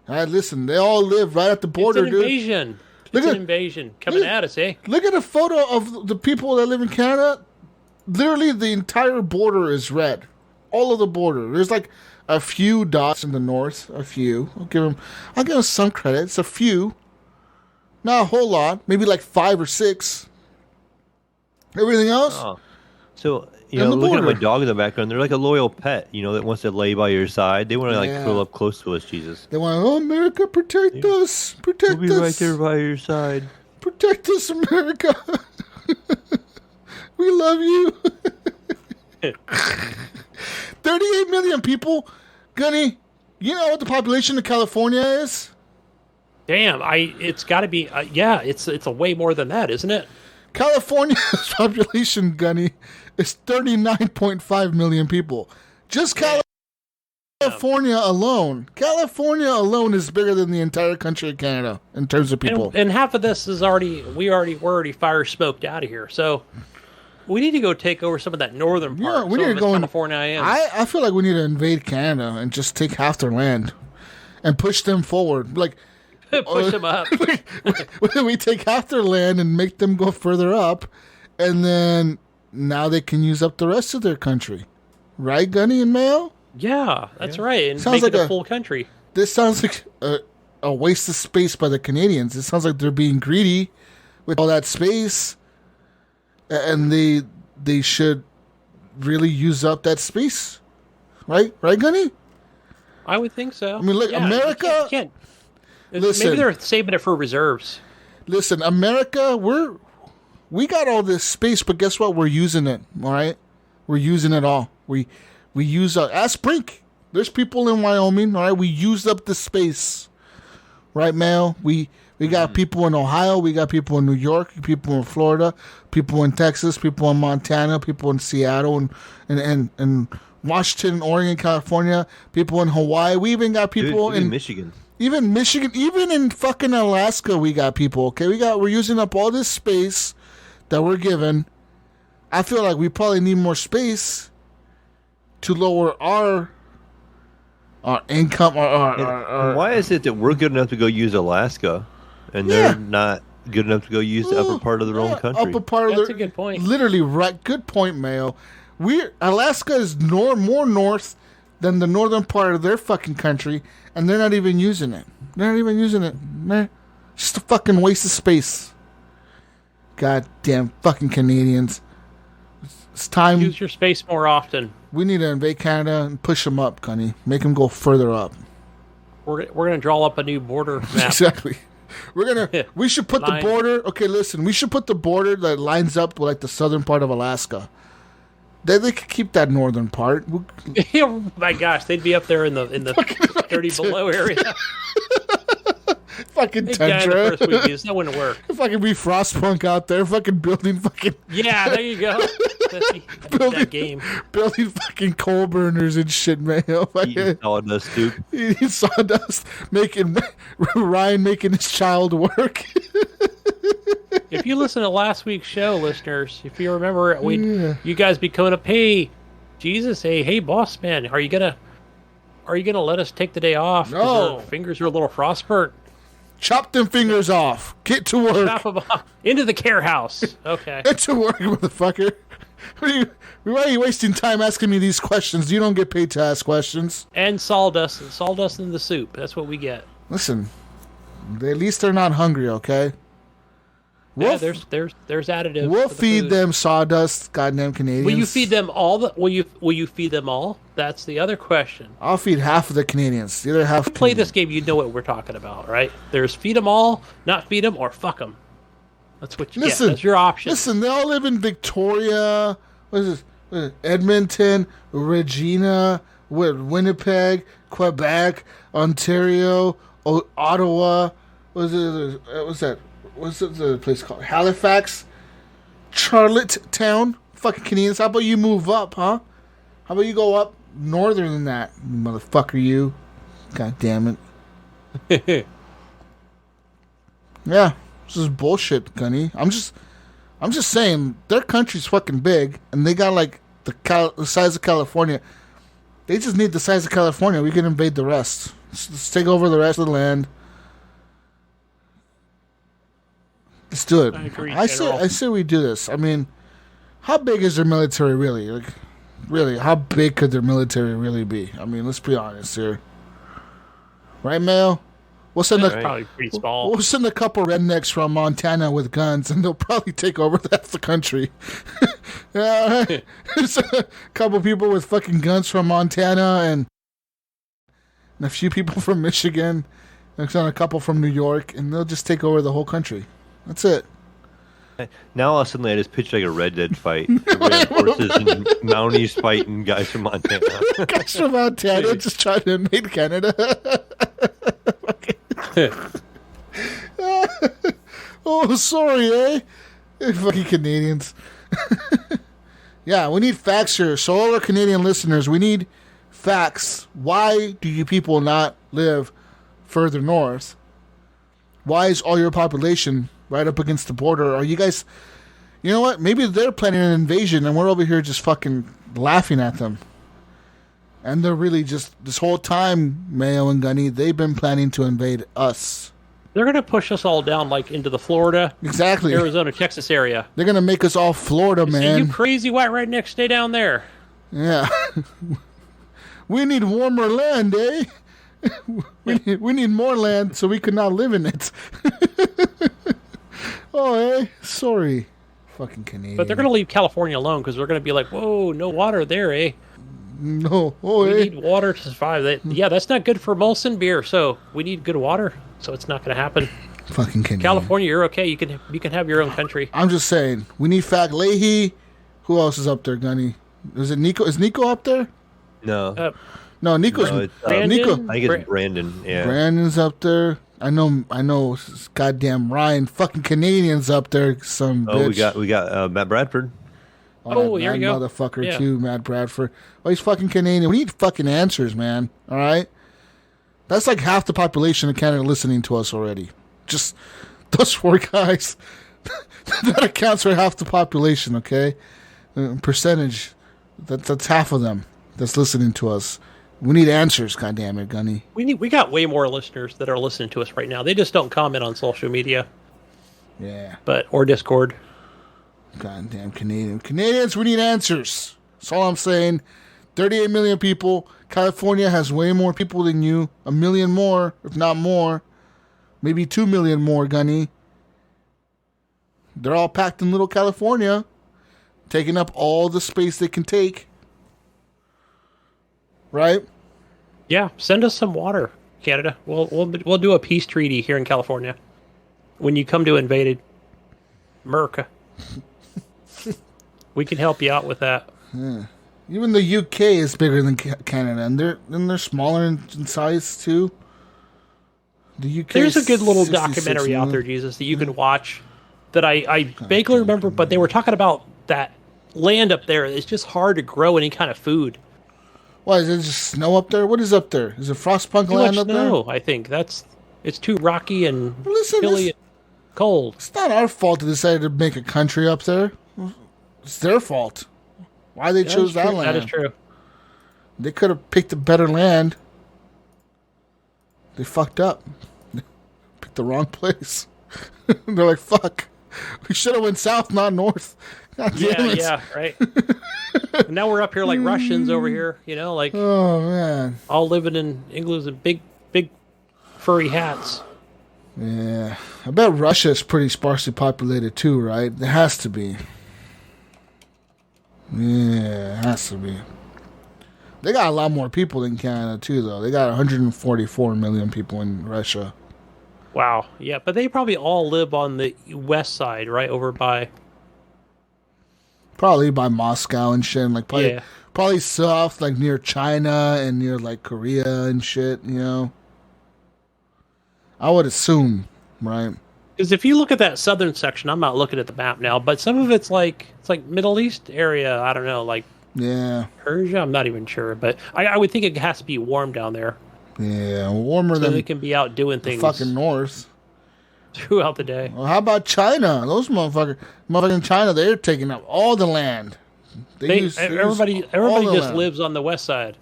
All right, listen, they all live right at the border, it's an invasion. dude. It's an invasion coming at us, eh? Look at a photo of the people that live in Canada. Literally, the entire border is red. All of the border. There's like a few dots in the north. A few. I'll give them some credit. It's a few. Not a whole lot. Maybe like 5 or 6. Everything else? Oh. So, looking at my dog in the background, they're like a loyal pet, that wants to lay by your side. They want to curl up close to us, Jesus. They want, America, protect us. Protect us. We'll be right there by your side. Protect us, America. We love you. 38 million people. Gunny, you know what the population of California is? Damn, it's got to be. It's a way more than that, isn't it? California's population, Gunny, is 39.5 million people. Just California alone. California alone is bigger than the entire country of Canada in terms of people. And half of this is we're already fire smoked out of here. So we need to go take over some of that northern part. Yeah, we need to go in California. I feel like we need to invade Canada and just take half their land and push them forward. Like push them up. We take half their land and make them go further up, and then now they can use up the rest of their country. Right, Gunny and Mayo? Yeah, that's right. And sounds make like it a full country. This sounds like a waste of space by the Canadians. It sounds like they're being greedy with all that space, and they should really use up that space. Right, Gunny? I would think so. I mean, look, America... You can't. Listen, maybe they're saving it for reserves. Listen, America, we got all this space, but guess what? We're using it. All right, we're using it all. We use ask Brink. There's people in Wyoming. All right, we used up the space. Right, Mayo? We got people in Ohio. We got people in New York. People in Florida. People in Texas. People in Montana. People in Seattle and Washington, Oregon, California. People in Hawaii. We even got people in Michigan. Even Michigan, even in fucking Alaska, we got people. Okay, we're using up all this space that we're given. I feel like we probably need more space to lower our income. Why is it that we're good enough to go use Alaska, and they're not good enough to go use the upper part of their own country? Upper part That's a good point. Literally, right? Good point, Mayo. Alaska is more north than the northern part of their fucking country, and they're not even using it. They're not even using it. Just a fucking waste of space. Goddamn fucking Canadians. It's time. Use your space more often. We need to invade Canada and push them up, Gunny. Make them go further up. We're gonna draw up a new border map. Exactly. We should put the border. Okay, listen. We should put the border that lines up with like the southern part of Alaska. They could keep that northern part. Oh my gosh, they'd be up there in the 30 below area. Fucking Hey, tundra. the first week, that wouldn't work. Fucking be Frostpunk out there, fucking building fucking Yeah, there you go. That game. building fucking coal burners and shit, Mayo. Eating sawdust, dude. Eating sawdust, making Ryan making his child work. If you listen to last week's show, listeners, if you remember, you guys be coming up, hey, Jesus, hey, boss man, are you gonna let us take the day off? 'Cause No. our fingers are a little frostburnt. Chop them fingers off. Get to work. Chop 'em off. Into the care house. Okay. Get to work, motherfucker. Why are you wasting time asking me these questions? You don't get paid to ask questions. And sawdust in the soup. That's what we get. Listen, at least they're not hungry, okay? Yeah, there's additives. We'll for the feed food. them sawdust, goddamn Canadians. Will you feed them all? Will you feed them all? That's the other question. I'll feed half of the Canadians. The other half. If you play this game, you know what we're talking about, right? There's feed them all, not feed them, or fuck them. That's what you get. That's your option. Listen, they all live in Victoria. What is this? Edmonton, Regina, Winnipeg, Quebec, Ontario, Ottawa. What's that? What's the place called? Halifax, Charlottetown. Fucking Canadians. How about you move up, huh? How about you go up northern than that, motherfucker? You. God damn it. Yeah, this is bullshit, Gunny. I'm just saying their country's fucking big, and they got like the size of California. They just need the size of California. We can invade the rest. Let's take over the rest of the land. Let's do it. I agree, I General. say we do this. I mean, how big is their military really? Like, really, how big could their military really be? I mean, let's be honest here. Right, Mayo? We'll send It's probably pretty small. We'll send a couple rednecks from Montana with guns, and they'll probably take over half the country. Yeah, right? There's a couple people with fucking guns from Montana, and a few people from Michigan, and a couple from New York, and they'll just take over the whole country. That's it. Now all of a sudden I just picture like a Red Dead fight. Red horses and Mounties fighting guys from Montana. Guys from Montana just trying to invade Canada. Oh, sorry, eh? Fucking Canadians. Yeah, we need facts here. So all our Canadian listeners, we need facts. Why do you people not live further north? Why is all your population right up against the border? Are you guys... You know what? Maybe they're planning an invasion and we're over here just fucking laughing at them. And they're really just... This whole time, Mayo and Gunny, they've been planning to invade us. They're going to push us all down like into the Florida, Exactly. Arizona, Texas area. They're going to make us all Florida, Say, man. you crazy white rednecks, stay down there. Yeah. We need warmer land, eh? We need more land so we could not live in it. Oh, eh? Sorry. Fucking Canadian. But they're going to leave California alone because we're going to be like, whoa, no water there, eh? No. Oh, We eh? need water to survive. Yeah, that's not good for Molson beer, so we need good water. So it's not going to happen. Fucking Canadian. California, you're okay. You can have your own country. I'm just saying. We need Fact Leahy. Who else is up there, Gunny? Is it Nico? Is Nico up there? No. No, Nico's... No, it's, Brandon? Nico. I think it's Brandon. Yeah. Brandon's up there. I know. Goddamn Ryan, fucking Canadians up there. Some Oh, bitch. we got Matt Bradford. Oh, that here we go. motherfucker Yeah. too, Matt Bradford. Oh, he's fucking Canadian. We need fucking answers, man. All right, that's like half the population of Canada listening to us already. Just those four guys. That accounts for half the population. Okay, percentage. That's half of them that's listening to us. We need answers, goddammit, Gunny. We got way more listeners that are listening to us right now. They just don't comment on social media, Yeah. or Discord. Goddamn Canadians, we need answers. That's all I'm saying. 38 million people. California has way more people than you. 1 million more, if not more. Maybe 2 million more, Gunny. They're all packed in little California, taking up all the space they can take. Right? Yeah, send us some water, Canada. We'll do a peace treaty here in California when you come to invade America. We can help you out with that. Even the UK is bigger than Canada, and they're smaller in size too. The UK. There's a good little 66 documentary out million. there, Jesus, that you can watch. That I vaguely remember, but they were talking about that land up there. It's just hard to grow any kind of food. Why is it just snow up there? What is up there? Is it frostpunk Too land much up there? snow, I think. It's too rocky and Listen, hilly and cold. It's not our fault they decided to make a country up there. It's their fault. Why they chose that land? That is true. They could have picked a better land. They fucked up. Picked the wrong place. They're like, fuck. We should have went south, not north. God damn it. Yeah, right. And now we're up here like Russians over here, like Oh, man. all living in igloos and big furry hats. Yeah. I bet Russia is pretty sparsely populated too, right? It has to be. Yeah, it has to be. They got a lot more people than Canada too, though. They got 144 million people in Russia. Wow. Yeah, but they probably all live on the west side, right? Over by... Probably by Moscow and shit. And like Yeah. probably south, like near China and near like Korea and shit, I would assume, right? Because if you look at that southern section, I'm not looking at the map now, but some of it's like Middle East area. I don't know, like Yeah. Persia. I'm not even sure, but I would think it has to be warm down there, Yeah, warmer so than they can be out doing the things fucking north. throughout the day. Well, how about China? Those motherfuckers in China, they're taking up all the land. Everybody all the just land. lives on the west side.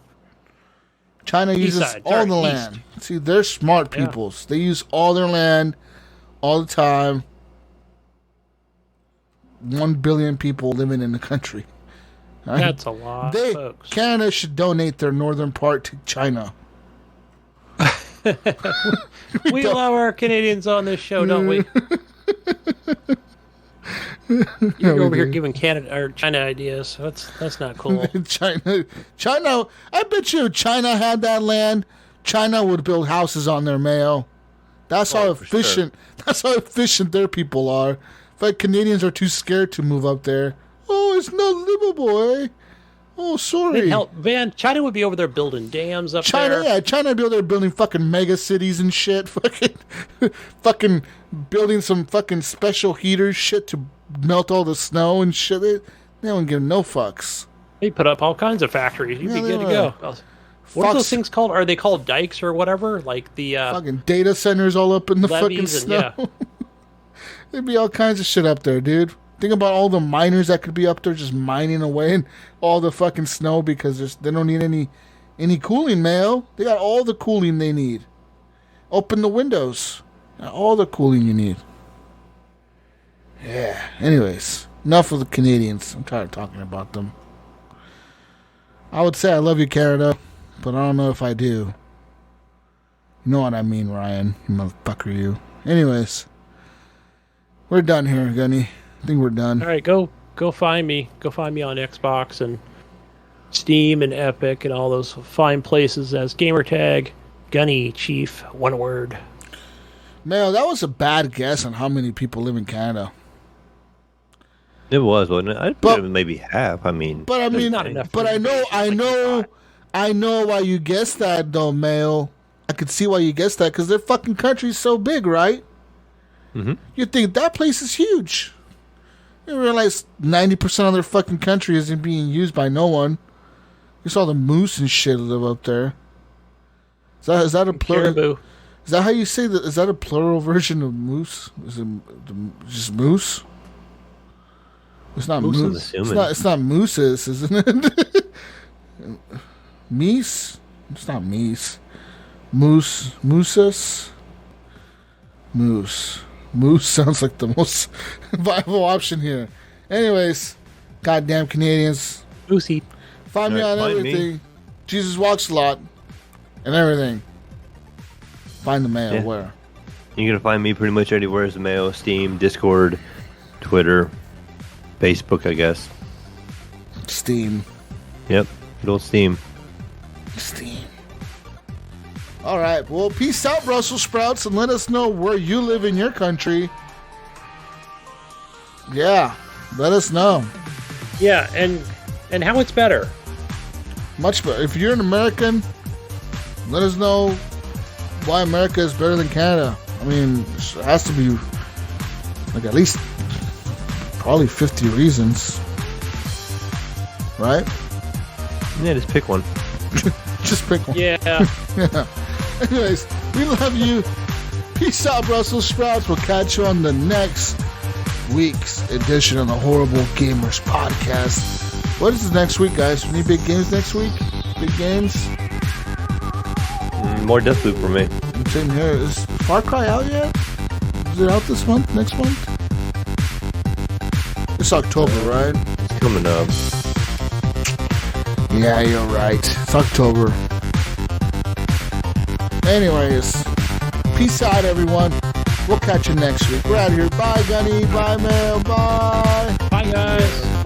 China uses side, all sorry, the east. land. See, they're smart Yeah. peoples. They use all their land all the time. 1 billion people living in the country. Right? That's a lot, folks. Canada should donate their northern part to China. We love our Canadians on this show, don't we? You're over here giving Canada or China ideas. That's not cool. China. I bet you if China had that land, China would build houses on their Mayo. That's how for sure. efficient. That's how efficient their people are. But Canadians are too scared to move up there. Oh, it's not livable, eh? Oh, sorry. Hell, man, China would be over there building dams up China, there. yeah, China be over there building fucking mega cities and shit. Fucking building some fucking special heaters shit to melt all the snow and shit. They don't give no fucks. They put up all kinds of factories. You'd Yeah, be they good to would. go. What are Fox- those things called? Are they called dikes or whatever? Like the Fucking data centers all up in the fucking levees snow. and There'd be all kinds of shit up there, dude. Think about all the miners that could be up there just mining away and all the fucking snow because they don't need any cooling, Mayo. They got all the cooling they need. Open the windows. Got all the cooling you need. Yeah. Anyways, enough of the Canadians. I'm tired of talking about them. I would say I love you, Canada, but I don't know if I do. You know what I mean, Ryan. You motherfucker, you. Anyways, we're done here, Gunny. I think we're done. All right, go find me. Go find me on Xbox and Steam and Epic and all those fine places as gamertag Gunny Chief, one word. Mayo, that was a bad guess on how many people live in Canada. It was, wasn't it? I'd But- put it maybe half. I mean, But I mean, not enough but for I me. know why you guessed that, though, Mayo. I could see why you guessed that because their fucking country's so big, right? Mhm. You think that place is huge. You realize 90% of their fucking country isn't being used by no one. You saw the moose and shit live up there. Is that a plural? Caribou. Is that how you say that? Is that a plural version of moose? Is it just moose? It's not Moose, I'm moose. assuming. It's not mooses, isn't it? Meese? It's not meese. Moose. Mooses? Moose. Moose sounds like the most viable option here. Anyways, goddamn Canadians. Lucy. Find me All on right, find me. everything. JesusWalksAlot and everything. Find the Mayo Yeah. where? you're gonna find me pretty much anywhere as Mayo, Steam, Discord, Twitter, Facebook, I guess. Steam. Yep, good old Steam. Steam. All right. Well, peace out, Brussels sprouts, and let us know where you live in your country. Yeah, let us know. Yeah, and and how it's better. Much better. If you're an American, let us know why America is better than Canada. I mean, it has to be like at least probably 50 reasons. Right? Yeah, just pick one. Just pick one. Yeah. Yeah. Anyways, we love you. Peace out, Brussels sprouts. We'll catch you on the next week's edition of the Horrible Gamers Podcast. What is the next week, guys? Any big games next week? Big games? More Deathloop for me. Same here. Is Far Cry out yet? Is it out this month? Next month? It's October, right? It's coming up. Yeah, you're right. It's October. Anyways, peace out, everyone. We'll catch you next week. We're out of here. Bye, Gunny. Bye, Mayo. Bye. Bye, guys.